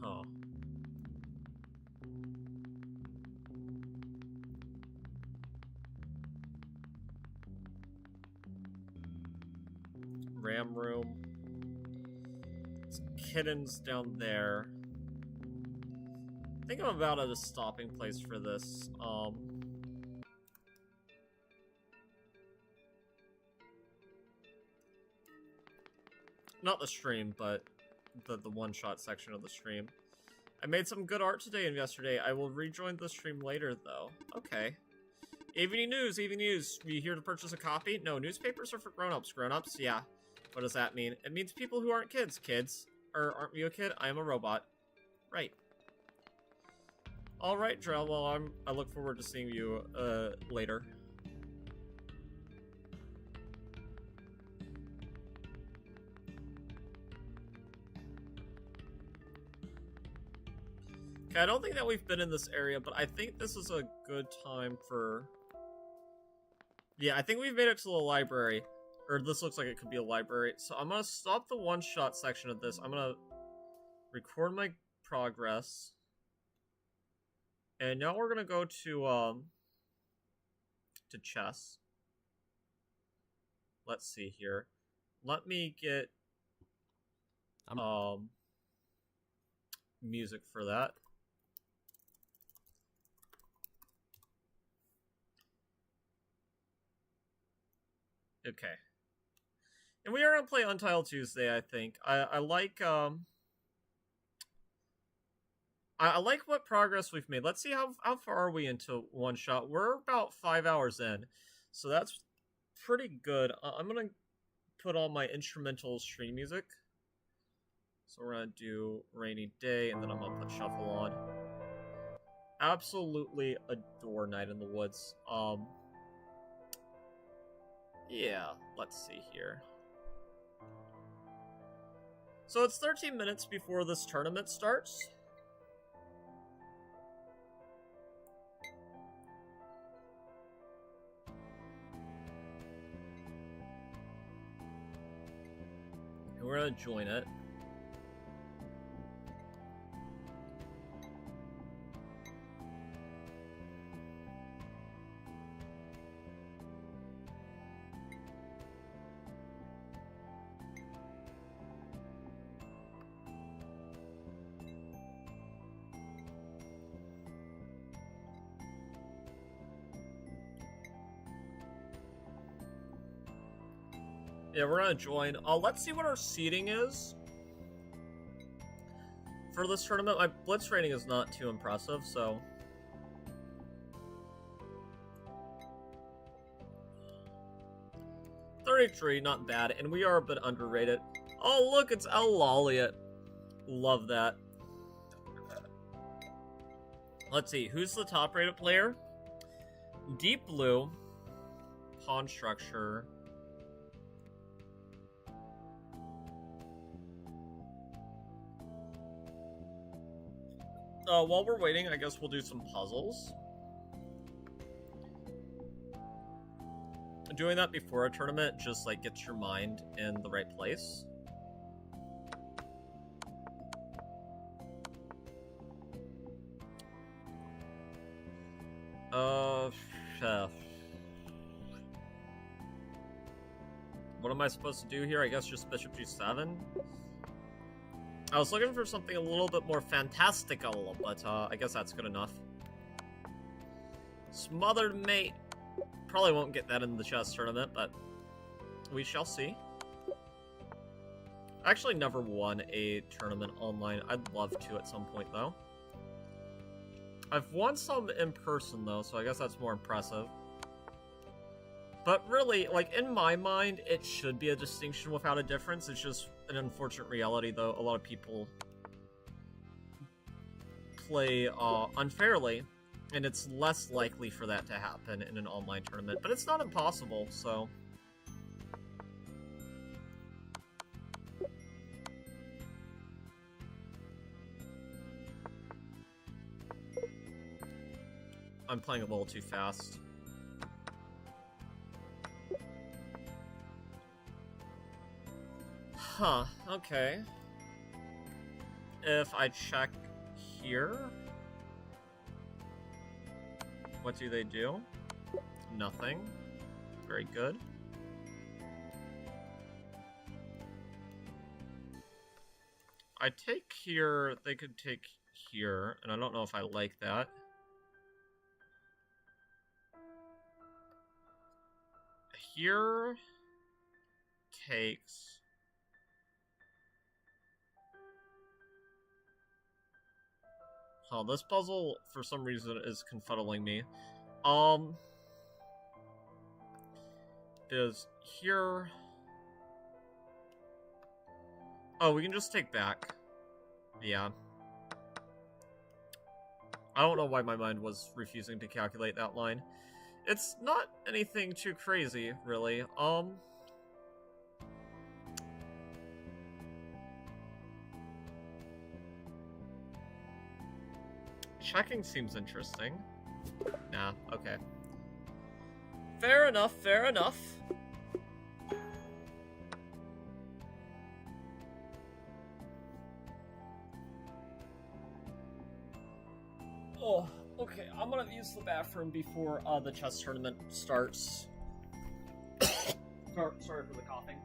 Huh. Ram room. It's kittens down there. I think I'm about at a stopping place for this. Not the stream, but the one-shot section of the stream. I made some good art today and yesterday. I will rejoin the stream later, though. Okay. Evening news, evening news. Are you here to purchase a copy? No, newspapers are for grown-ups. Grown-ups? Yeah. What does that mean? It means people who aren't kids. Kids? Or aren't you a kid? I am a robot. Right. Alright, Drell. Well, I look forward to seeing you, later. Okay, I don't think that we've been in this area, but I think this is a good time for... Yeah, I think we've made it to the library. Or this looks like it could be a library. So I'm gonna stop the one-shot section of this. I'm gonna record my progress. And now we're gonna go to chess. Let's see here. Let me get music for that. Okay. And we are gonna play Untitled Tuesday, I think. I like I like what progress we've made. Let's see how far are we into one shot. We're about 5 hours in, so that's pretty good. I'm gonna put on my instrumental stream music. So we're gonna do Rainy Day, and then I'm gonna put Shuffle on. Absolutely adore Night in the Woods. Yeah, let's see here. So it's 13 minutes before this tournament starts. And we're gonna join it. Yeah, we're gonna join. Let's see what our seeding is for this tournament. My blitz rating is not too impressive, so... $33, not bad, and we are a bit underrated. Oh, look, it's El Lolliot. Love that. Let's see, who's the top-rated player? Deep Blue. Pawn Structure. While we're waiting, I guess we'll do some puzzles. Doing that before a tournament just, like, gets your mind in the right place. What am I supposed to do here? I guess just Bishop G7? I was looking for something a little bit more fantastical, but I guess that's good enough. Smothered Mate. Probably won't get that in the chess tournament, but we shall see. I actually never won a tournament online. I'd love to at some point, though. I've won some in person, though, so I guess that's more impressive. But really, like, in my mind, it should be a distinction without a difference. It's just an unfortunate reality, though. A lot of people play unfairly, and it's less likely for that to happen in an online tournament. But it's not impossible, so... I'm playing a little too fast. Huh, okay. If I check here... What do they do? Nothing. Very good. I take here, they could take here, and I don't know if I like that. Here takes... Oh, this puzzle, for some reason, is confuddling me. Is here... Oh, we can just take back. Yeah. I don't know why my mind was refusing to calculate that line. It's not anything too crazy, really. Checking seems interesting. Nah, okay. Fair enough, fair enough. Oh, okay, I'm gonna use the bathroom before the chess tournament starts. Sorry for the coughing.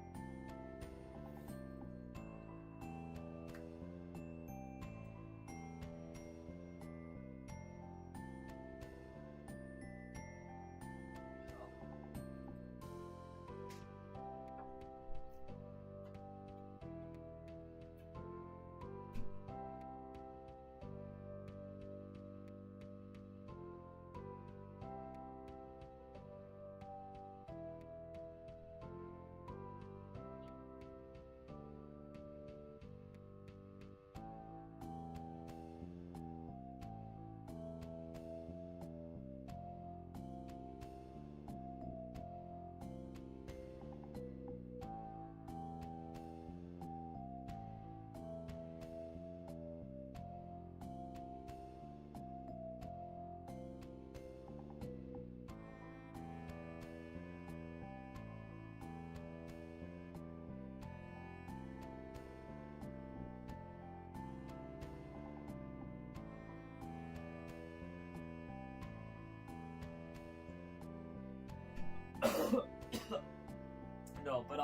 No, but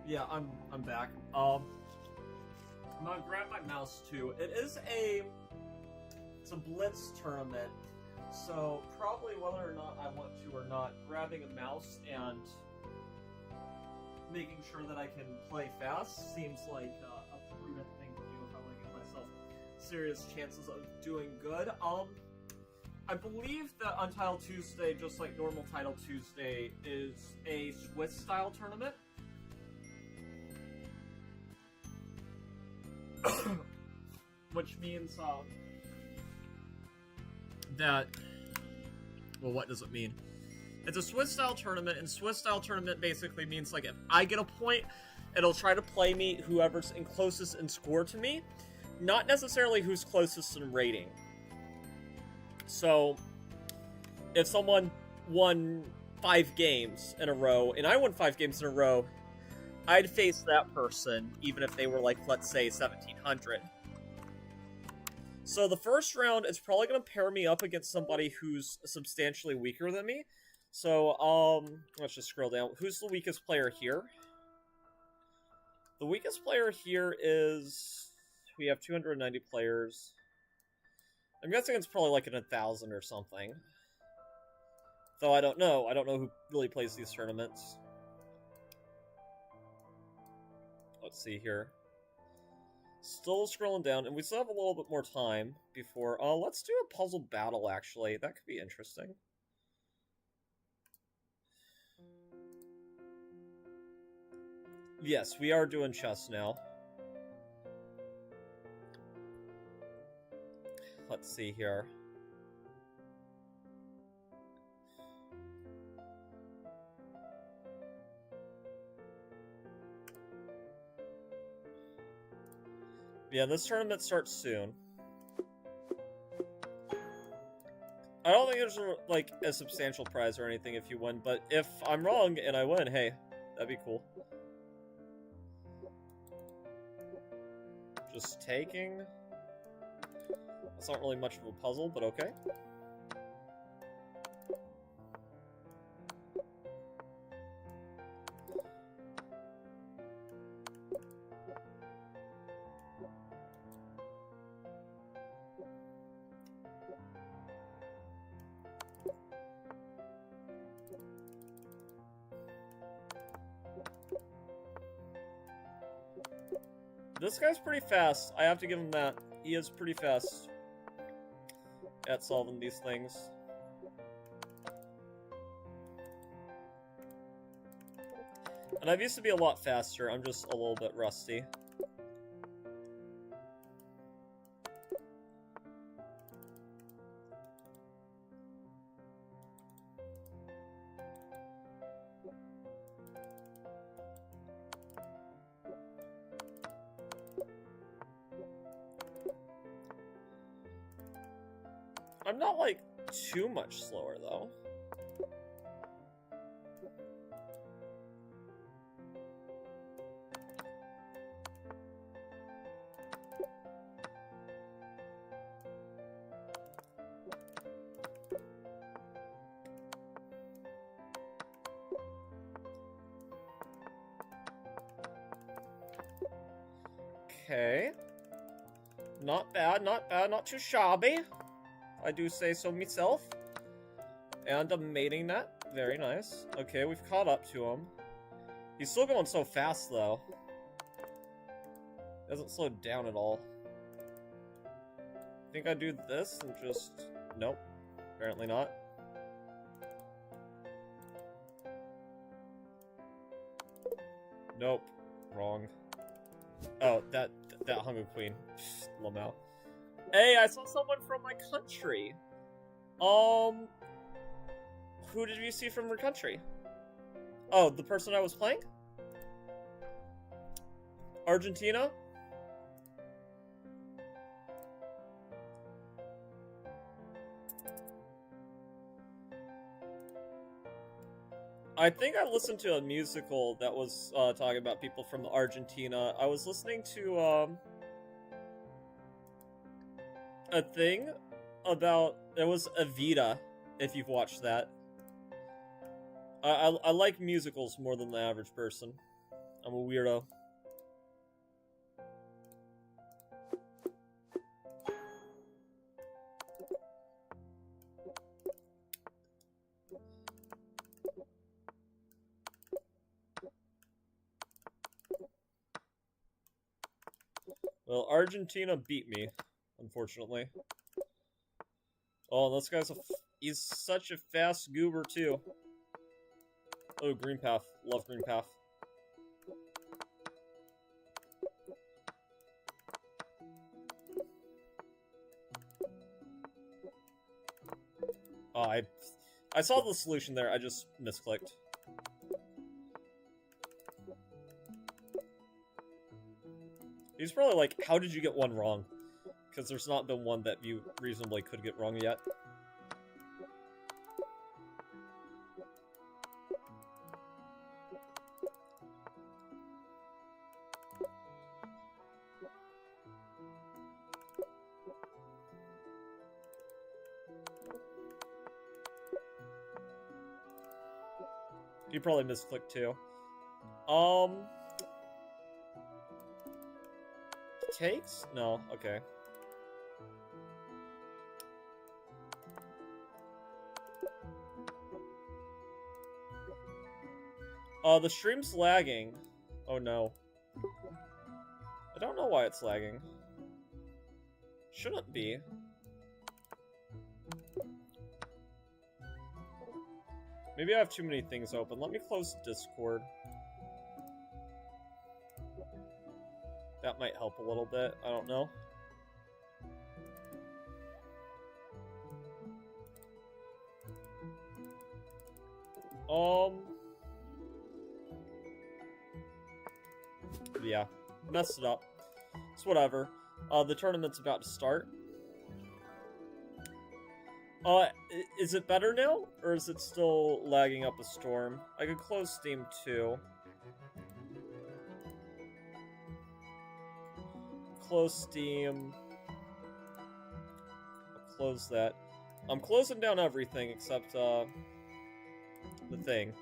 yeah, I'm back. I'm gonna grab my mouse too. It's a blitz tournament, so probably whether or not I want to or not, grabbing a mouse and making sure that I can play fast seems like a prudent thing to do if I want to give myself serious chances of doing good. I believe that Untitled Tuesday, just like normal Title Tuesday, is a Swiss-style tournament. Which means, that... Well, what does it mean? It's a Swiss-style tournament, and Swiss-style tournament basically means, like, if I get a point, it'll try to play me whoever's in closest in score to me, not necessarily who's closest in rating. So, if someone won 5 games in a row, and I won 5 games in a row, I'd face that person, even if they were, like, let's say, 1700. So the first round is probably going to pair me up against somebody who's substantially weaker than me. So, let's just scroll down. Who's the weakest player here? The weakest player here is... We have 290 players. I'm guessing it's probably like in 1,000 or something. Though I don't know. I don't know who really plays these tournaments. Let's see here. Still scrolling down, and we still have a little bit more time before... let's do a puzzle battle, actually. That could be interesting. Yes, we are doing chess now. Let's see here. Yeah, this tournament starts soon. I don't think there's, like, a substantial prize or anything if you win, but if I'm wrong and I win, hey, that'd be cool. Just taking... It's not really much of a puzzle, but okay. This guy's pretty fast. I have to give him that. He is pretty fast at solving these things. And I've used to be a lot faster. I'm just a little bit rusty. I'm not, like, too much slower, though. Okay. Not bad, not bad, not too shabby. I do say so myself. And I'm mating that. Very nice. Okay, we've caught up to him. He's still going so fast, though. Doesn't slow down at all. Think I'd do this and just... Nope. Apparently not. Nope. Wrong. Oh, that hung a queen. Lamau. Hey, I saw someone from my country. Who did you see from your country? Oh, the person I was playing? Argentina? I think I listened to a musical that was talking about people from Argentina. I was listening to a thing about... It was Evita, if you've watched that. I like musicals more than the average person. I'm a weirdo. Well, Argentina beat me, unfortunately. Oh, this guy's he's such a fast goober, too. Oh, green path. Love green path. Oh, I saw the solution there, I just misclicked. He's probably like, how did you get one wrong? Because there's not been one that you reasonably could get wrong yet. You probably misclicked too. Takes? No, okay. The stream's lagging. Oh no. I don't know why it's lagging. Shouldn't be. Maybe I have too many things open. Let me close Discord. That might help a little bit. I don't know. Yeah. Messed it up. It's whatever. The tournament's about to start. Is it better now? Or is it still lagging up a storm? I could close Steam too. Close Steam. I'll close that. I'm closing down everything except, the thing.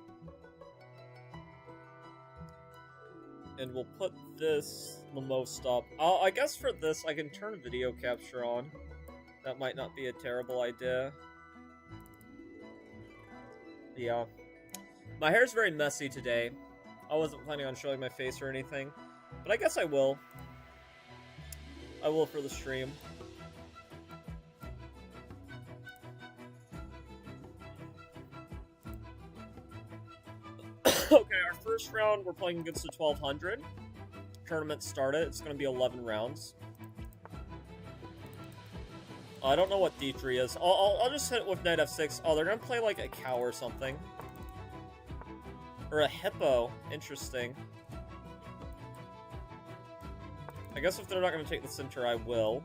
And we'll put this the most up. I guess for this, I can turn video capture on. That might not be a terrible idea. Yeah. My hair's very messy today. I wasn't planning on showing my face or anything. But I guess I will. I will for the stream. Okay, our first round, we're playing against the 1200. Tournament started. It's going to be 11 rounds. I don't know what D3 is. I'll just hit it with knight f6. Oh, they're going to play like a cow or something. Or a hippo. Interesting. I guess if they're not going to take the center, I will.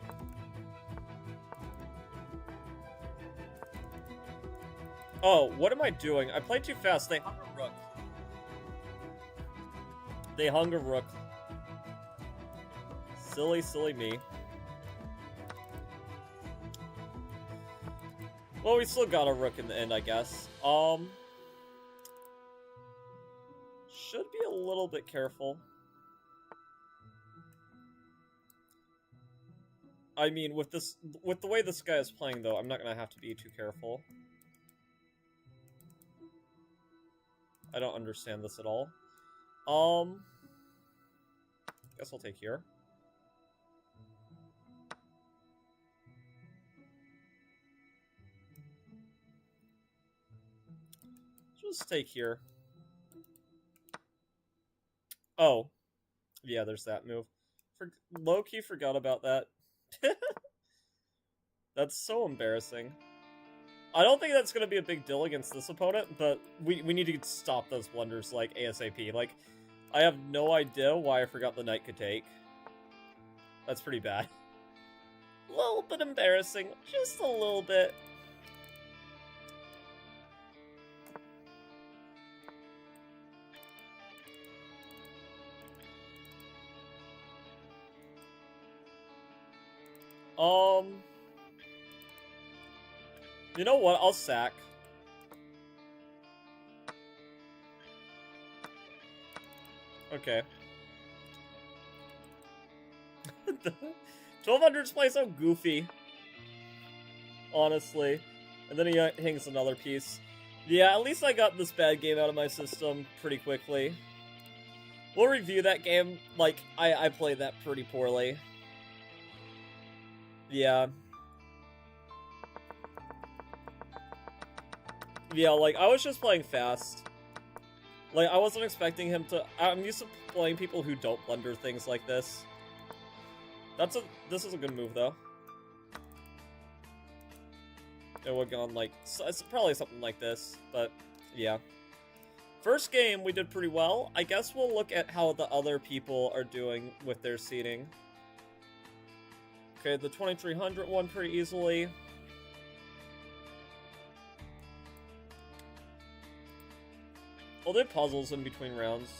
Oh, what am I doing? I played too fast. They hung a rook. They hung a rook. Silly, silly me. Well, we still got a rook in the end, I guess. Should be a little bit careful. I mean, with the way this guy is playing, though, I'm not gonna have to be too careful. I don't understand this at all. Guess I'll take here. Just take here. Oh. Yeah, there's that move. Low-key forgot about that. That's so embarrassing. I don't think that's going to be a big deal against this opponent, but we need to stop those blunders, like, ASAP. Like, I have no idea why I forgot the knight could take. That's pretty bad. A little bit embarrassing. Just a little bit. You know what? I'll sack. Okay. 1200s play so goofy. Honestly. And then he hangs another piece. Yeah, at least I got this bad game out of my system pretty quickly. We'll review that game. Like, I played that pretty poorly. Yeah. Yeah, like, I was just playing fast. Like, I wasn't expecting him to... I'm used to playing people who don't blunder things like this. This is a good move, though. It would have gone, like... It's probably something like this, but, yeah. First game, we did pretty well. I guess we'll look at how the other people are doing with their seating. Okay, the 2300 won pretty easily. We'll do puzzles in between rounds.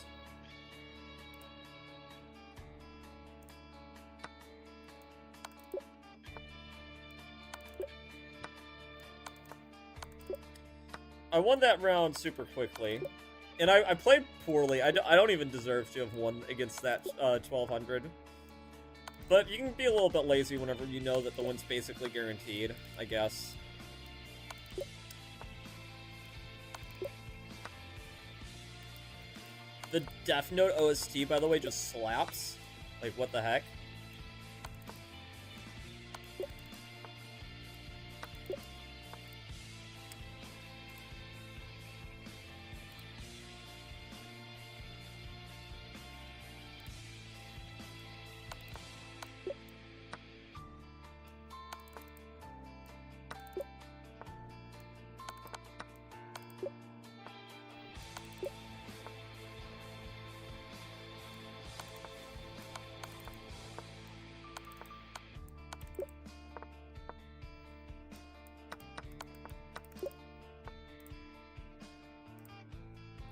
I won that round super quickly. And I played poorly. I don't even deserve to have won against that 1200. But you can be a little bit lazy whenever you know that the win's basically guaranteed, I guess. The Death Note OST, by the way, just slaps. Like, what the heck?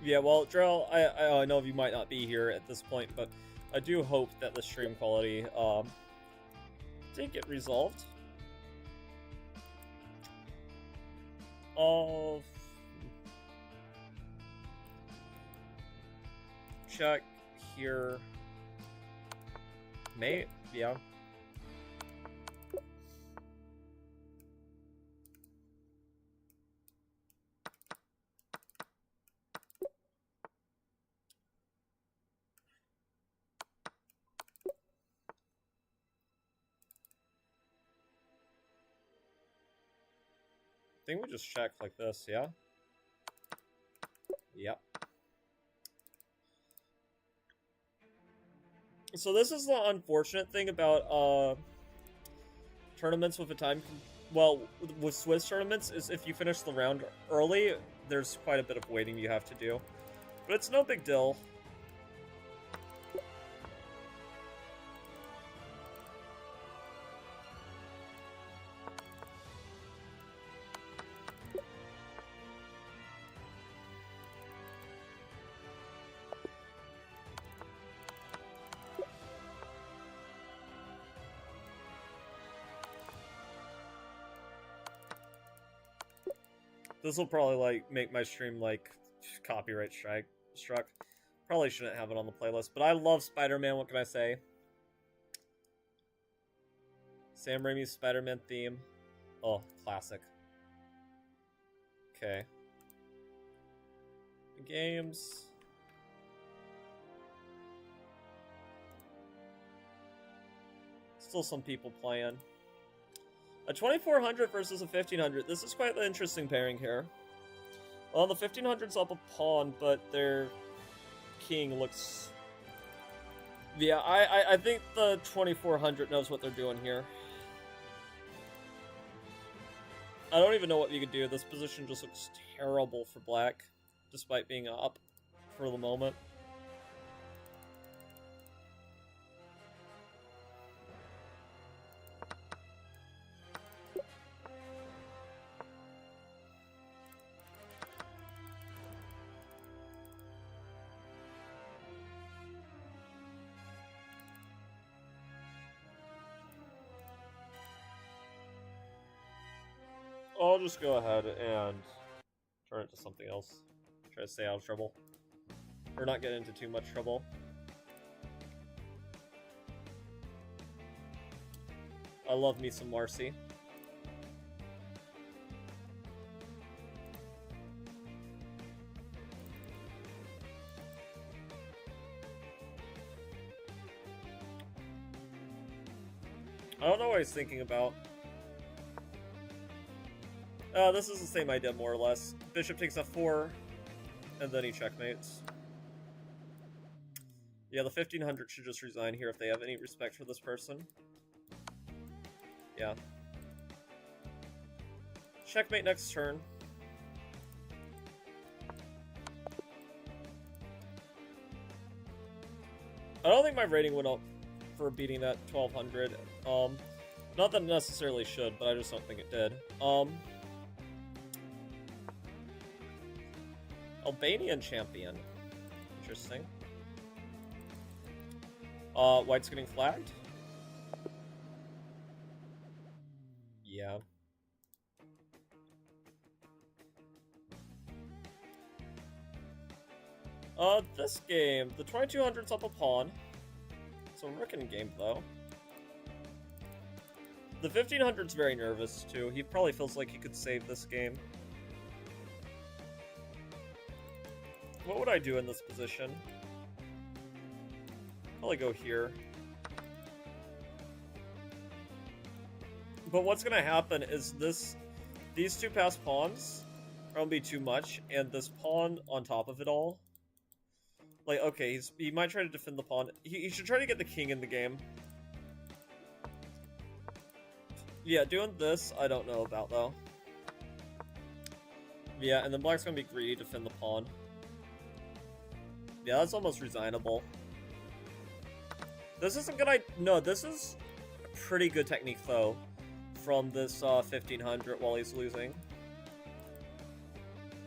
Yeah, well, Drell, I know you might not be here at this point, but I do hope that the stream quality did get resolved. Check here. Mate, yeah. I think we just check like this, yeah? Yep. So this is the unfortunate thing about tournaments with a time... Well, with Swiss tournaments, is if you finish the round early, there's quite a bit of waiting you have to do. But it's no big deal. This will probably, like, make my stream, like, copyright struck. Probably shouldn't have it on the playlist, but I love Spider-Man, what can I say? Sam Raimi's Spider-Man theme. Oh, classic. Okay. Games. Still some people playing. A 2400 versus a 1500. This is quite the interesting pairing here. Well, the 1500's up a pawn, but their king looks... Yeah, I think the 2400 knows what they're doing here. I don't even know what you could do. This position just looks terrible for black, despite being up for the moment. I'll just go ahead and turn it to something else. Try to stay out of trouble. Or not get into too much trouble. I love me some Marcy. I don't know what he's thinking about. This is the same idea, more or less. Bishop takes f4, and then he checkmates. Yeah, the 1500 should just resign here if they have any respect for this person. Yeah. Checkmate next turn. I don't think my rating went up for beating that 1200. Not that it necessarily should, but I just don't think it did. Albanian champion. Interesting. White's getting flagged? Yeah. This game, the 2200's up a pawn. It's a rook in game, though. The 1500's very nervous, too. He probably feels like he could save this game. What would I do in this position? Probably go here. But what's gonna happen is these two passed pawns are gonna be too much, and this pawn on top of it all. Like, okay, he might try to defend the pawn. He should try to get the king in the game. Yeah, doing this, I don't know about, though. Yeah, and then black's gonna be greedy to defend the pawn. Yeah, that's almost resignable. This isn't good. No, this is a pretty good technique, though, from this 1500 while he's losing.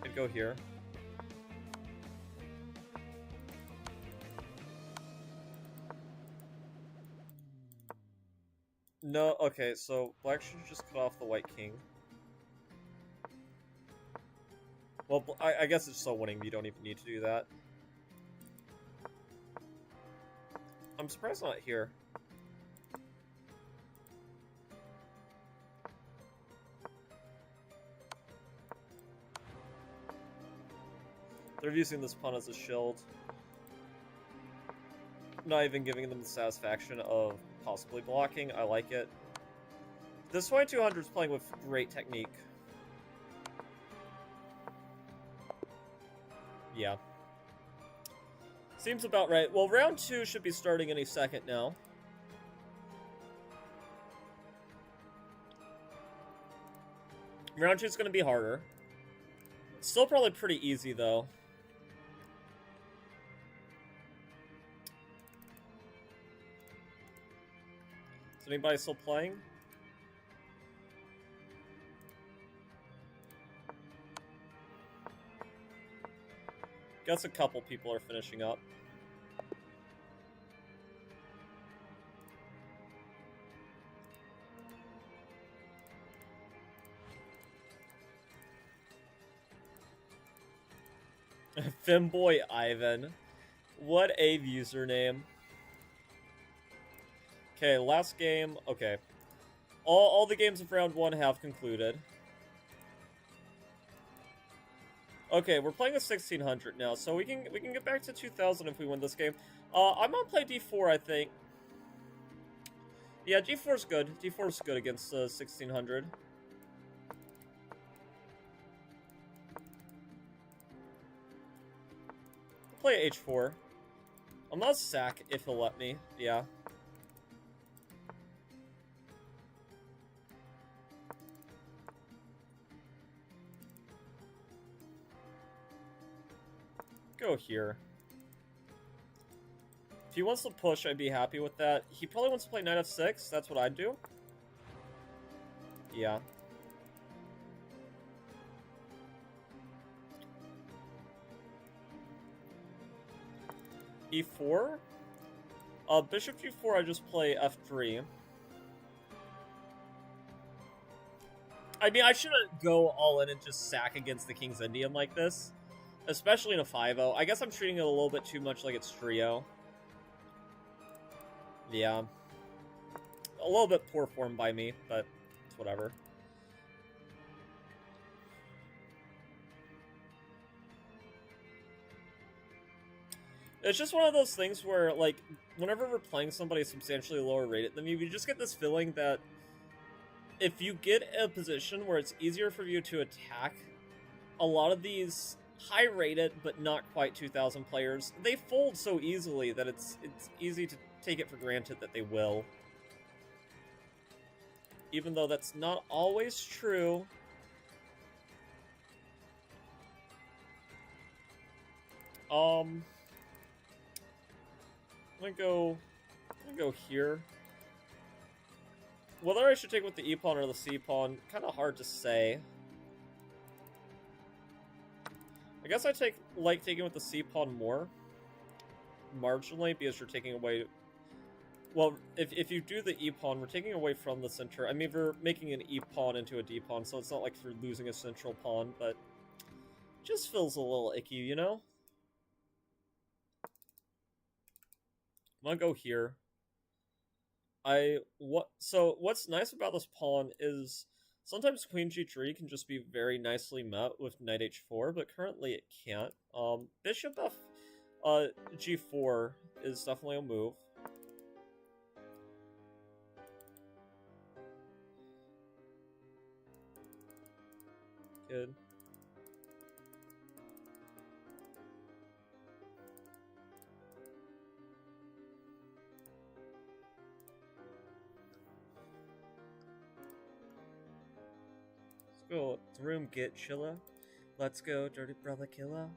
Could go here. No, okay, so black should just cut off the white king. Well, I guess it's still winning, you don't even need to do that. I'm surprised not here. They're using this pawn as a shield. Not even giving them the satisfaction of possibly blocking. I like it. This 2200 is playing with great technique. Yeah. Seems about right. Well, round 2 should be starting any second now. Round 2 is going to be harder. Still probably pretty easy, though. Is anybody still playing? Guess a couple people are finishing up. Femboy Ivan. What a username. Okay, last game. Okay. All the games of round 1 have concluded. Okay, we're playing a 1600 now, so we can get back to 2000 if we win this game. I'm gonna play d4, I think. Yeah, d4's good. D4's good against 1600. Play h4. I'm gonna sack if he'll let me. Yeah. Go here. If he wants to push, I'd be happy with that. He probably wants to play knight f6. That's what I'd do. Yeah. e4. Bishop g4, I just play f3. I mean, I shouldn't go all in and just sack against the King's Indian like this. Especially in a 5-0. I guess I'm treating it a little bit too much like it's trio. Yeah. A little bit poor form by me, but it's whatever. It's just one of those things where, like, whenever we're playing somebody substantially lower rated than you, you just get this feeling that if you get a position where it's easier for you to attack, a lot of these high-rated but not quite 2,000 players, they fold so easily that it's easy to take it for granted that they will. Even though that's not always true. I'm gonna go here. Whether I should take with the E-pawn or the C-pawn, kind of hard to say. I guess I like taking with the C-pawn more, marginally, because you're taking away... Well, if you do the E-pawn, we're taking away from the center. I mean, we're making an E-pawn into a D-pawn, so it's not like we're losing a central pawn, but... it just feels a little icky, you know? I'm gonna go here. So what's nice about this pawn is sometimes queen g3 can just be very nicely met with knight h4, but currently it can't. Bishop g4 is definitely a move. Good. Let's go room get chilla. Let's go, dirty brother killer.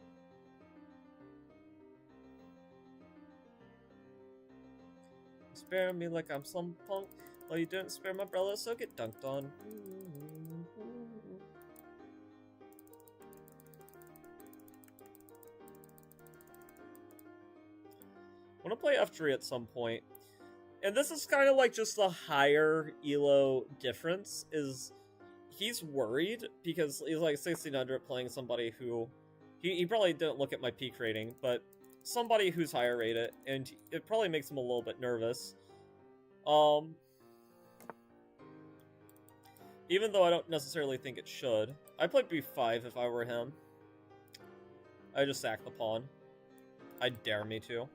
Spare me like I'm some punk. Well, you didn't spare my brother, so get dunked on. I want to play F3 at some point. And this is kind of like just the higher elo difference, is he's worried because he's like 1600 playing somebody who... He probably didn't look at my peak rating, but somebody who's higher rated, and it probably makes him a little bit nervous. Even though I don't necessarily think it should. I'd play b5 if I were him. I just sack the pawn. I dare me to.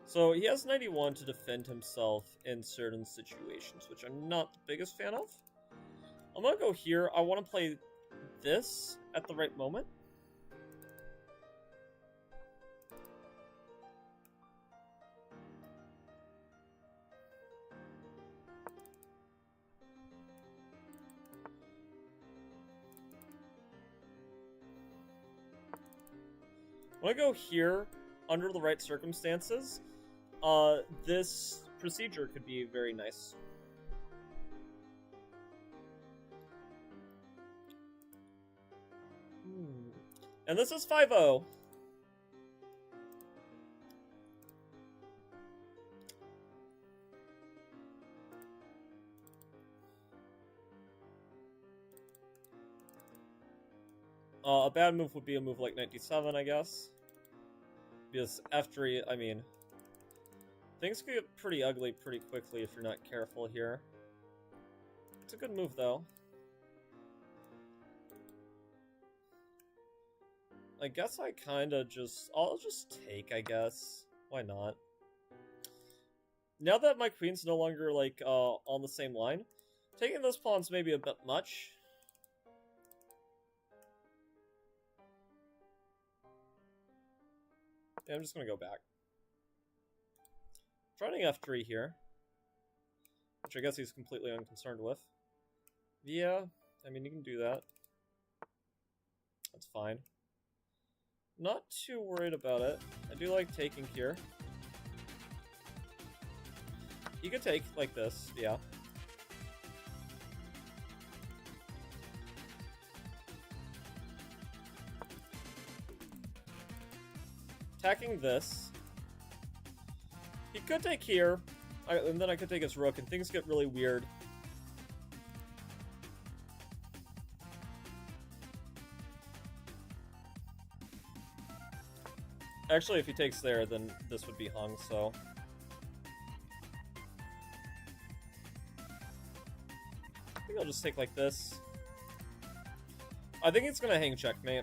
So he has 91 to defend himself in certain situations, which I'm not the biggest fan of. I'm gonna go here. I want to play this at the right moment. I'm gonna go here under the right circumstances. This procedure could be very nice. And this is 5-0. A bad move would be a move like 97, I guess. Because F3, I mean... things could get pretty ugly pretty quickly if you're not careful here. It's a good move, though. I guess I kinda just... I'll just take, I guess. Why not? Now that my queen's no longer, like, on the same line, taking those pawns may be a bit much. Yeah, I'm just gonna go back. Trying F3 here, which I guess he's completely unconcerned with. Yeah, I mean, you can do that. That's fine. Not too worried about it. I do like taking here. You could take like this, yeah. Attacking this. He could take here, and then I could take his rook, and things get really weird. Actually, if he takes there, then this would be hung, so... I think I'll just take like this. I think it's gonna hang checkmate.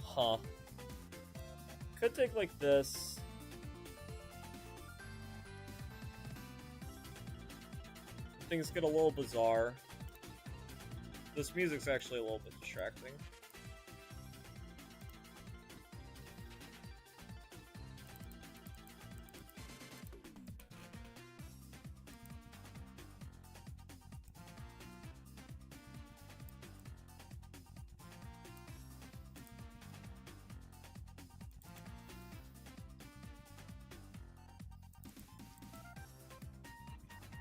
Huh. Could take like this. Things get a little bizarre. This music's actually a little bit distracting.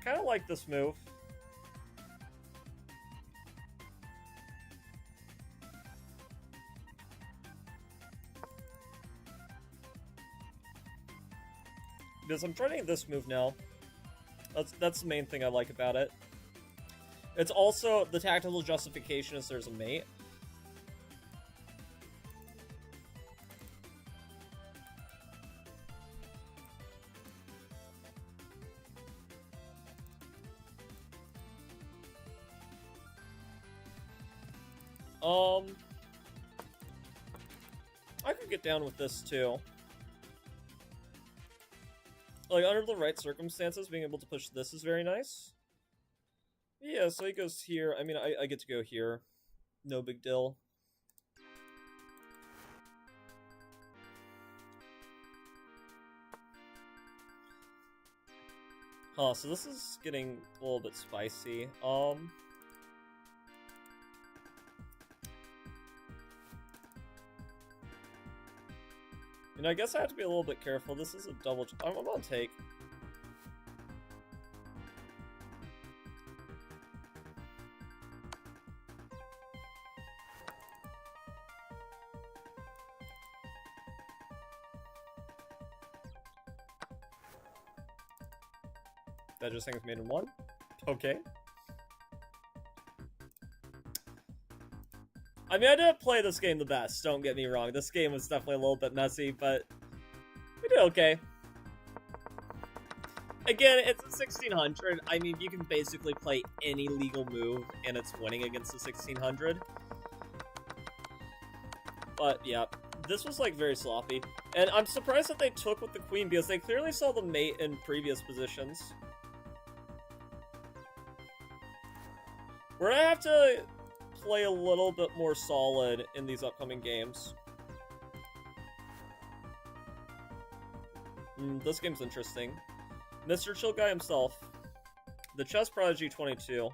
Kind of like this move. Because I'm trying this move now. That's the main thing I like about it. It's also, the tactical justification is there's a mate. I could get down with this too. Like, under the right circumstances, being able to push this is very nice. Yeah, so he goes here. I mean, I get to go here. No big deal. Huh, so this is getting a little bit spicy. You know, I guess I have to be a little bit careful. This is a double... I'm gonna take. That just hangs made in one? Okay. I mean, I didn't play this game the best, don't get me wrong. This game was definitely a little bit messy, but we did okay. Again, it's a 1600. I mean, you can basically play any legal move, and it's winning against the 1600. But, yeah, this was, like, very sloppy. And I'm surprised that they took with the queen, because they clearly saw the mate in previous positions. We're gonna have to play a little bit more solid in these upcoming games. This game's interesting. Mr. Chill Guy himself. The Chess Prodigy 22.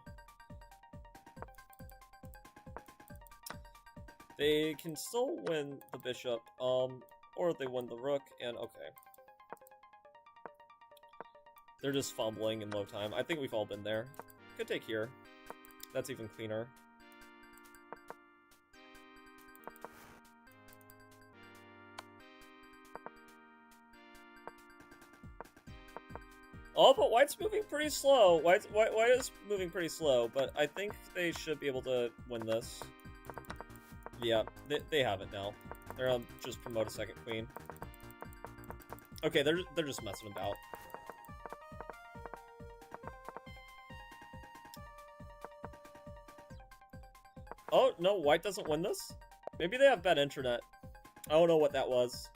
They can still win the bishop, or they win the rook, and okay. They're just fumbling in low time. I think we've all been there. Could take here. That's even cleaner. Oh, but White's moving pretty slow. White is moving pretty slow, but I think they should be able to win this. Yeah, they have it now. They're on just promote a second queen. Okay, they're just messing about. Oh, no, White doesn't win this? Maybe they have bad internet. I don't know what that was.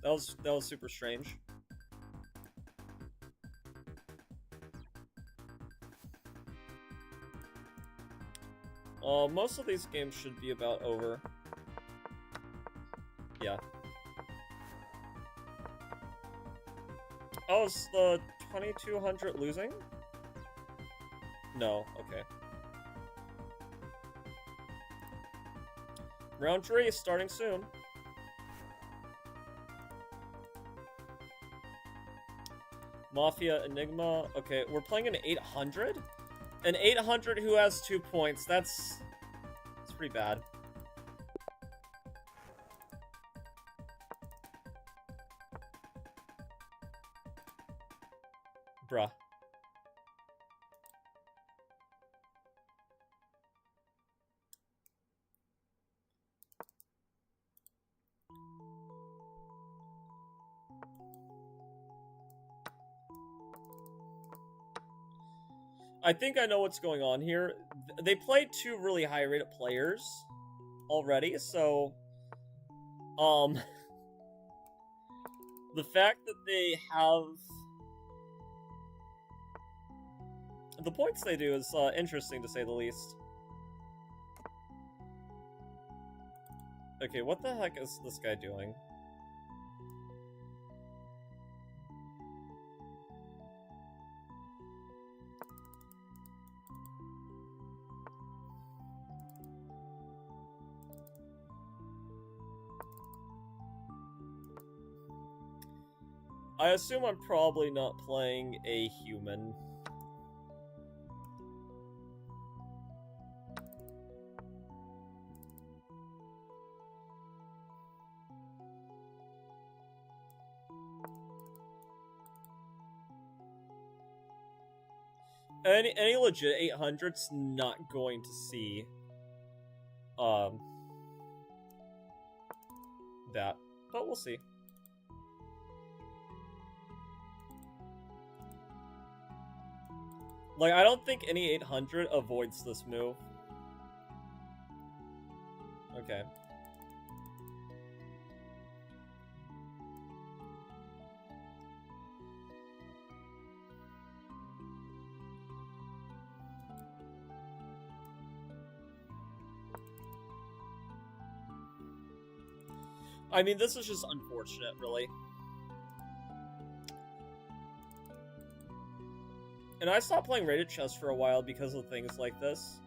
That was super strange. Most of these games should be about over. Yeah. Oh, is the 2200 losing? No, okay. Round 3 is starting soon. Mafia Enigma. Okay, we're playing an 800? An 800 who has 2 points. That's pretty bad. Bruh. I think I know what's going on here. They played 2 really high-rated players already, so the fact that they have the points they do is interesting to say the least. Okay, what the heck is this guy doing? I assume I'm probably not playing a human. Any legit 800's not going to see that, but we'll see. Like, I don't think any 800 avoids this move. Okay. I mean, this is just unfortunate, really. And I stopped playing rated chess for a while because of things like this.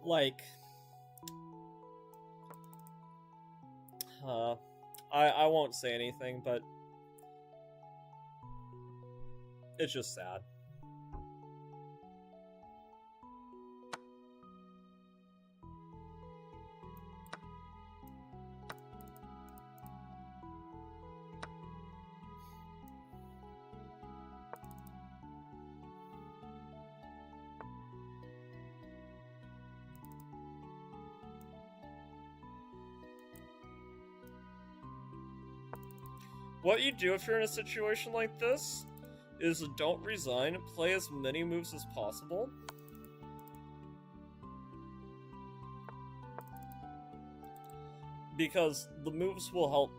Like, I won't say anything, but it's just sad. What you do if you're in a situation like this is don't resign, play as many moves as possible. Because the moves will help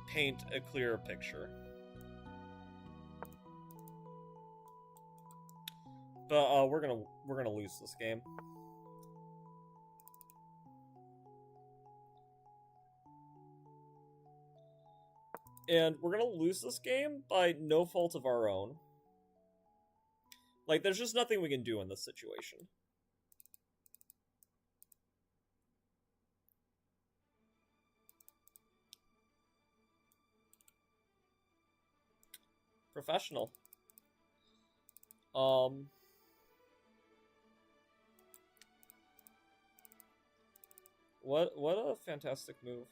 paint a clearer picture. But we're gonna lose this game. And we're gonna lose this game by no fault of our own. Like, there's just nothing we can do in this situation. Professional. What a fantastic move.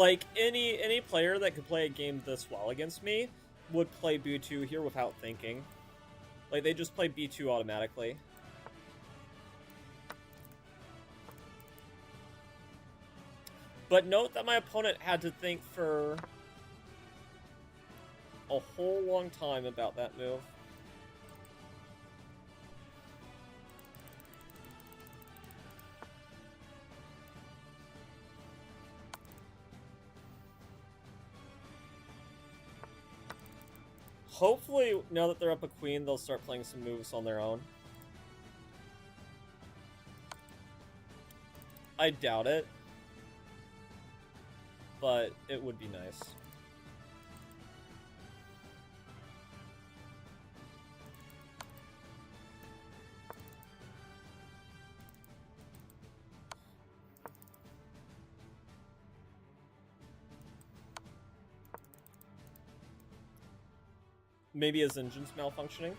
Like, any player that could play a game this well against me would play B2 here without thinking. Like, they just play B2 automatically. But note that my opponent had to think for a whole long time about that move. Hopefully, now that they're up a queen, they'll start playing some moves on their own. I doubt it, but it would be nice. Maybe his engine's malfunctioning.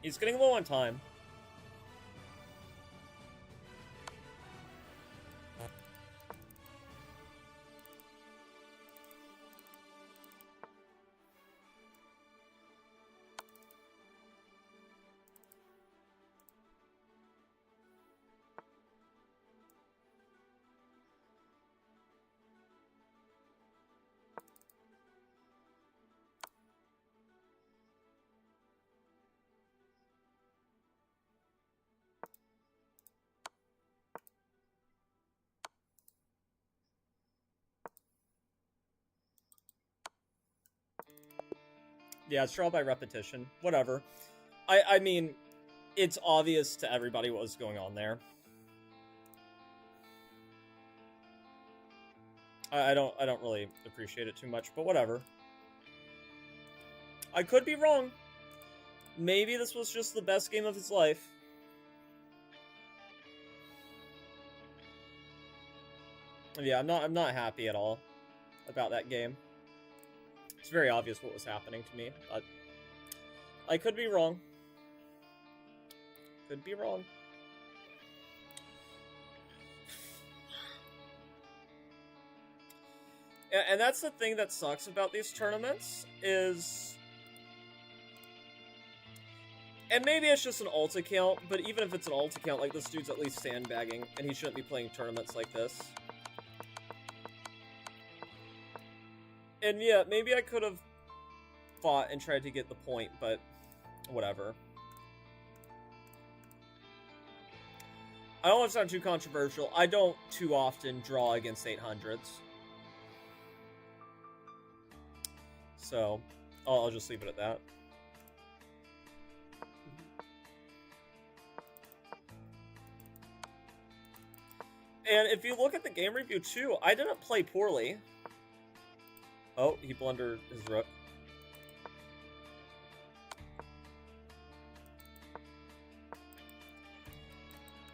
He's getting low on time. Yeah, it's trial by repetition. Whatever. I mean, it's obvious to everybody what was going on there. I don't really appreciate it too much, but whatever. I could be wrong. Maybe this was just the best game of his life. Yeah, I'm not happy at all about that game. It's very obvious what was happening to me, but I could be wrong. Could be wrong. And that's the thing that sucks about these tournaments is... And maybe it's just an alt account, but even if it's an alt account, like, this dude's at least sandbagging, and he shouldn't be playing tournaments like this. And yeah, maybe I could have fought and tried to get the point, but whatever. I don't want to sound too controversial. I don't too often draw against 800s. So, I'll just leave it at that. And if you look at the game review too, I didn't play poorly. Oh, he blundered his rook.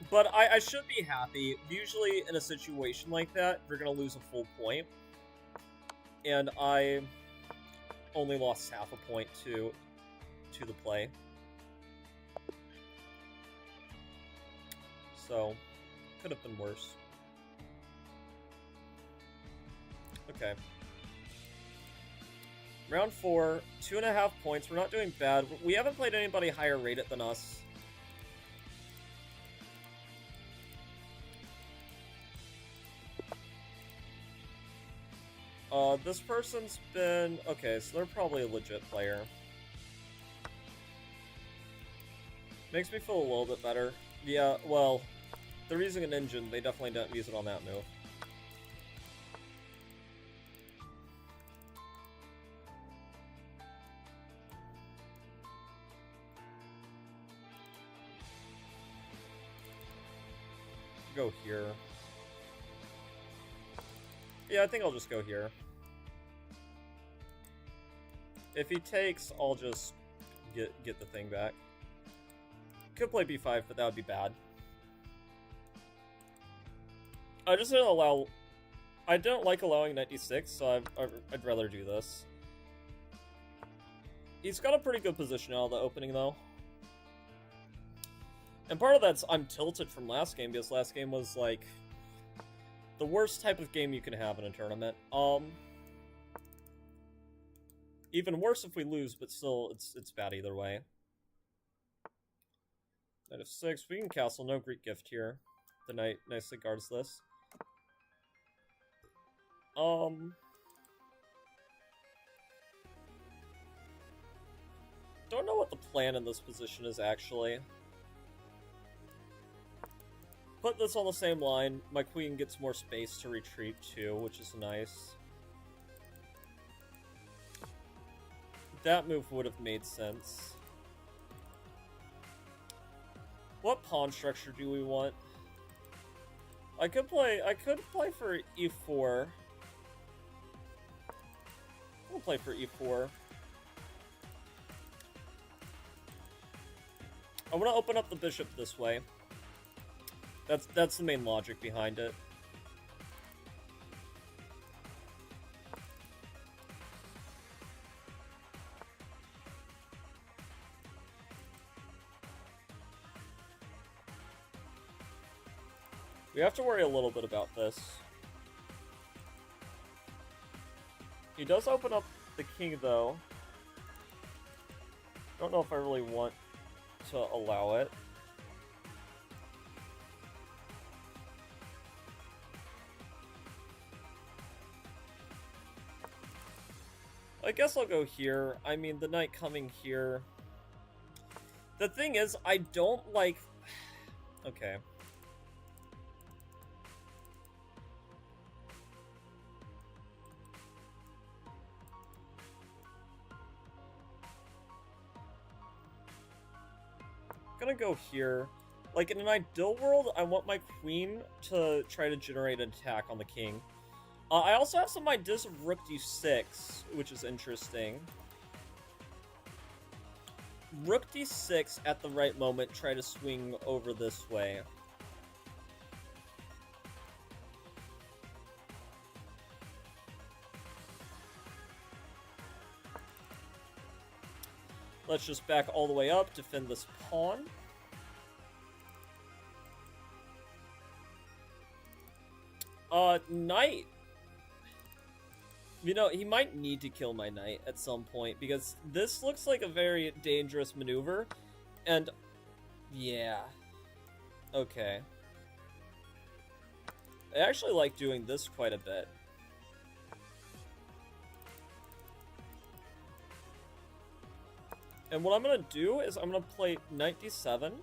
But I should be happy. Usually in a situation like that, you're going to lose a full point. And I only lost half a point to the play. So, could have been worse. Okay. Round 4, 2.5 points. We're not doing bad. We haven't played anybody higher rated than us. This person's been... Okay, so they're probably a legit player. Makes me feel a little bit better. Yeah, well, they're using an engine. They definitely don't use it on that move. Go here. Yeah, I think I'll just go here. If he takes, I'll just get the thing back. Could play b5, but that would be bad. I just didn't allow... I don't like allowing knight d6, so I'd rather do this. He's got a pretty good position out of the opening, though. And part of that's I'm tilted from last game, because last game was, like, the worst type of game you can have in a tournament. Even worse if we lose, but still, it's bad either way. Knight of 6, we can castle, no Greek gift here. The knight nicely guards this. Don't know what the plan in this position is, actually. Put this on the same line. My queen gets more space to retreat to, which is nice. That move would have made sense. What pawn structure do we want? I could play for e4. I'll play for e4. I want to open up the bishop this way. That's the main logic behind it. We have to worry a little bit about this. He does open up the king, though. Don't know if I really want to allow it. I guess I'll go here. I mean, the knight coming here. The thing is, I don't like... Okay. Gonna go here. Like, in an ideal world, I want my queen to try to generate an attack on the king. I also have some ideas of rook d6, which is interesting. Rook d6 at the right moment, try to swing over this way. Let's just back all the way up, defend this pawn. Knight. You know, he might need to kill my knight at some point, because this looks like a very dangerous maneuver, and... yeah. Okay. I actually like doing this quite a bit. And what I'm gonna do is I'm gonna play knight d7.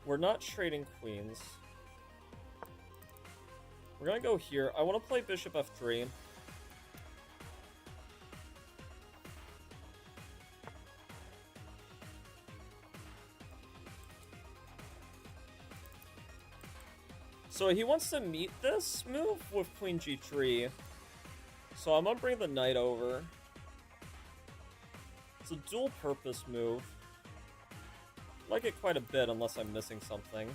We're not trading queens. We're gonna go here. I want to play bishop f3. So he wants to meet this move with queen g3. So I'm gonna bring the knight over. It's a dual purpose move. I like it quite a bit unless I'm missing something.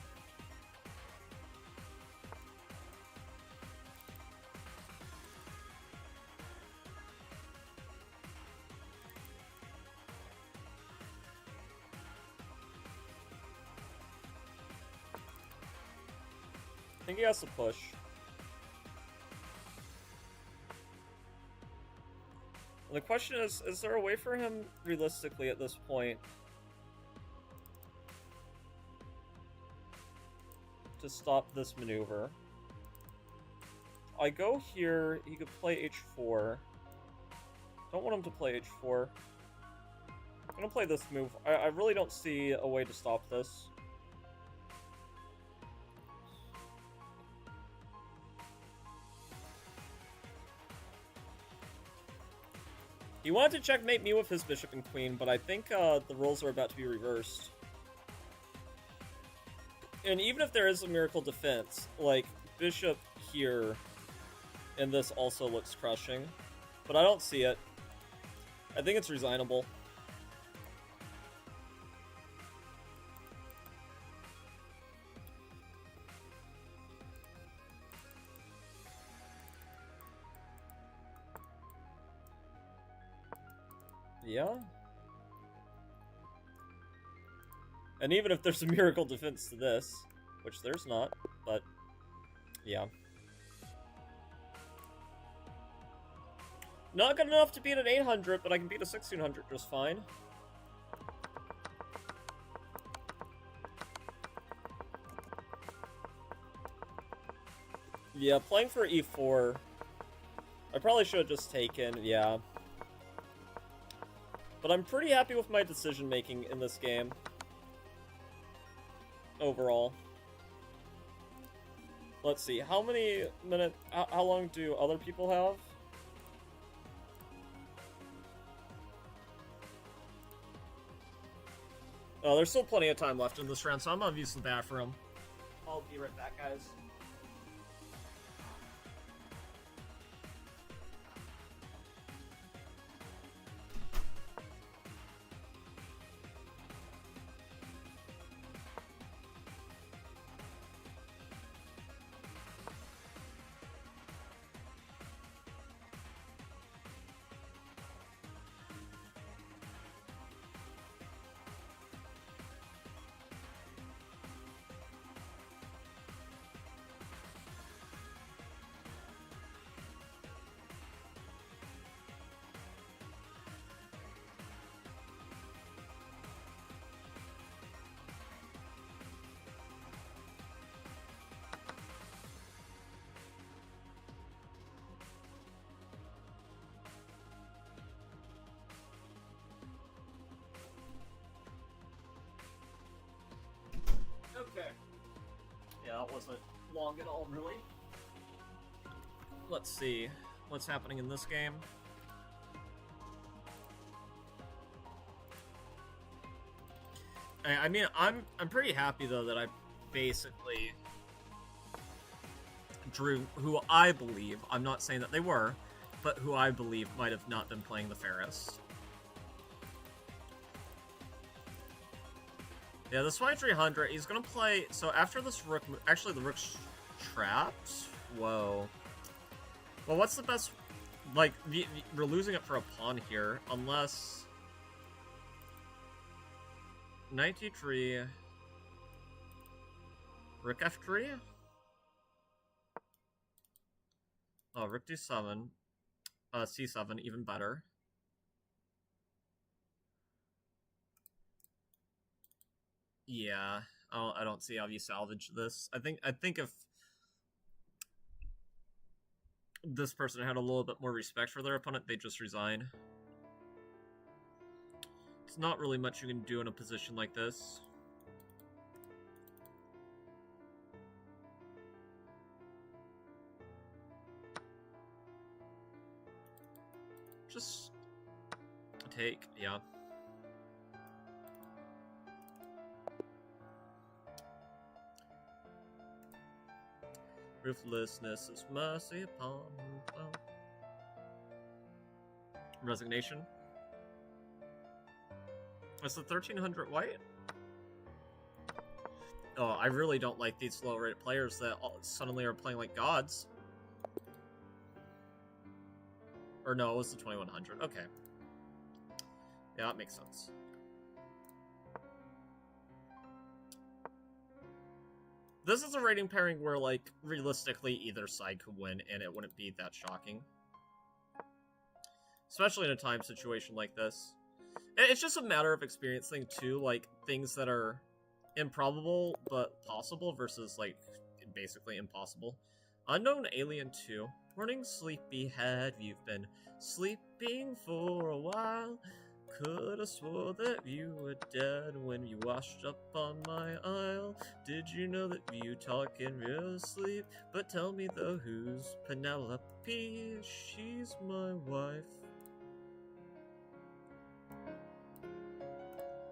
I think he has to push. And the question is there a way for him, realistically, at this point, to stop this maneuver? I go here, he could play h4. Don't want him to play h4. I'm gonna play this move. I really don't see a way to stop this. He wanted to checkmate me with his bishop and queen, but I think the roles are about to be reversed. And even if there is a miracle defense, like, bishop here, and this also looks crushing. But I don't see it. I think it's resignable. Yeah. And even if there's a miracle defense to this, which there's not, but yeah. Not good enough to beat an 800, but I can beat a 1600 just fine. Yeah, playing for e4. I probably should have just taken, yeah. But I'm pretty happy with my decision making in this game. Overall. Let's see, how many minutes, how long do other people have? Oh, there's still plenty of time left in this round, so I'm gonna use the bathroom. I'll be right back, guys. Okay. Yeah, it wasn't long at all, really. Let's see what's happening in this game. I mean, I'm pretty happy though that I basically drew who I believe, I'm not saying that they were, but who I believe might have not been playing the fairest. Yeah, this white 300, he's gonna play, so after this rook, actually the rook's trapped? Whoa. Well, what's the best, like, we're losing it for a pawn here, unless... Knight d3... Rook f3? Oh, rook d7. C7, even better. Yeah, I don't see how you salvage this. I think if this person had a little bit more respect for their opponent, they'd just resign. It's not really much you can do in a position like this. Just take, yeah. Ruthlessness is mercy upon you. Resignation. It's the 1300 white? Oh, I really don't like these low-rated players that suddenly are playing like gods. Or no, it was the 2100. Okay. Yeah, that makes sense. This is a rating pairing where, like, realistically either side could win and it wouldn't be that shocking. Especially in a time situation like this. It's just a matter of experience thing, too. Like, things that are improbable but possible versus, like, basically impossible. Unknown Alien 2. Morning, sleepyhead. You've been sleeping for a while. Could have swore that you were dead when you washed up on my aisle. Did you know that you talk in real sleep? But tell me though, who's Penelope? She's my wife.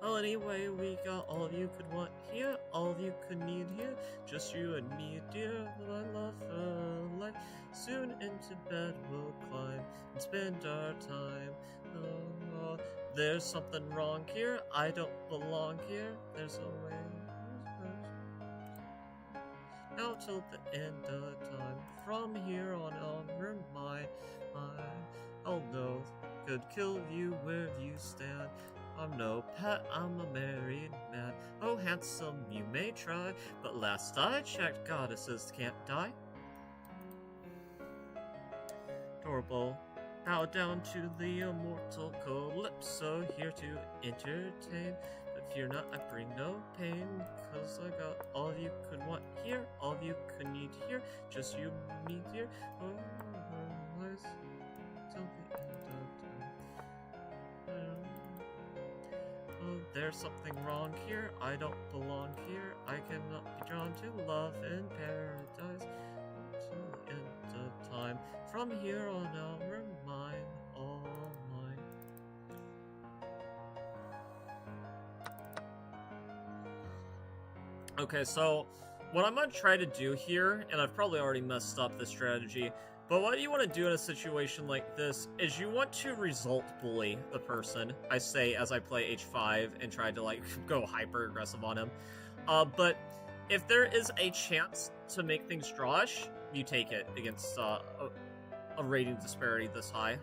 Well, anyway, we got all you could want here, all you could need here, just you and me, dear. I love her life. Soon into bed we'll climb and spend our time. Oh, there's something wrong here. I don't belong here. There's a way. Now till the end of time. From here on over my mind. I'll know could kill you where you stand. I'm no pet, I'm a married man. Oh, handsome, you may try, but last I checked, goddesses can't die. Adorable, bow down to the immortal Calypso, here to entertain. But fear not, I bring no pain, cause I got all you could want here, all you could need here, just you, me, dear. Oh, lies till the end of time. Oh, there's something wrong here, I don't belong here, I cannot be drawn to love in paradise. Till the end of time, from here on out, remain all mine. Okay, so what I'm gonna try to do here, and I've probably already messed up this strategy, but what you want to do in a situation like this is you want to result bully the person, I say, as I play H5 and try to, like, go hyper-aggressive on him. But if there is a chance to make things drawish, you take it against a rating disparity this high.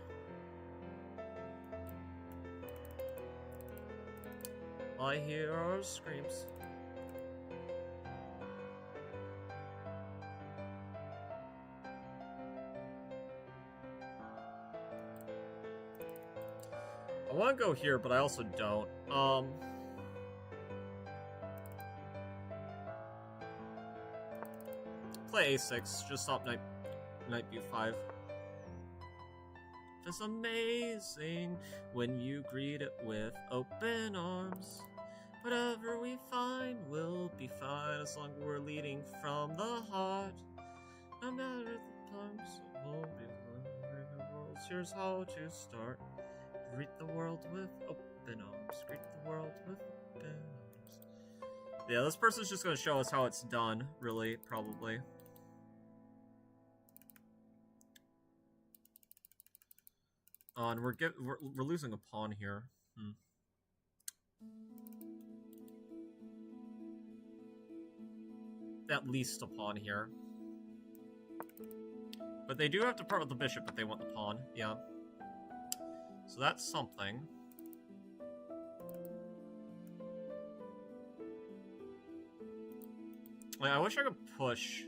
I hear our screams. I want to go here, but I also don't. Play A6, just stop knight B5. Just amazing when you greet it with open arms. Whatever we find will be fine as long as we're leading from the heart. No matter the times, we'll be learning the world. Here's how to start. Greet the world with open arms. Greet the world with open arms. Yeah, this person's just going to show us how it's done, really, probably. And we're losing a pawn here. At least a pawn here. But they do have to part with the bishop if they want the pawn, yeah. So that's something. I wish I could push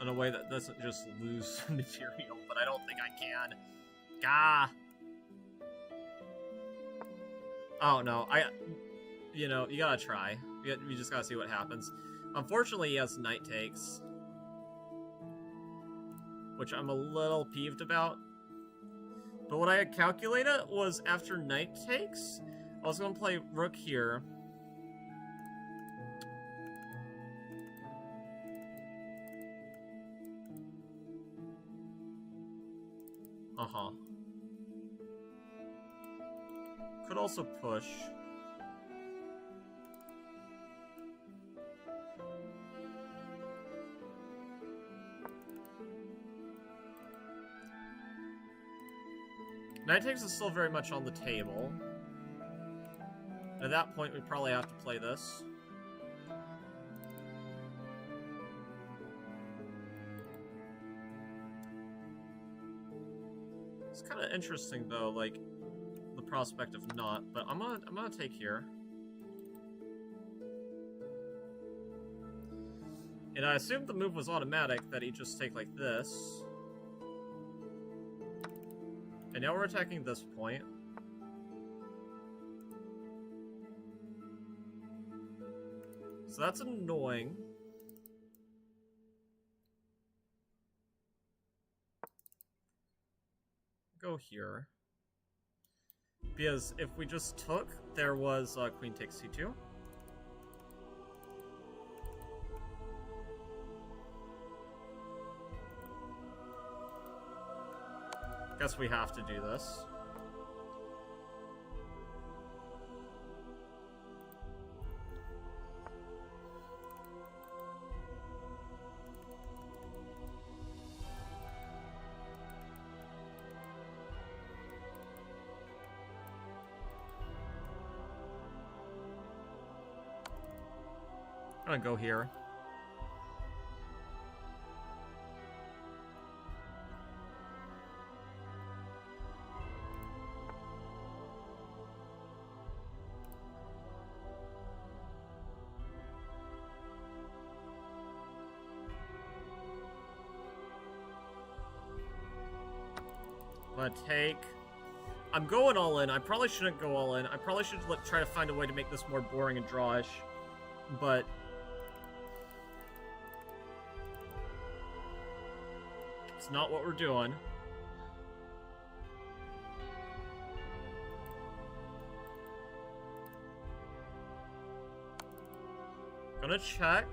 in a way that doesn't just lose material, but I don't think I can. Gah! Oh no, you know, you gotta try. You just gotta see what happens. Unfortunately, he has knight takes, which I'm a little peeved about. But what I had calculated was after knight takes, I was going to play rook here. Could also push. Knight takes is still very much on the table. At that point, we probably have to play this. It's kind of interesting, though, like, the prospect of not, but I'm gonna take here. And I assumed the move was automatic, that he'd just take like this. And now we're attacking this point. So that's annoying. Go here. Because if we just took, there was queen takes c2. Guess we have to do this. I'm gonna go here. I'm gonna take... I'm going all in. I probably shouldn't go all in. I probably should try to find a way to make this more boring and drawish. But... it's not what we're doing. Gonna check.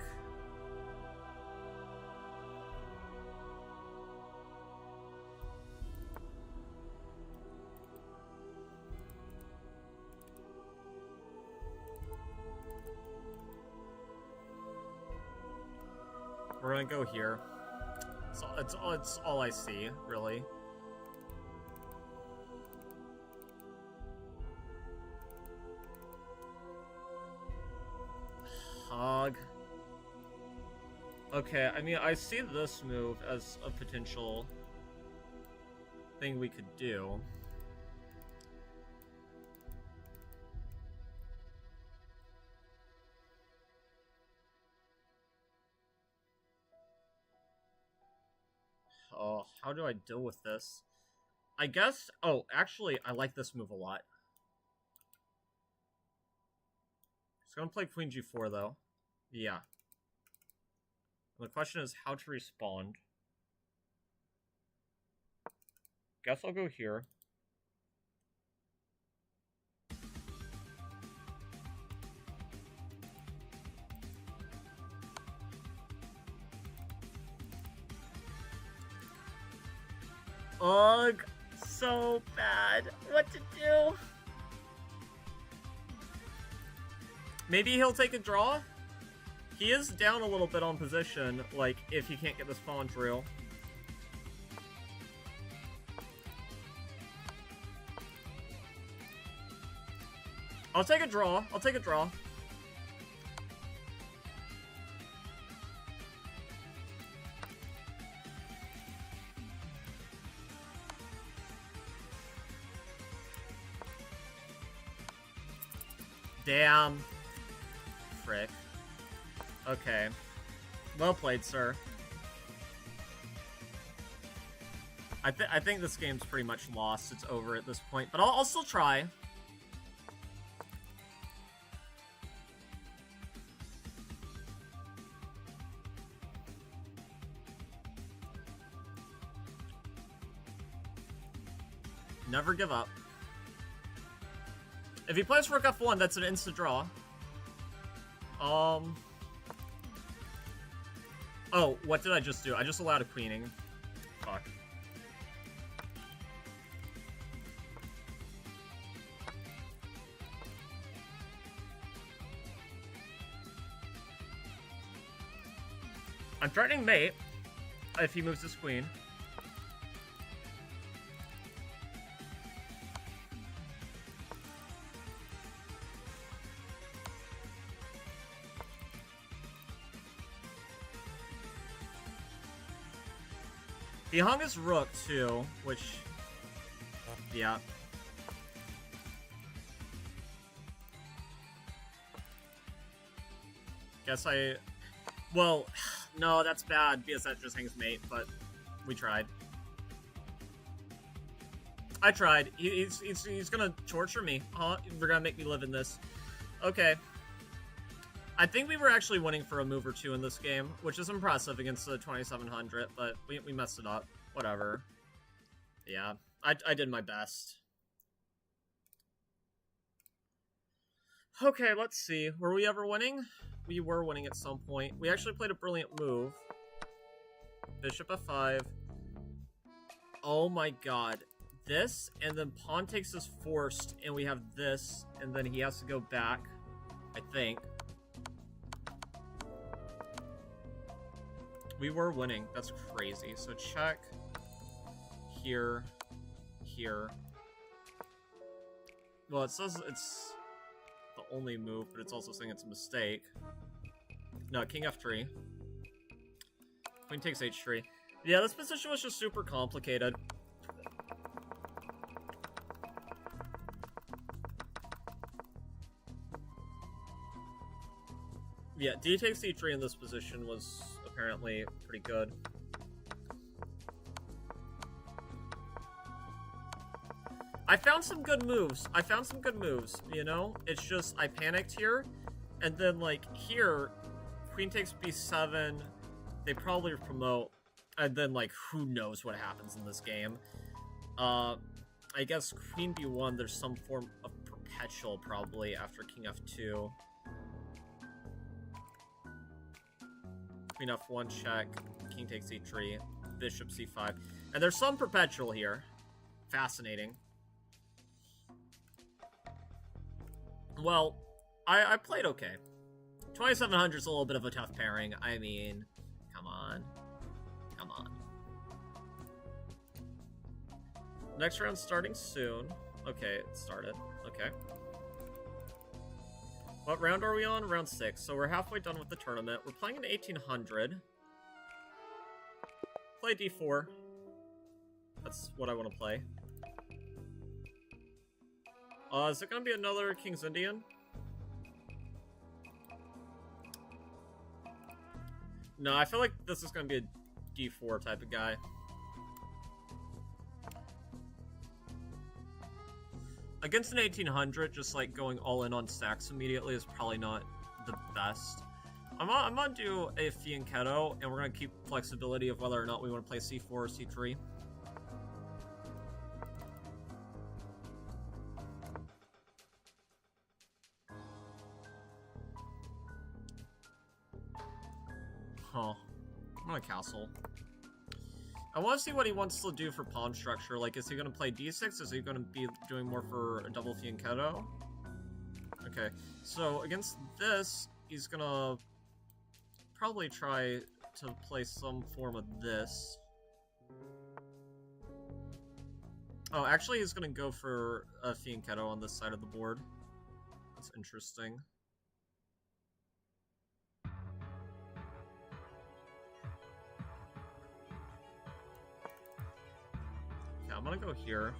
We're gonna go here. It's all I see, really. Hog. Okay, I mean, I see this move as a potential thing we could do. Oh, how do I deal with this? I guess... oh, actually, I like this move a lot. It's gonna play Queen G4, though. Yeah. The question is how to respond. Guess I'll go here. Ugh, so bad. What to do? Maybe he'll take a draw? He is down a little bit on position, like, if he can't get this pawn through. I'll take a draw. I'll take a draw. Damn. Frick. Okay. Well played, sir. I think this game's pretty much lost. It's over at this point, but I'll still try. Never give up. If he plays Rook F1, that's an instant draw. Oh, what did I just do? I just allowed a queening. Fuck. I'm threatening mate if he moves his queen. He hung his rook, too, which... yeah. Guess I... well, no, that's bad, because that just hangs mate, but we tried. I tried. He's gonna torture me. Huh? We're gonna make me live in this. Okay. I think we were actually winning for a move or two in this game, which is impressive against the 2700, but we messed it up. Whatever. Yeah, I did my best. Okay, let's see. Were we ever winning? We were winning at some point. We actually played a brilliant move. Bishop F5. Oh my god. This, and then pawn takes us forced, and we have this, and then he has to go back, I think. We were winning. That's crazy. So check. Here. Here. Well, it says it's the only move, but it's also saying it's a mistake. No, king f3. Queen takes h3. Yeah, this position was just super complicated. Yeah, d takes e3 in this position was apparently pretty good. I found some good moves. You know? It's just, I panicked here, and then, like, here, queen takes b7, they probably promote, and then, like, who knows what happens in this game. I guess queen b1, there's some form of perpetual, probably, after king f2. Queen f1 check, king takes e3, bishop c5. And there's some perpetual here. Fascinating. Well, I played okay. 2700 is a little bit of a tough pairing. I mean, come on. Come on. Next round starting soon. Okay, it started. Okay. What round are we on? Round 6. So we're halfway done with the tournament. We're playing in 1800. Play d4. That's what I want to play. Is it going to be another King's Indian? No, I feel like this is going to be a d4 type of guy. Against an 1800, just like going all in on stacks immediately is probably not the best. I'm gonna do a fianchetto, and we're gonna keep flexibility of whether or not we want to play c4 or c3. Huh. I'm gonna castle. I want to see what he wants to do for pawn structure. Like, is he going to play d6? Is he going to be doing more for a double fianchetto? Okay, so against this, he's going to probably try to play some form of this. Oh, actually, he's going to go for a fianchetto on this side of the board. That's interesting. I'm gonna go here.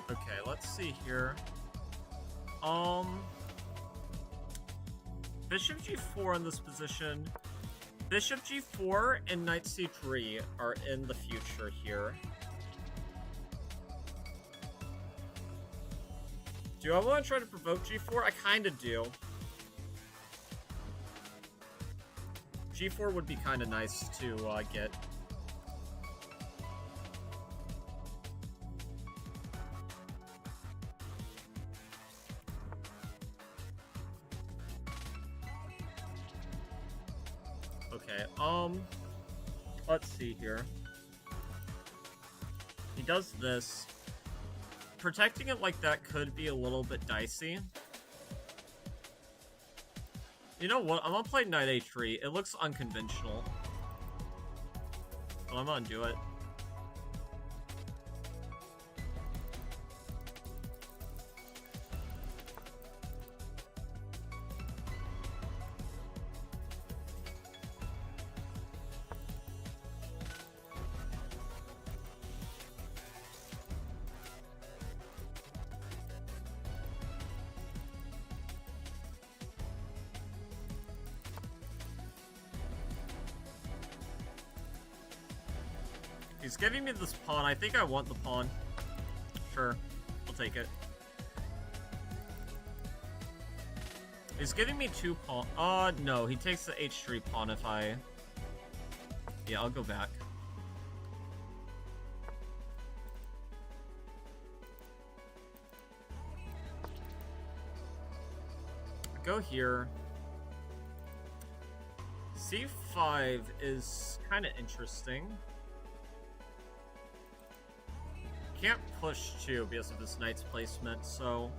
Okay, let's see here. Bishop g4 in this position. Bishop g4 and knight c3 are in the future here. Do I want to try to provoke g4? I kind of do. g4 would be kind of nice to get. Okay, let's see here. He does this. Protecting it like that could be a little bit dicey. You know what? I'm gonna play knight a3. It looks unconventional, but I'm gonna do it. He's giving me this pawn. I think I want the pawn. Sure, I'll take it. He's giving me two pawn. No, he takes the h3 pawn if I... Yeah, I'll go back. Go here. c5 is kind of interesting. Can't push too because of this knight's placement, so...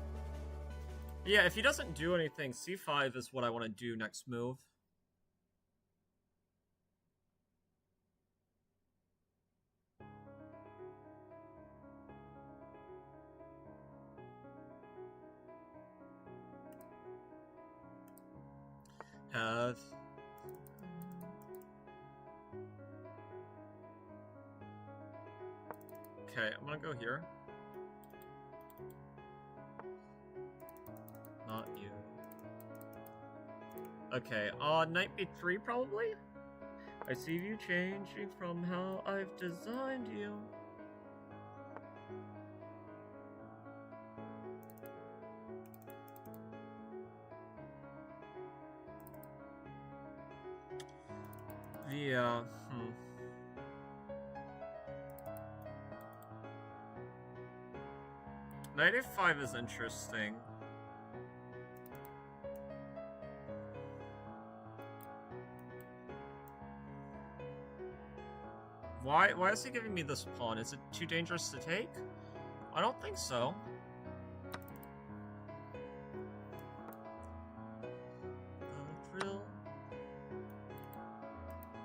Yeah, if he doesn't do anything, c5 is what I want to do next move. Have... Okay, I'm gonna go here. Not you. Okay, knight b3 probably? I see you changing from how I've designed you. Yeah, Knight f5 is interesting. Why is he giving me this pawn? Is it too dangerous to take? I don't think so.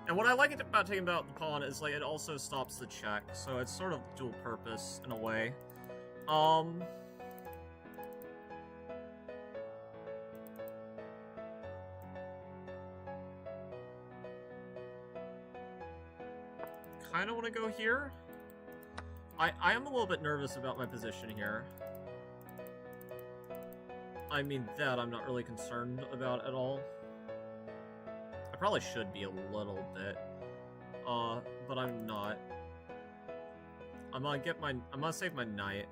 And what I like about taking out the pawn is, like, it also stops the check, so it's sort of dual purpose in a way. Kind of want to go here. I am a little bit nervous about my position here. I mean, that I'm not really concerned about at all. I probably should be a little bit, but I'm not. I'm gonna save my knight.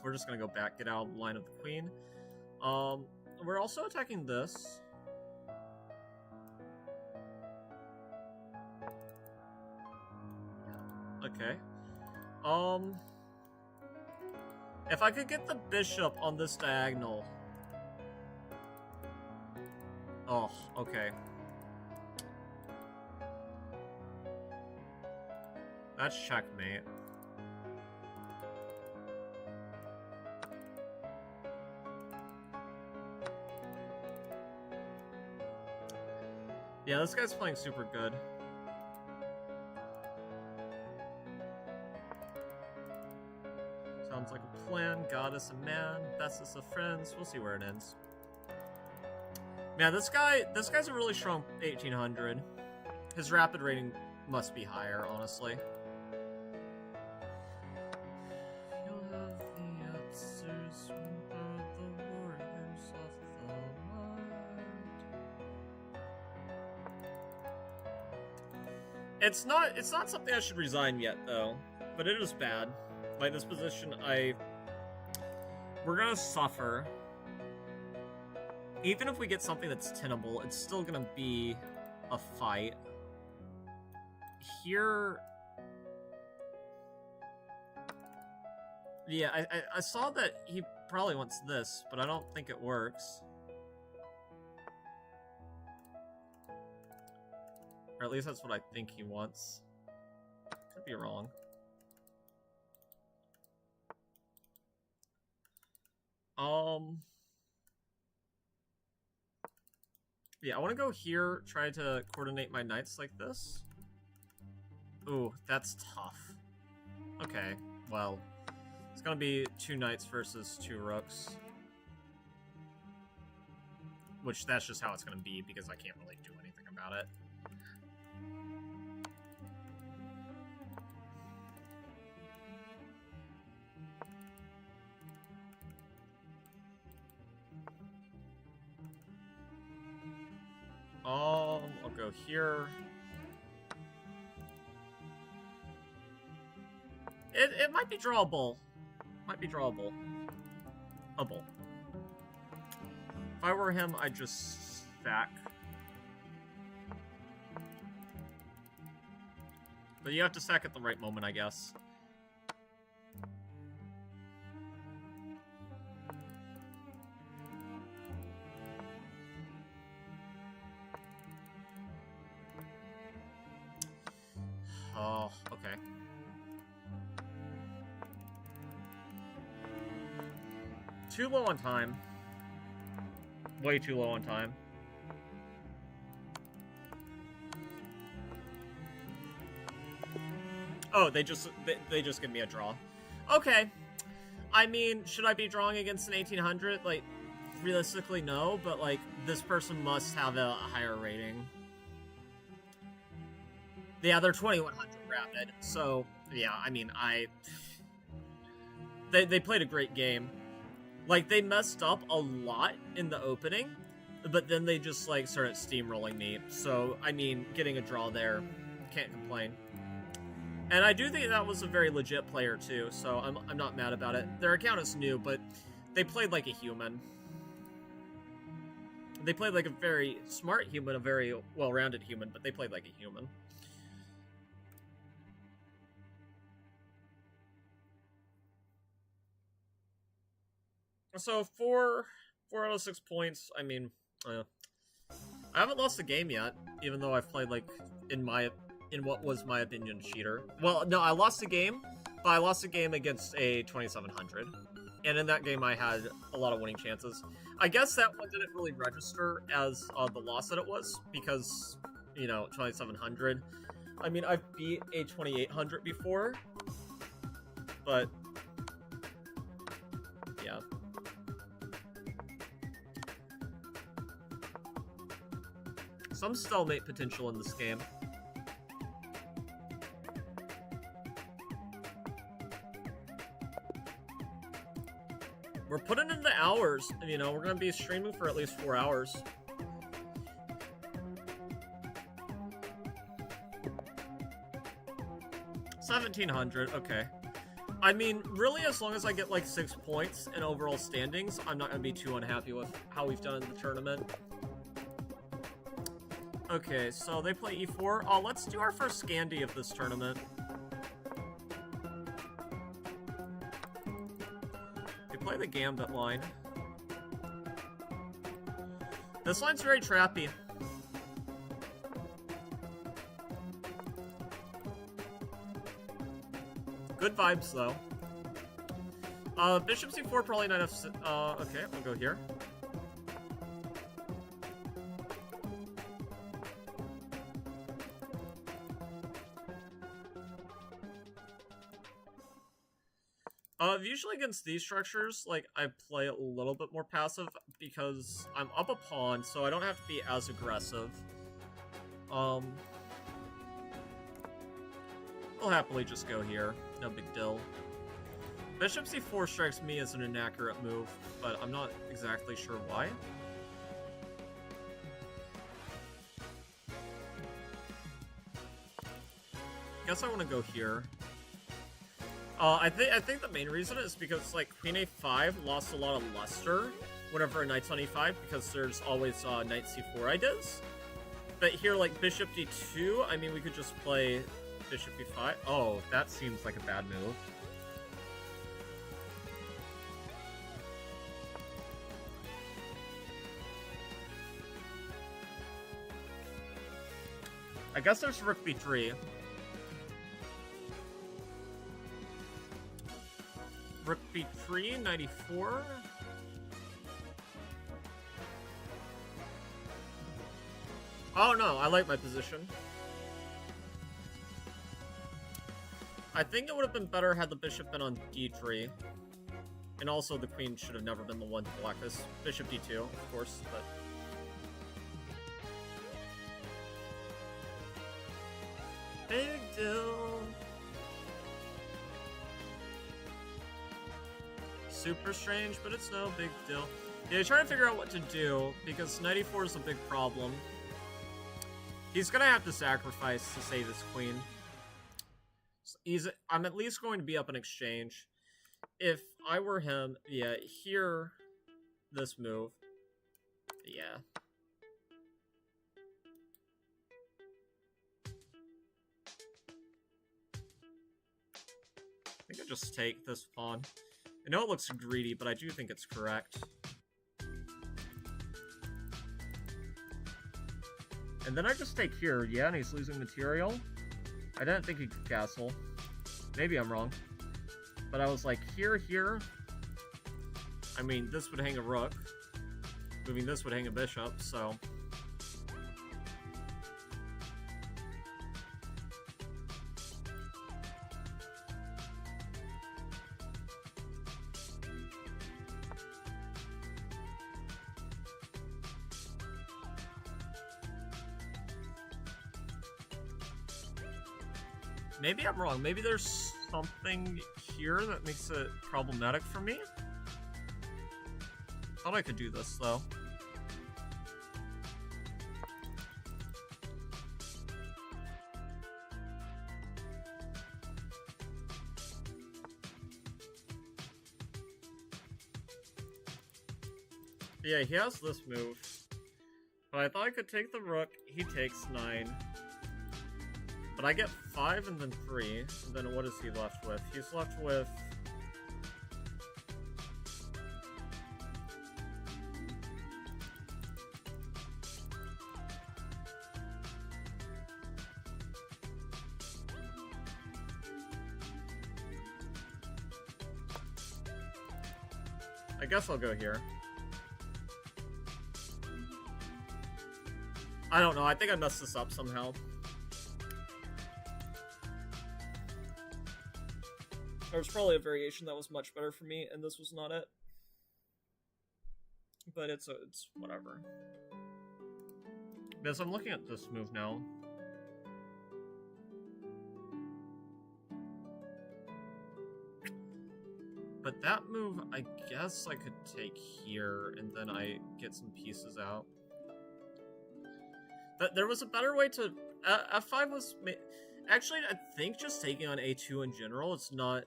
We're just gonna go back, get out of the line of the queen. We're also attacking this. Okay. If I could get the bishop on this diagonal. Oh, okay. That's checkmate. Yeah, this guy's playing super good. Sounds like a plan. Goddess and man, bestest of friends. We'll see where it ends. Man, this guy's a really strong 1800. His rapid rating must be higher, honestly. You'll have the answers from the warriors of the light. It's not something I should resign yet, though. But it is bad. Like, this position, we're gonna suffer. Even if we get something that's tenable, it's still gonna be a fight. Here... Yeah, I saw that he probably wants this, but I don't think it works. Or at least that's what I think he wants. Could be wrong. Yeah, I want to go here, try to coordinate my knights like this. Ooh, that's tough. Okay, well, it's gonna be 2 knights versus 2 rooks. Which, that's just how it's gonna be, because I can't really do anything about it. I'll go here. It might be drawable. Might be drawable. Able. If I were him, I'd just stack. But you have to stack at the right moment, I guess. Oh, okay. Too low on time. Way too low on time. Oh, they just give me a draw. Okay. I mean, should I be drawing against an 1800? Like, realistically, no, but, like, this person must have a higher rating. Yeah, they're 2100 rapid, so, yeah, I mean, They played a great game. Like, they messed up a lot in the opening, but then they just, like, started steamrolling me. So, I mean, getting a draw there, can't complain. And I do think that was a very legit player, too, so I'm not mad about it. Their account is new, but they played like a human. They played like a very smart human, a very well-rounded human, but they played like a human. So, 4 out of 6 points, I mean, I haven't lost a game yet, even though I've played, like, in what was my opinion, cheater. Well, no, I lost a game, but I lost a game against a 2700. And in that game, I had a lot of winning chances. I guess that one didn't really register as the loss that it was, because, you know, 2700. I mean, I've beat a 2800 before, but, yeah. Some stalemate potential in this game. We're putting in the hours, you know, we're going to be streaming for at least 4 hours. $1,700, okay. I mean, really, as long as I get like 6 points in overall standings, I'm not going to be too unhappy with how we've done in the tournament. Okay, so they play e4. Oh, let's do our first Scandi of this tournament. Play the Gambit line. This line's very trappy. Good vibes, though. Bishop c4, probably knight f6. Okay, we'll go here. Usually against these structures, like, I play a little bit more passive because I'm up a pawn, so I don't have to be as aggressive. I'll happily just go here. No big deal. Bishop c4 strikes me as an inaccurate move, but I'm not exactly sure why. Guess I want to go here. I think the main reason is because, like, Queen a5 lost a lot of luster whenever a knight's on e5, because there's always knight c4 ideas. But here, like, bishop d2, I mean, we could just play bishop e5. Oh, that seems like a bad move. I guess there's rook b3. Rook b3, knight e4. Oh no, I like my position. I think it would have been better had the bishop been on d3. And also the queen should have never been the one to block this. Bishop d2, of course, but... Big deal. Super strange, but it's no big deal. Yeah, he's trying to figure out what to do, because knight e4 is a big problem. He's gonna have to sacrifice to save his queen. I'm at least going to be up an exchange. If I were him, yeah, here, this move, yeah. I think I just take this pawn. I know it looks greedy, but I do think it's correct. And then I just take here, yeah, and he's losing material. I didn't think he could castle. Maybe I'm wrong. But I was like, here. I mean, this would hang a rook. Moving this would hang a bishop, so... Maybe I'm wrong. Maybe there's something here that makes it problematic for me? Thought I could do this, though. Yeah, he has this move. But I thought I could take the rook. He takes 9. But I get 5 and then 3. And then what is he left with? He's left with... I guess I'll go here. I don't know, I think I messed this up somehow. There was probably a variation that was much better for me, and this was not it. But it's whatever. Because I'm looking at this move now. But that move, I guess I could take here, and then I get some pieces out. But there was a better way to... F5 was... Actually, I think just taking on A2 in general is not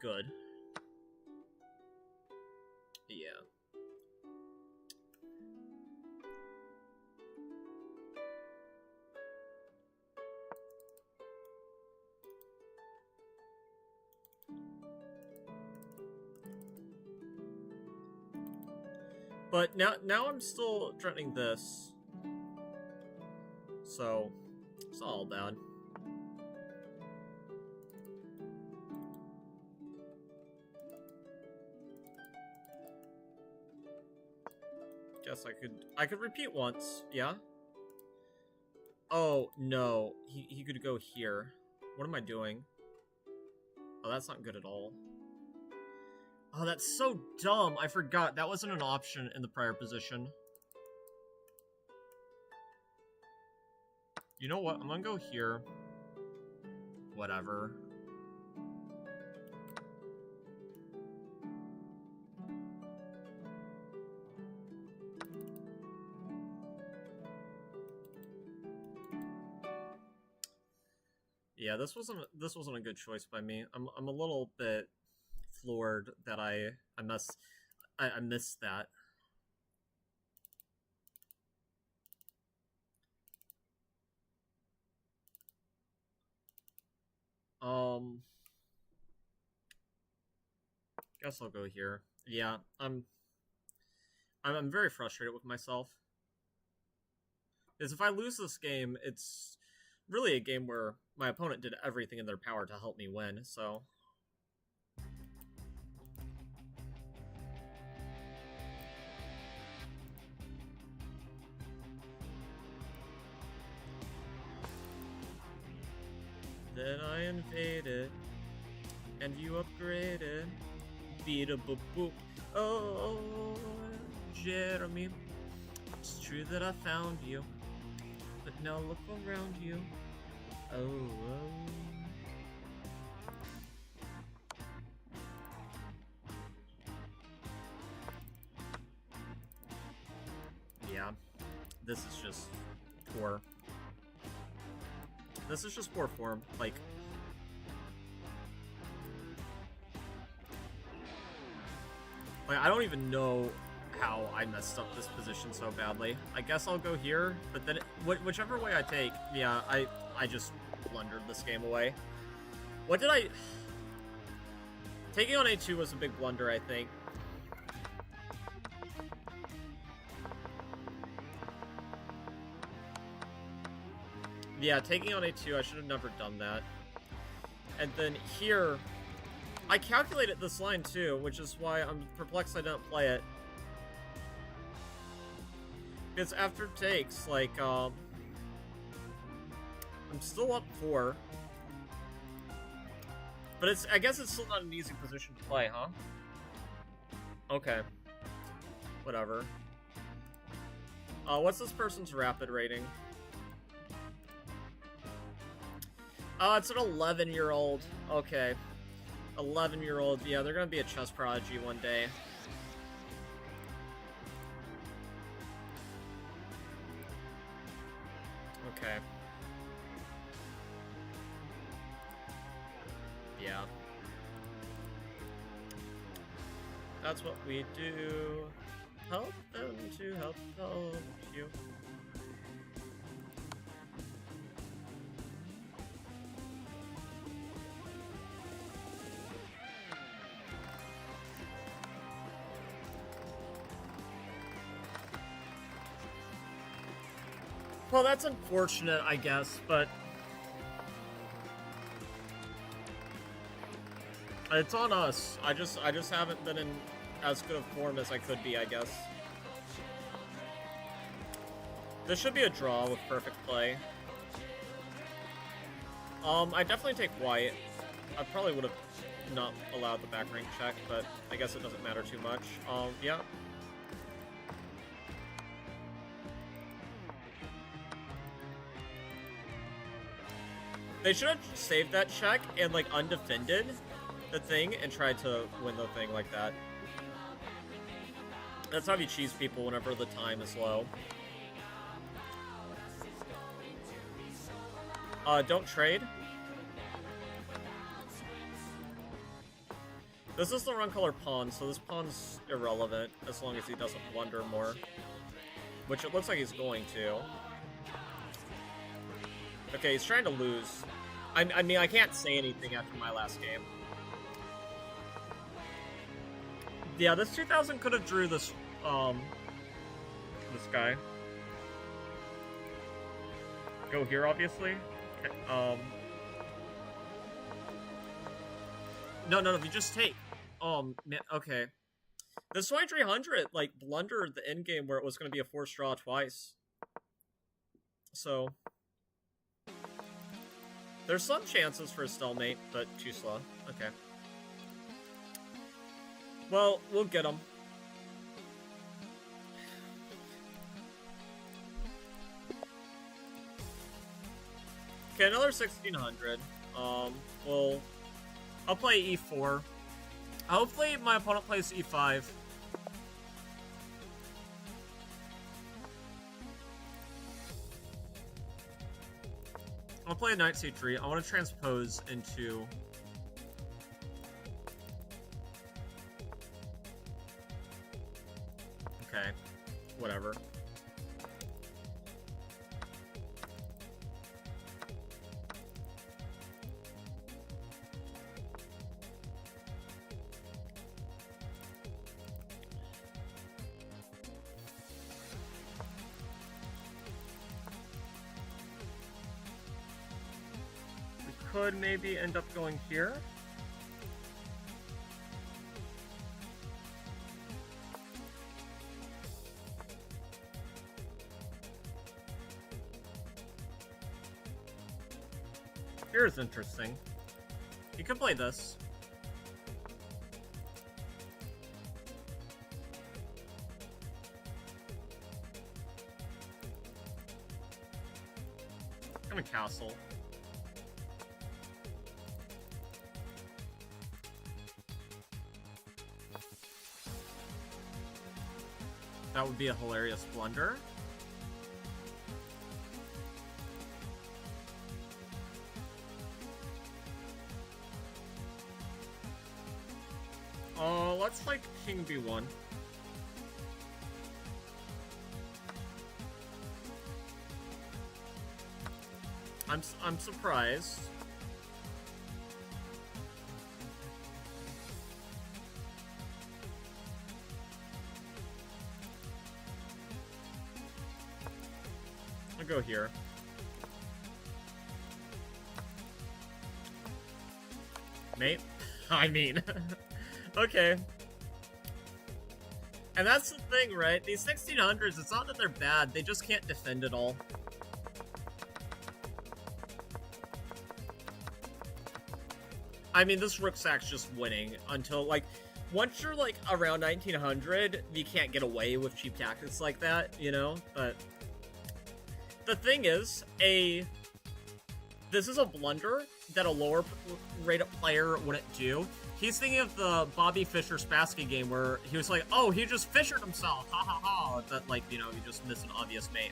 good. Yeah. But now I'm still threatening this. So, it's not all bad. Guess I could repeat once, yeah? Oh, no. He could go here. What am I doing? Oh, that's not good at all. Oh, that's so dumb. I forgot. That wasn't an option in the prior position. You know what? I'm gonna go here. Whatever. Yeah, this wasn't a good choice by me. I'm a little bit floored that I missed that. Guess I'll go here. Yeah, I'm very frustrated with myself. Because if I lose this game, it's really a game where my opponent did everything in their power to help me win, so... Then I invaded, and you upgraded. Beat a boop boop. Oh, Jeremy. It's true that I found you, but now look around you. Oh. Yeah, this is just poor. This is just poor form, like... I don't even know how I messed up this position so badly. I guess I'll go here, but then whichever way I take, yeah, I just blundered this game away. What did I... Taking on A2 was a big blunder, I think. Yeah, taking on A2, I should have never done that. And then here, I calculated this line too, which is why I'm perplexed I didn't play it. Because after takes, like, I'm still up 4. But I guess it's still not an easy position to play, huh? Okay. Whatever. What's this person's rapid rating? It's an 11-year-old. Okay. 11-year-old. Yeah, they're gonna be a chess prodigy one day. Okay. Yeah. That's what we do. Help them to help you. Well, that's unfortunate, I guess, but it's on us. I just haven't been in as good a form as I could be, I guess. This should be a draw with perfect play. I definitely take white. I probably would have not allowed the back rank check, but I guess it doesn't matter too much. Yeah. They should have saved that check and, like, undefended the thing and tried to win the thing like that. That's how you cheese people whenever the time is low. Don't trade. This is the wrong color pawn, so this pawn's irrelevant as long as he doesn't blunder more. Which it looks like he's going to. Okay, he's trying to lose. I mean, I can't say anything after my last game. Yeah, this 2000 could have drew this, this guy. Go here, obviously. Okay, No, if you just take. Man, okay. This 2300, like, blundered the endgame where it was going to be a forced draw twice. So there's some chances for a stalemate, but too slow. Okay. Well, we'll get him. Okay, another 1600. I'll play E4. Hopefully my opponent plays E5. I'll play a knight C3. I want to transpose into... Okay, whatever. Could maybe end up going here. Here's interesting. You could play this. I'm a castle. That would be a hilarious blunder. Let's like King B1. I'm surprised. I'll go here. Mate? I mean... okay. And that's the thing, right? These 1600s, it's not that they're bad, they just can't defend it all. I mean, this rook sack's just winning until, like, once you're, like, around 1900, you can't get away with cheap tactics like that, you know? But the thing is, this is a blunder that a lower rated player wouldn't do. He's thinking of the Bobby Fischer-Spassky game where he was like, oh, he just Fishered himself, ha ha ha, that, like, you know, you just missed an obvious mate.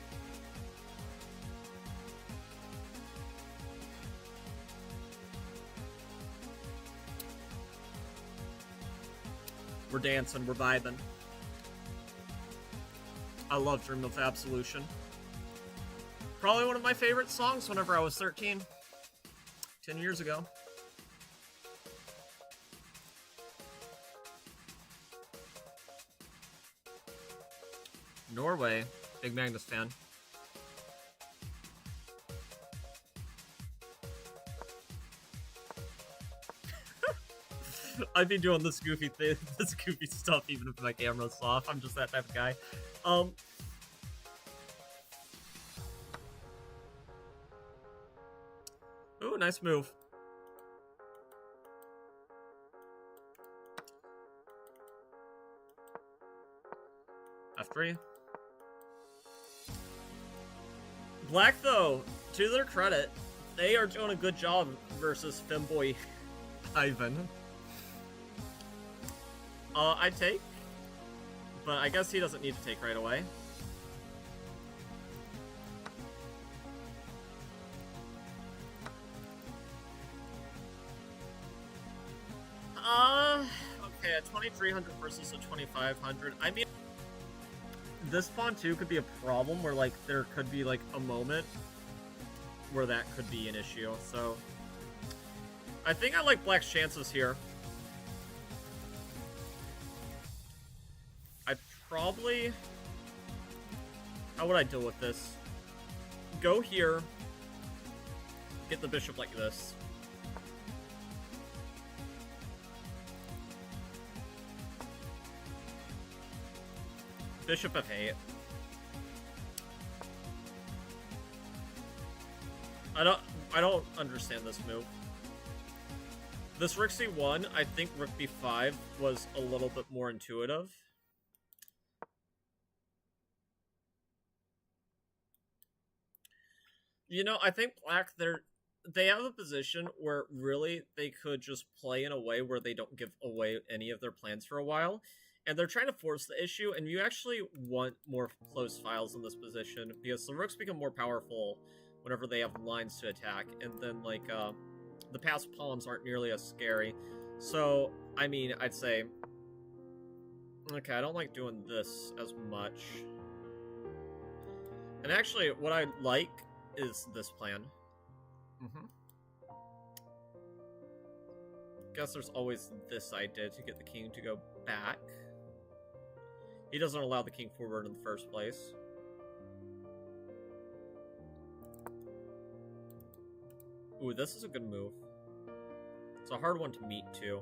We're dancing, we're vibing. I love Dream of Absolution. Probably one of my favorite songs whenever I was 13. 10 years ago. Norway. Big Magnus fan. I'd be doing this goofy thing, this goofy stuff even if my camera's off. I'm just that type of guy. Ooh, nice move. F3. Black, though, to their credit, they are doing a good job versus Femboy Ivan. I take, but I guess he doesn't need to take right away. Okay, a 2300 versus a 2500. I mean, this pawn too could be a problem where, like, there could be, like, a moment where that could be an issue, so I think I like Black's chances here. I probably... How would I deal with this? Go here. Get the bishop like this. Bishop f8. I don't understand this move. This rook c1, I think rook b5 was a little bit more intuitive. You know, I think Black, they have a position where really they could just play in a way where they don't give away any of their plans for a while. And they're trying to force the issue, and you actually want more closed files in this position, because the rooks become more powerful whenever they have lines to attack, and then, like, the passed pawns aren't nearly as scary. So, I mean, I'd say... Okay, I don't like doing this as much. And actually, what I like is this plan. Guess there's always this idea to get the king to go back. He doesn't allow the king forward in the first place. Ooh, this is a good move. It's a hard one to meet, too.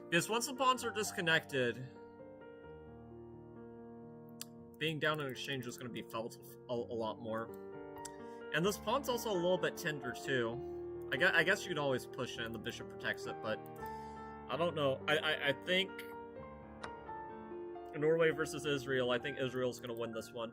Because once the pawns are disconnected, being down in exchange is going to be felt a lot more. And this pawn's also a little bit tender, too. I guess you can always push it and the bishop protects it, but I don't know. I think Norway versus Israel, I think Israel's going to win this one.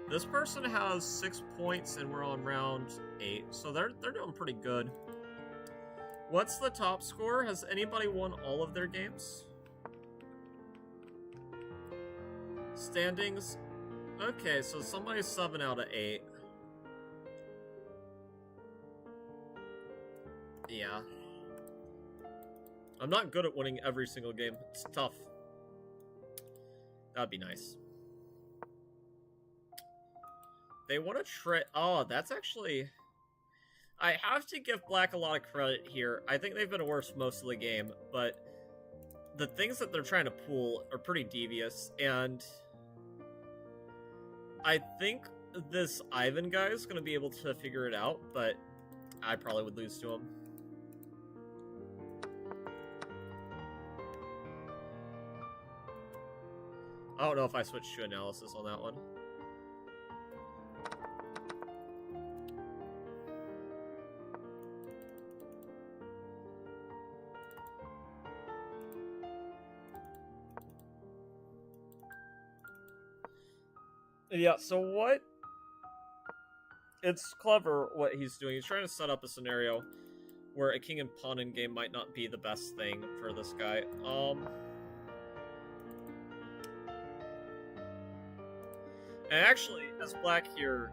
This person has 6 points and we're on round 8, so they're doing pretty good. What's the top score? Has anybody won all of their games? Standings? Okay, so somebody's 7 out of 8. Yeah. I'm not good at winning every single game. It's tough. That'd be nice. They want to try... Oh, that's actually... I have to give Black a lot of credit here. I think they've been worse most of the game, but the things that they're trying to pull are pretty devious, and I think this Ivan guy is going to be able to figure it out, but I probably would lose to him. I don't know if I switched to analysis on that one. Yeah, so what? It's clever what he's doing. He's trying to set up a scenario where a king and pawn in game might not be the best thing for this guy. And actually, as Black here,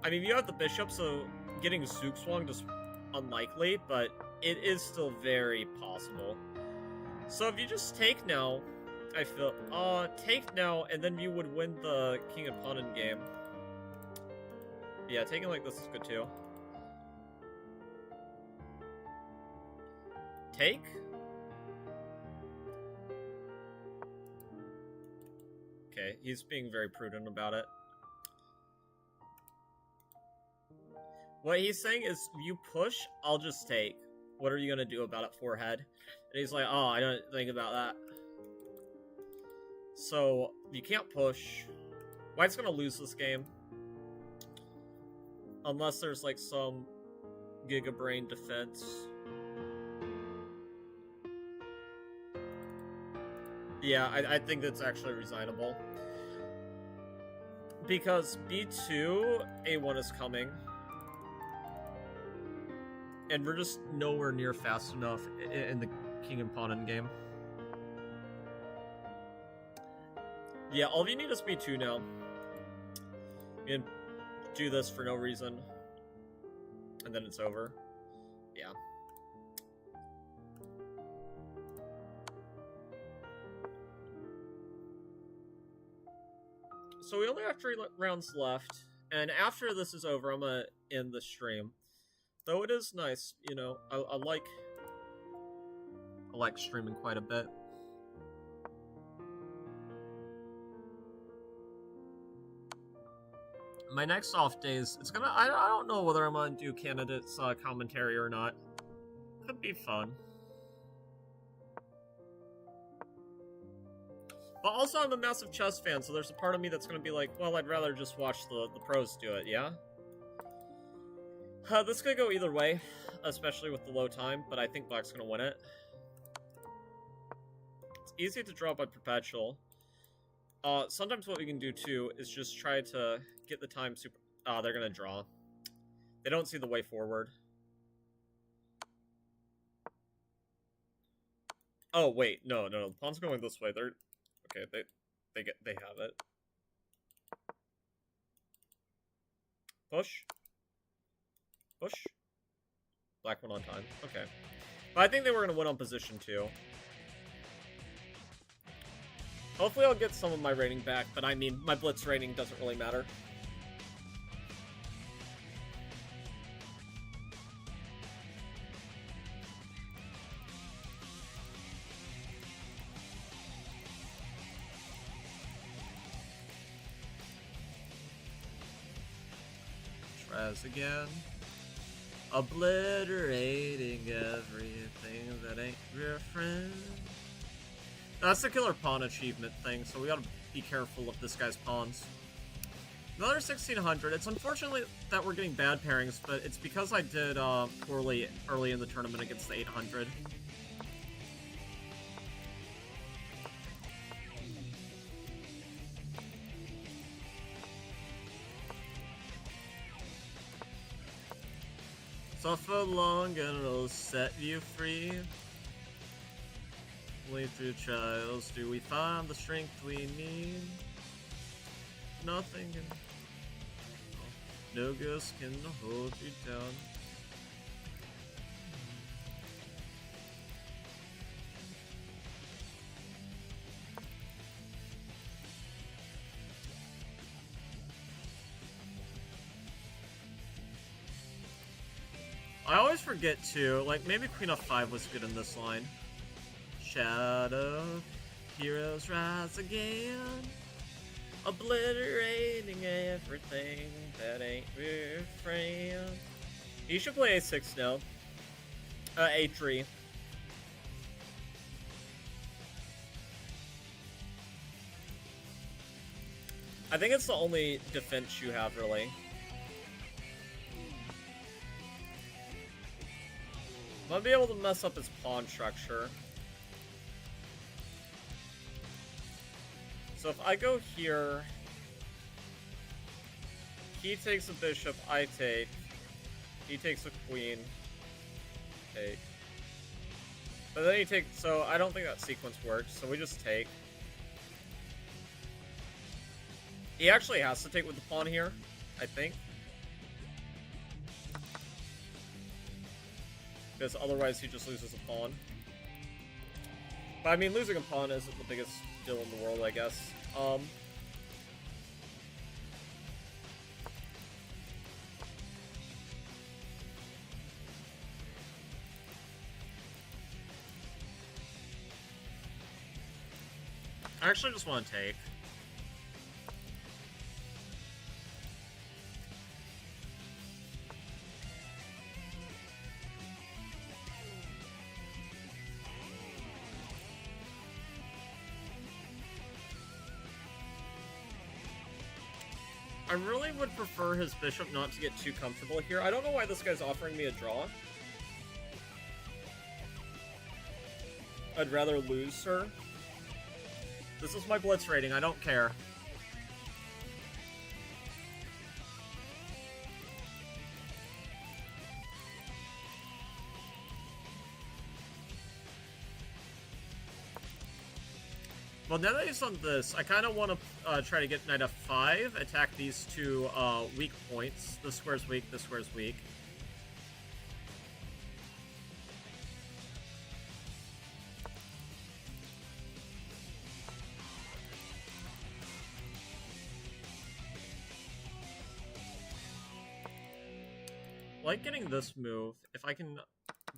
I mean, you have the bishop, so getting Zugzwang is unlikely, but it is still very possible. So if you just take now, I feel, take now, and then you would win the king and pawn in game. Yeah, taking like this is good too. Take? Okay, he's being very prudent about it. What he's saying is, you push, I'll just take. What are you gonna do about it, forehead? And he's like, oh, I don't think about that. So, you can't push. White's gonna lose this game. Unless there's like some Giga Brain defense. Yeah, I think that's actually resignable. Because B2, A1 is coming. And we're just nowhere near fast enough in the king and pawn in game. Yeah, all you need is B2 now. You can do this for no reason. And then it's over. Yeah. So we only have 3 rounds left. And after this is over, I'm gonna end the stream. Though it is nice, you know, I like streaming quite a bit. My next off days, it's gonna, I don't know whether I'm gonna do candidates commentary or not. Could be fun. But also I'm a massive chess fan, so there's a part of me that's gonna be like, well, I'd rather just watch the pros do it, yeah? This could go either way, especially with the low time, but I think Black's gonna win it. It's easy to draw by Perpetual. Sometimes what we can do too is just try to get the time super... they're gonna draw. They don't see the way forward. Oh, wait, no, the pawn's going this way. They're... Okay, they have it. Push. Push. Black went on time. Okay. But I think they were going to win on position too. Hopefully I'll get some of my rating back, but I mean, my blitz rating doesn't really matter. Traz again. Obliterating everything that ain't your friend. That's the killer pawn achievement thing, so we gotta be careful of this guy's pawns. Another 1600. It's unfortunate that we're getting bad pairings, but it's because I did poorly early in the tournament against the 800. Suffer long and it'll set you free. Only through trials do we find the strength we need. Nothing can... No ghost can hold you down. I always forget to, like, maybe Queen f5 was good in this line. Shadow, heroes rise again, obliterating everything that ain't your friend. You should play a6 now. A3. I think it's the only defense you have, really. Might be able to mess up his pawn structure. So if I go here, he takes a bishop, I take. He takes a queen, take. But then he takes, so I don't think that sequence works, so we just take. He actually has to take with the pawn here, I think. Because otherwise he just loses a pawn. But I mean, losing a pawn isn't the biggest deal in the world, I guess. I actually just want to take. I really would prefer his bishop not to get too comfortable here. I don't know why this guy's offering me a draw. I'd rather lose her. This is my blitz rating, I don't care. Well, now that he's on this, I kind of want to try to get knight f5, attack these two weak points. This square's weak, this square's weak. Like getting this move, if I can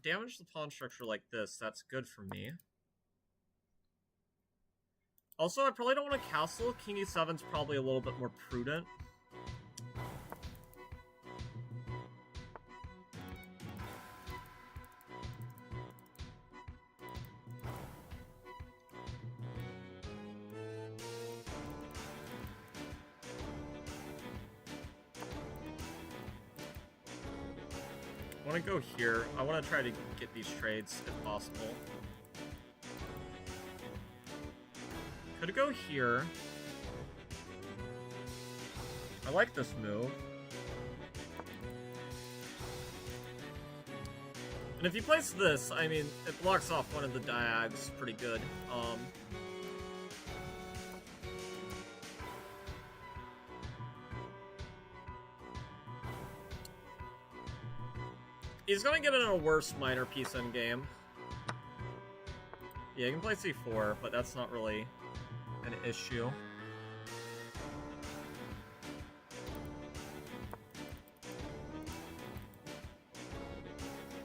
damage the pawn structure like this, that's good for me. Also, I probably don't want to castle. King e7's probably a little bit more prudent. I want to go here. I want to try to get these trades if possible. Could go here. I like this move. And if he plays this, I mean, it blocks off one of the diags pretty good. He's gonna get in a worse minor piece endgame. Yeah, he can play c4, but that's not really an issue.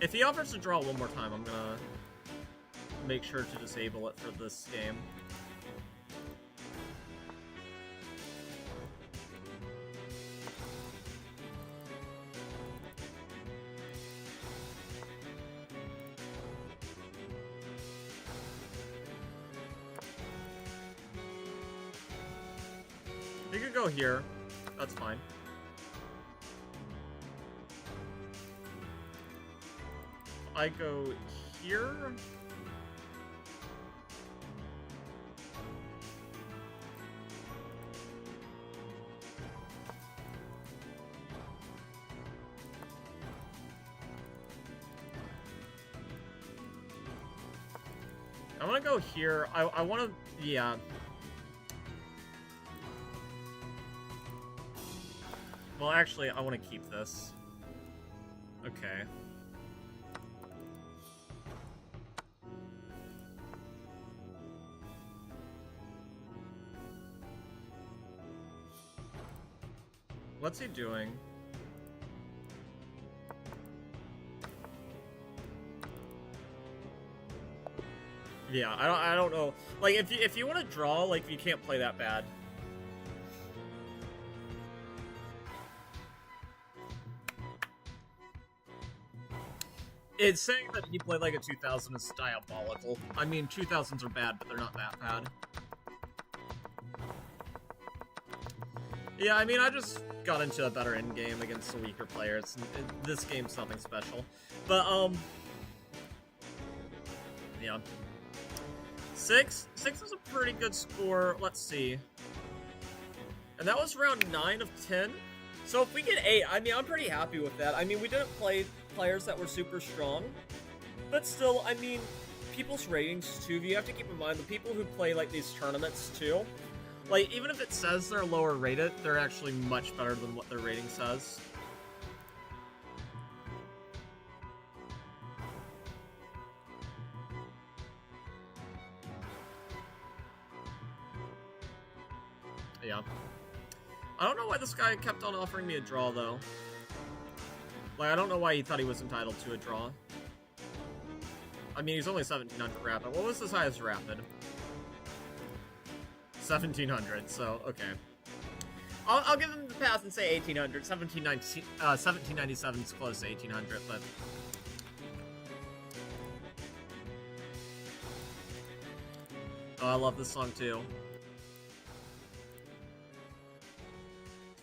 If he offers to draw one more time, I'm gonna make sure to disable it for this game. He could go here. That's fine. I go here. I want to go here. I want to, yeah. Well, actually, I want to keep this. Okay. What's he doing? Yeah, I don't know. Like, if you want to draw, like, you can't play that bad. It's saying that he played like a 2000 is diabolical. I mean, 2000s are bad, but they're not that bad. Yeah, I mean, I just got into a better end game against a weaker player. This game's nothing special. But, yeah. 6 is a pretty good score. Let's see. And that was round 9 of 10. So if we get 8, I mean, I'm pretty happy with that. I mean, we didn't play players that were super strong. But still, I mean, people's ratings, too, you have to keep in mind, the people who play, like, these tournaments, too, like, even if it says they're lower rated, they're actually much better than what their rating says. Yeah. I don't know why this guy kept on offering me a draw, though. Like, I don't know why he thought he was entitled to a draw. I mean, he's only 1700 rapid. What was his highest rapid? 1700, so, okay. I'll give him the pass and say 1800. 1797 is close to 1800, but... Oh, I love this song, too.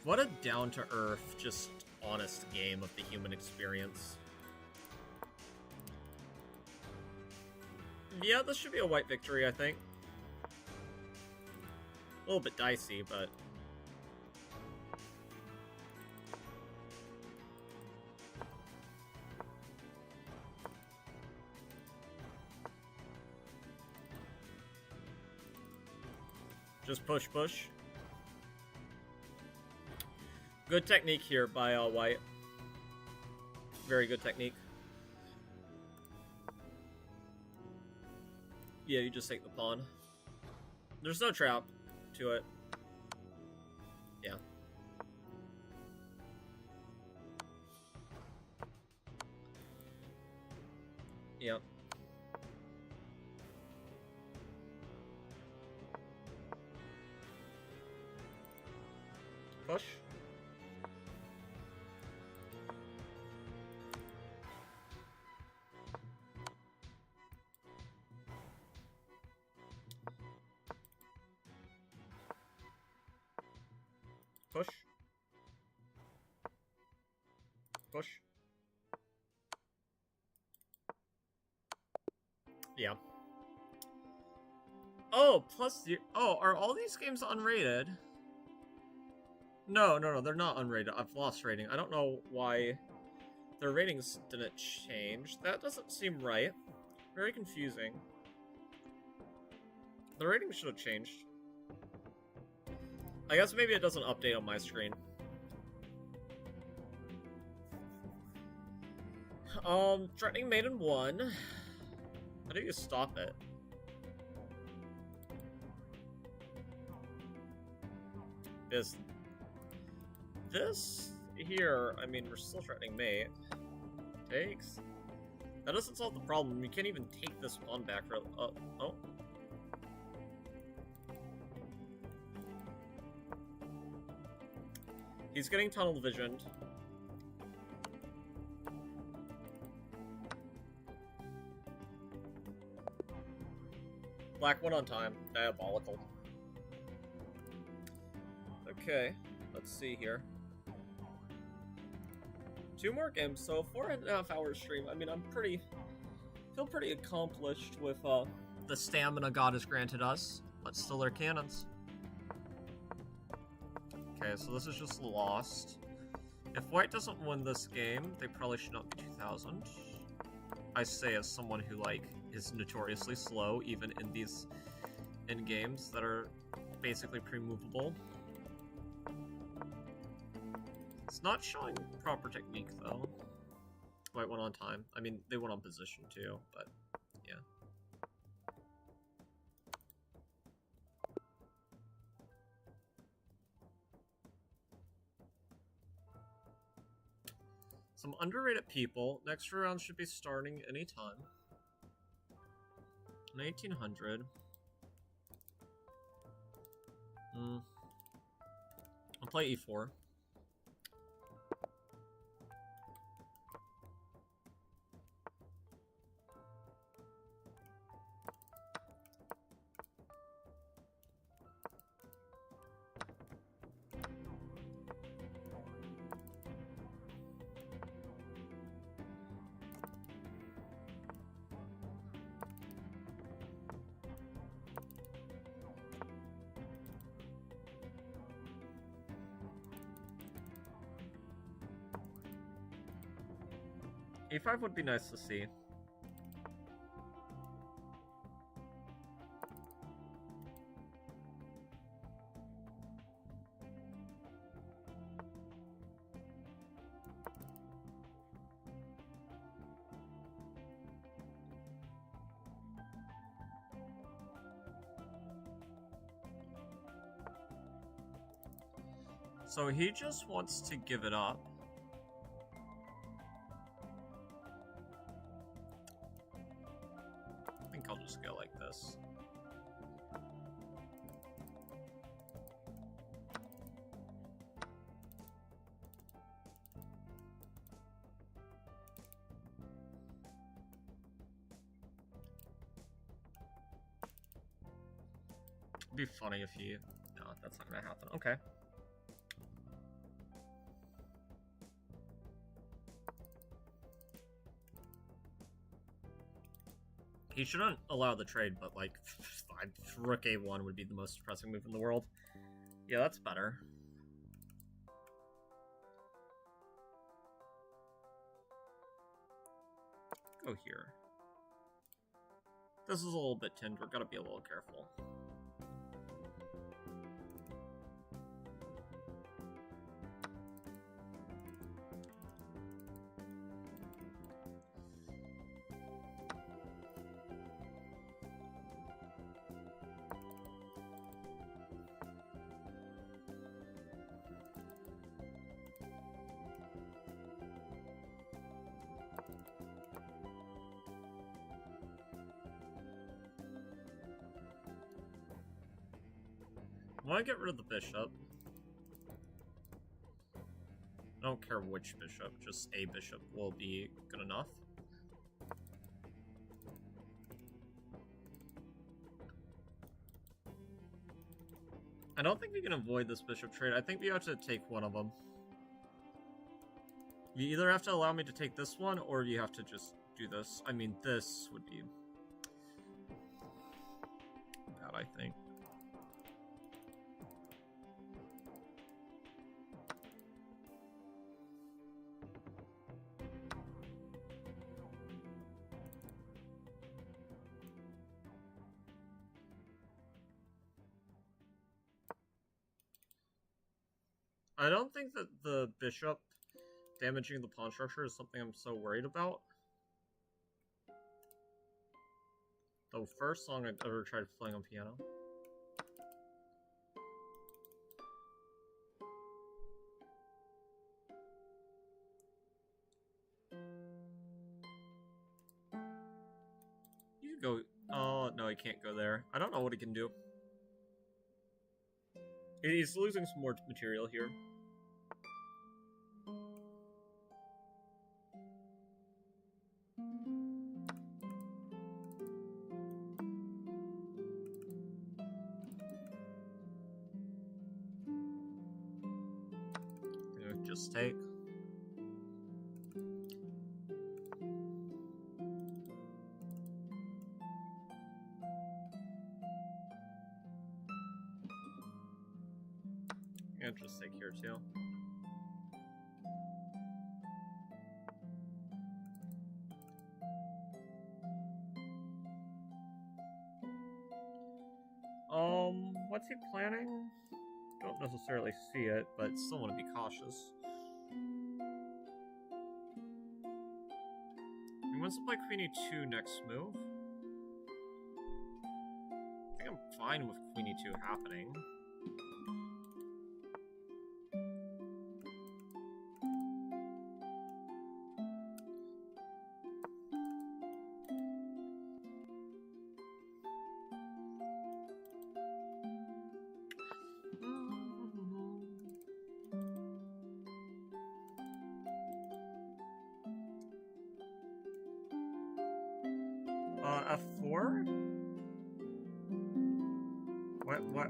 What a down-to-earth, just honest game of the human experience. Yeah, this should be a white victory, I think. A little bit dicey, but... Just push, push. Good technique here by White. Very good technique. Yeah, you just take the pawn. There's no trap to it. Yeah. Yep. Push. Push. Push. Yeah. Oh, plus the... Oh, are all these games unrated? No, they're not unrated. I've lost rating. I don't know why their ratings didn't change. That doesn't seem right. Very confusing. The rating should have changed. I guess maybe it doesn't update on my screen. Threatening Maiden 1. How do you stop it? This here, I mean, we're still threatening mate. Takes. That doesn't solve the problem. You can't even take this pawn back. Oh. He's getting tunnel visioned. Black one on time. Diabolical. Okay, let's see here. 2 more games, so 4.5 hour stream. I mean, feel pretty accomplished with the stamina God has granted us, but still they're cannons. Okay, so this is just lost. If White doesn't win this game, they probably should not be 2000. I say as someone who, like, is notoriously slow, even in these games that are basically pre-movable. It's not showing proper technique, though. White went on time. I mean, they went on position, too, but, yeah. Some underrated people. Next round should be starting anytime. An 1800. I'll play e4. E5 would be nice to see. So he just wants to give it up. I think I'll just go like this. It'd be funny if he... No, that's not gonna happen. Okay. He shouldn't allow the trade, but like, rook a1 would be the most depressing move in the world. Yeah, that's better. Go here. This is a little bit tender, gotta be a little careful. I want to get rid of the bishop. I don't care which bishop, just a bishop will be good enough. I don't think we can avoid this bishop trade. I think we have to take one of them. You either have to allow me to take this one, or you have to just do this. I mean, this would be bad, I think. I don't think that the bishop damaging the pawn structure is something I'm so worried about. The first song I've ever tried playing on piano. You can go... Oh, no, he can't go there. I don't know what he can do. He's losing some more material here. Just take. And just take here too. What's he planning? Don't necessarily see it, but still want to be cautious. He wants to play Queen E2 next move. I think I'm fine with Queen E2 happening. F4?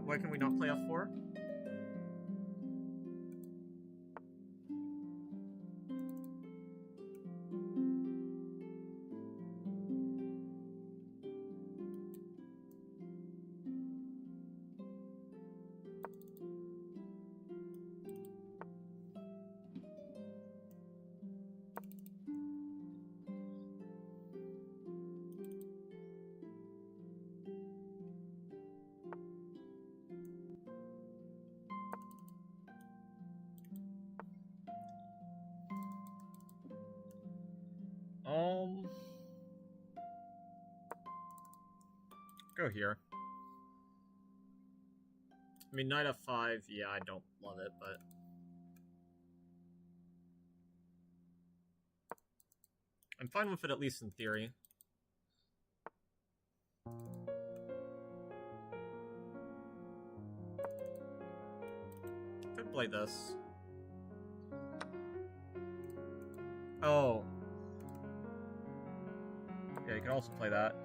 Why can we not play F4? Go here. I mean, knight f5, yeah, I don't love it, but... I'm fine with it, at least in theory. Could play this. Oh. Yeah, you can also play that.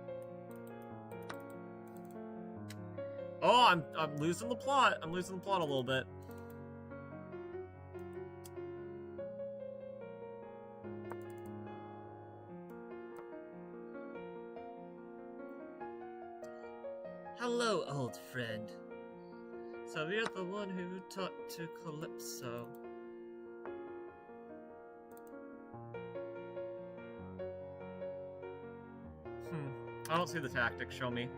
Oh, I'm losing the plot. I'm losing the plot a little bit. Hello, old friend. So you're the one who talked to Calypso. I don't see the tactics, show me.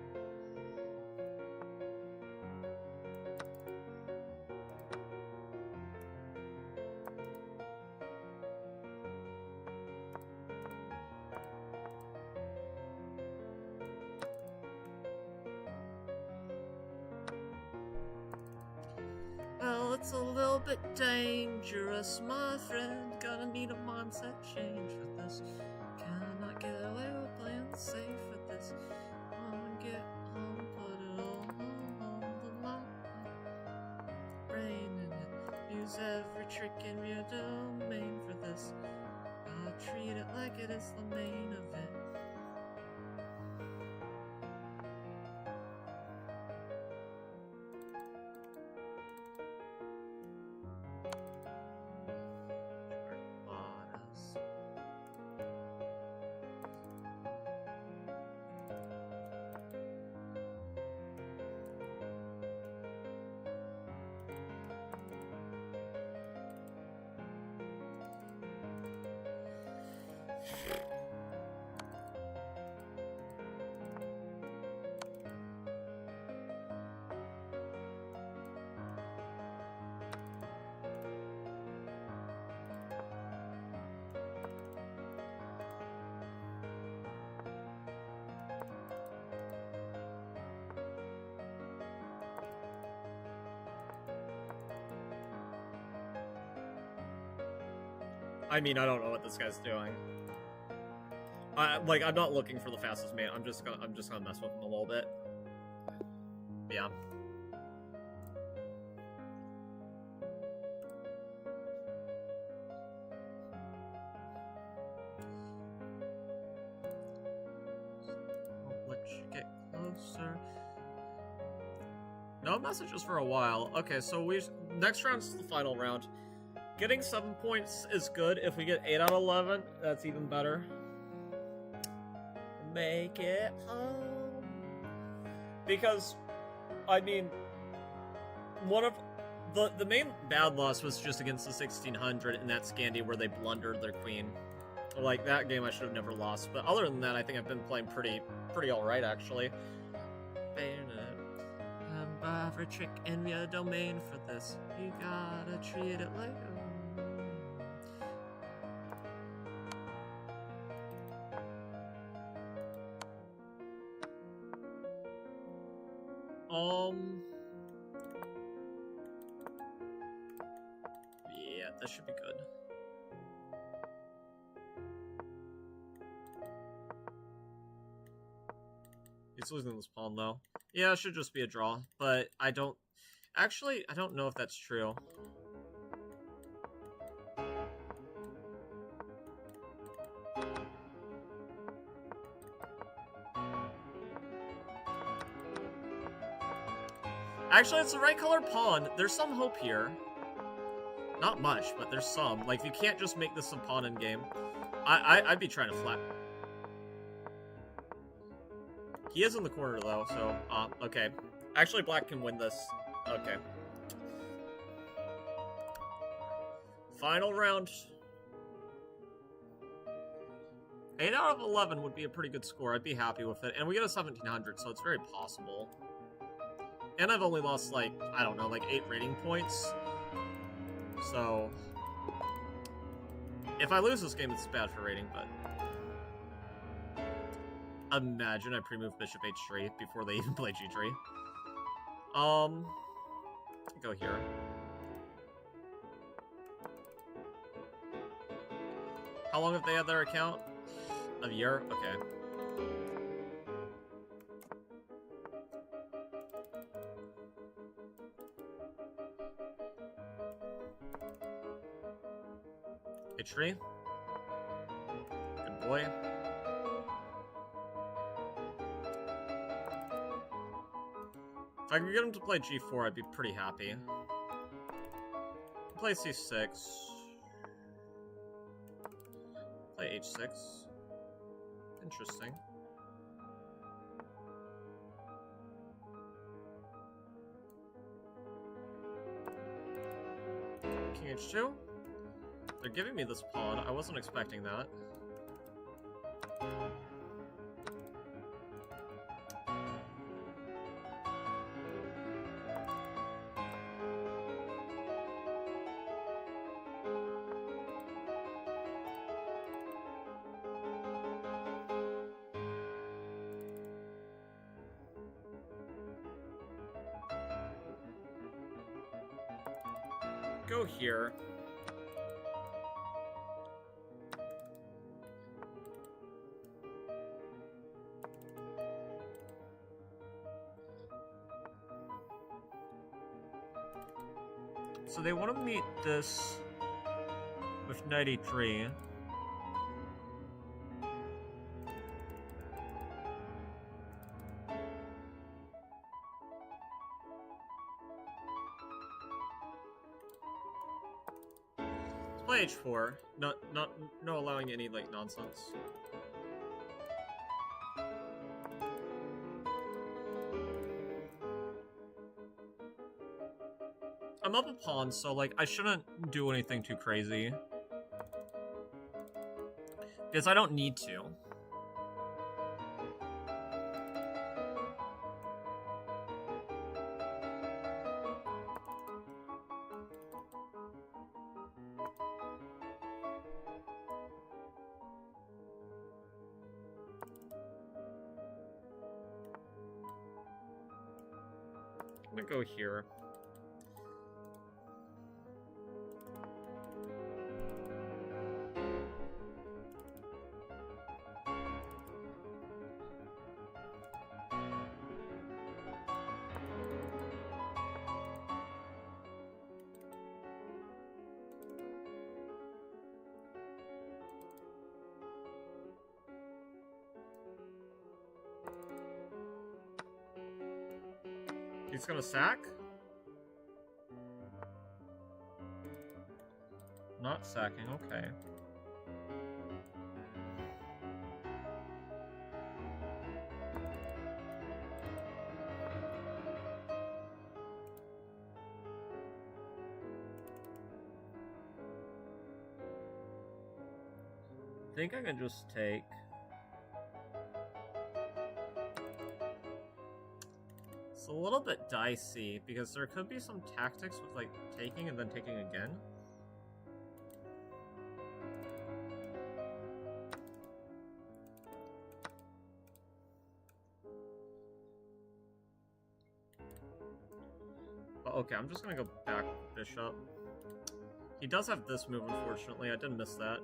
Well, it's a little bit dangerous, my friend. Gotta need a mindset change with this. Cannot get away with playing safe with this. Wanna get home, put it all on the line. Brain in it. Use every trick in your domain for this. I'll treat it like it is the main event. I mean, I don't know what this guy's doing. Like, I'm not looking for the fastest man. I'm just gonna mess with him a little bit. Yeah. I'll let you get closer. No messages for a while. Okay, so next round's the final round. Getting 7 points is good. If we get 8 out of 11, that's even better. Make it home. Because, I mean, one of the main bad loss was just against the 1600 in that Scandi where they blundered their queen. Like, that game I should have never lost. But other than that, I think I've been playing pretty alright, actually. Every trick in your domain for this. You gotta treat it like yeah, that should be good. He's losing this pawn, though. Yeah, it should just be a draw, but I don't know if that's true. Actually, it's the right color pawn. There's some hope here. Not much, but there's some. Like, you can't just make this a pawn in game. I'd be trying to flat. He is in the corner, though, so, okay. Actually, black can win this. Okay. Final round. 8 out of 11 would be a pretty good score. I'd be happy with it. And we get a 1700, so it's very possible. And I've only lost, like, I don't know, like 8 rating points. So, if I lose this game, it's bad for rating, but... Imagine I pre-move bishop h3 before they even play g3. Go here. How long have they had their account? A year? Okay. H3. Good boy. If I could get him to play g4, I'd be pretty happy. Play c6. Play h6. Interesting. King h2? They're giving me this pawn. I wasn't expecting that. Go here. So they want to meet this with knight e3. Let's play h4. No allowing any like nonsense. I'm up a pawn, so, like, I shouldn't do anything too crazy. Because I don't need to. I'm gonna go here. He's gonna sack? Not sacking, okay. I think I can just take... It's a little bit dicey, because there could be some tactics with, like, taking and then taking again. But okay, I'm just gonna go back bishop. He does have this move, unfortunately. I did miss that.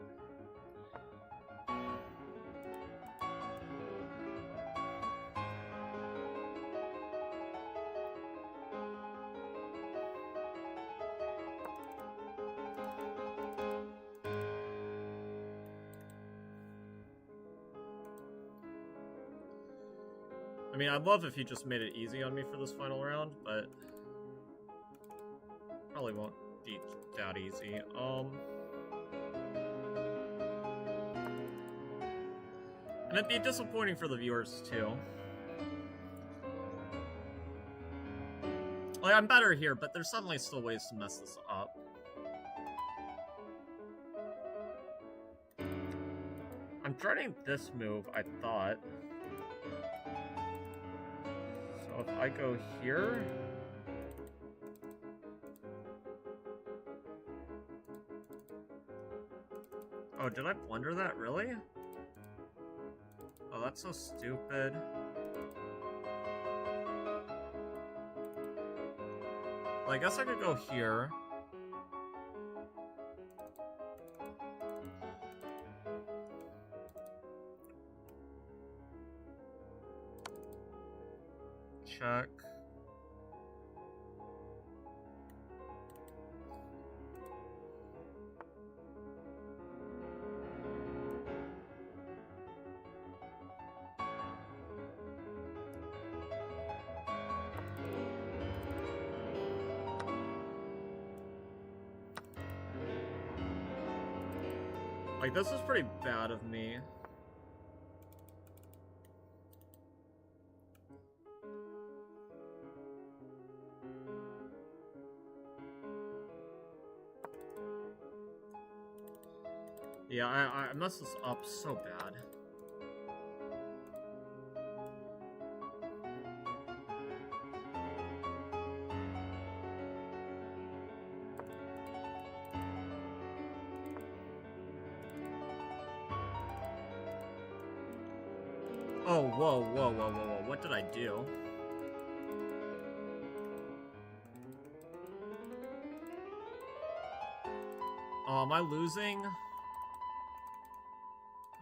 I mean, I'd love if he just made it easy on me for this final round, but probably won't be that easy. And it'd be disappointing for the viewers, too. Like, I'm better here, but there's suddenly still ways to mess this up. I'm dreading this move, I thought. So if I go here... Oh, did I blunder that? Really? Oh, that's so stupid. Well, I guess I could go here. Check. Like, this is pretty bad of me. Yeah, I messed this up so bad. Oh, whoa, whoa, whoa, whoa, whoa. What did I do? Oh, am I losing? Am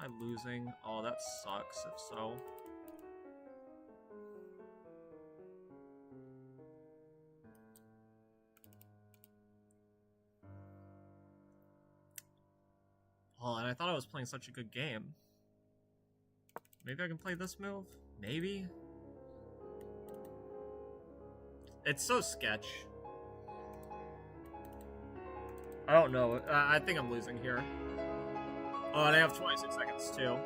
I losing? Oh, that sucks, if so. Oh, and I thought I was playing such a good game. Maybe I can play this move? Maybe? It's so sketch. I don't know. I think I'm losing here. Oh, and I have 26 seconds, too.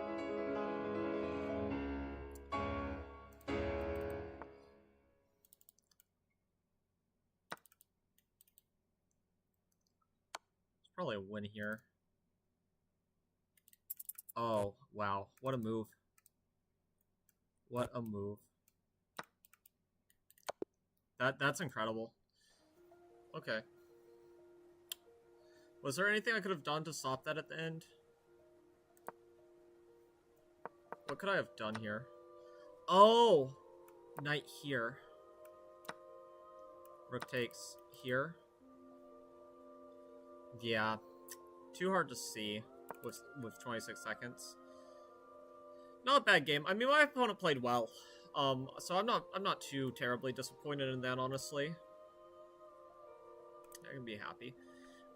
It's probably a win here. Oh, wow. What a move. What a move. That's incredible. Okay. Was there anything I could have done to stop that at the end? What could I have done here? Oh! Knight here. Rook takes here. Yeah. Too hard to see with 26 seconds. Not a bad game. I mean, my opponent played well. So I'm not too terribly disappointed in that, honestly. I can be happy.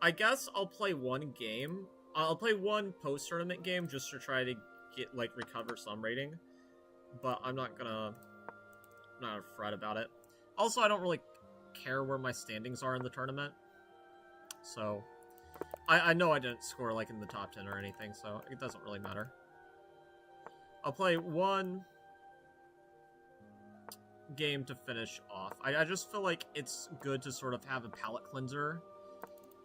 I guess I'll play one game. I'll play one post-tournament game just to try to get, like, recover some rating. But I'm not gonna fret about it. Also, I don't really care where my standings are in the tournament. So, I know I didn't score, like, in the top 10 or anything, so it doesn't really matter. I'll play one game to finish off. I just feel like it's good to sort of have a palate cleanser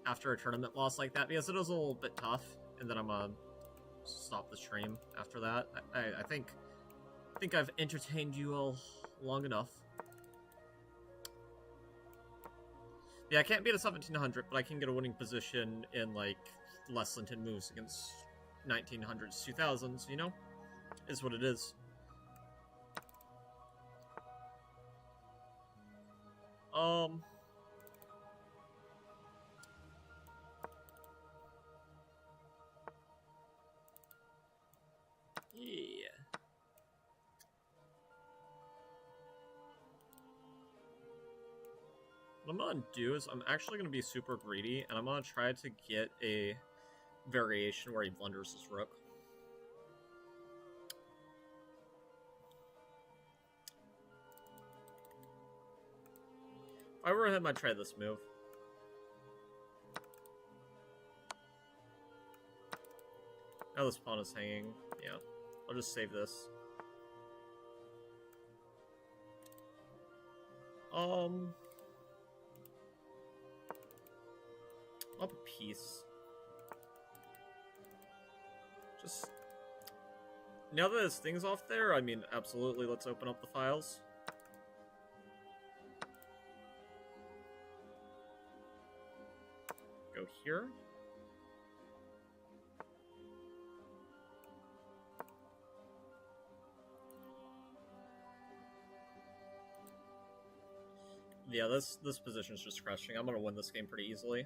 after a tournament loss like that, because it is a little bit tough, and then I'm gonna stop the stream after that. I think I've entertained you all long enough. Yeah, I can't beat a 1700, but I can get a winning position in, like, less than 10 moves against 1900s, 2000s, you know? Is what it is. Yeah. What I'm gonna do is I'm actually gonna be super greedy, and I'm gonna try to get a variation where he blunders his rook. If I were him, I'd try this move. Now this pawn is hanging. Yeah. I'll just save this. Up a piece. Just... Now that this thing's off there, I mean, absolutely, let's open up the files. Go here. Yeah, this position's just crushing. I'm gonna win this game pretty easily.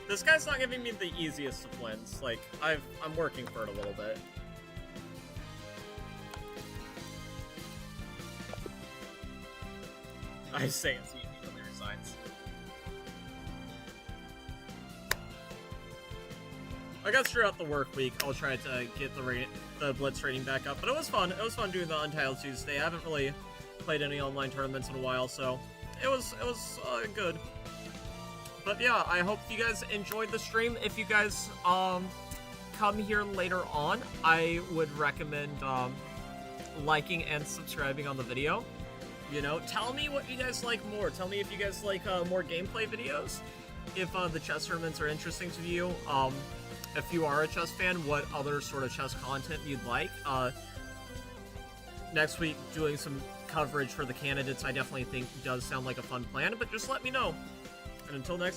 This guy's not giving me the easiest of wins. Like, I'm working for it a little bit. I say it's easy, but there are signs. I guess throughout the work week, I'll try to get the Blitz rating back up. But it was fun. It was fun doing the Untitled Tuesday. I haven't really played any online tournaments in a while, so it was good. But yeah, I hope you guys enjoyed the stream. If you guys come here later on, I would recommend liking and subscribing on the video. You know, tell me what you guys like more. Tell me if you guys like more gameplay videos. If the chess tournaments are interesting to you. If you are a chess fan, what other sort of chess content you'd like. Next week, doing some coverage for the candidates, I definitely think does sound like a fun plan. But just let me know. And until next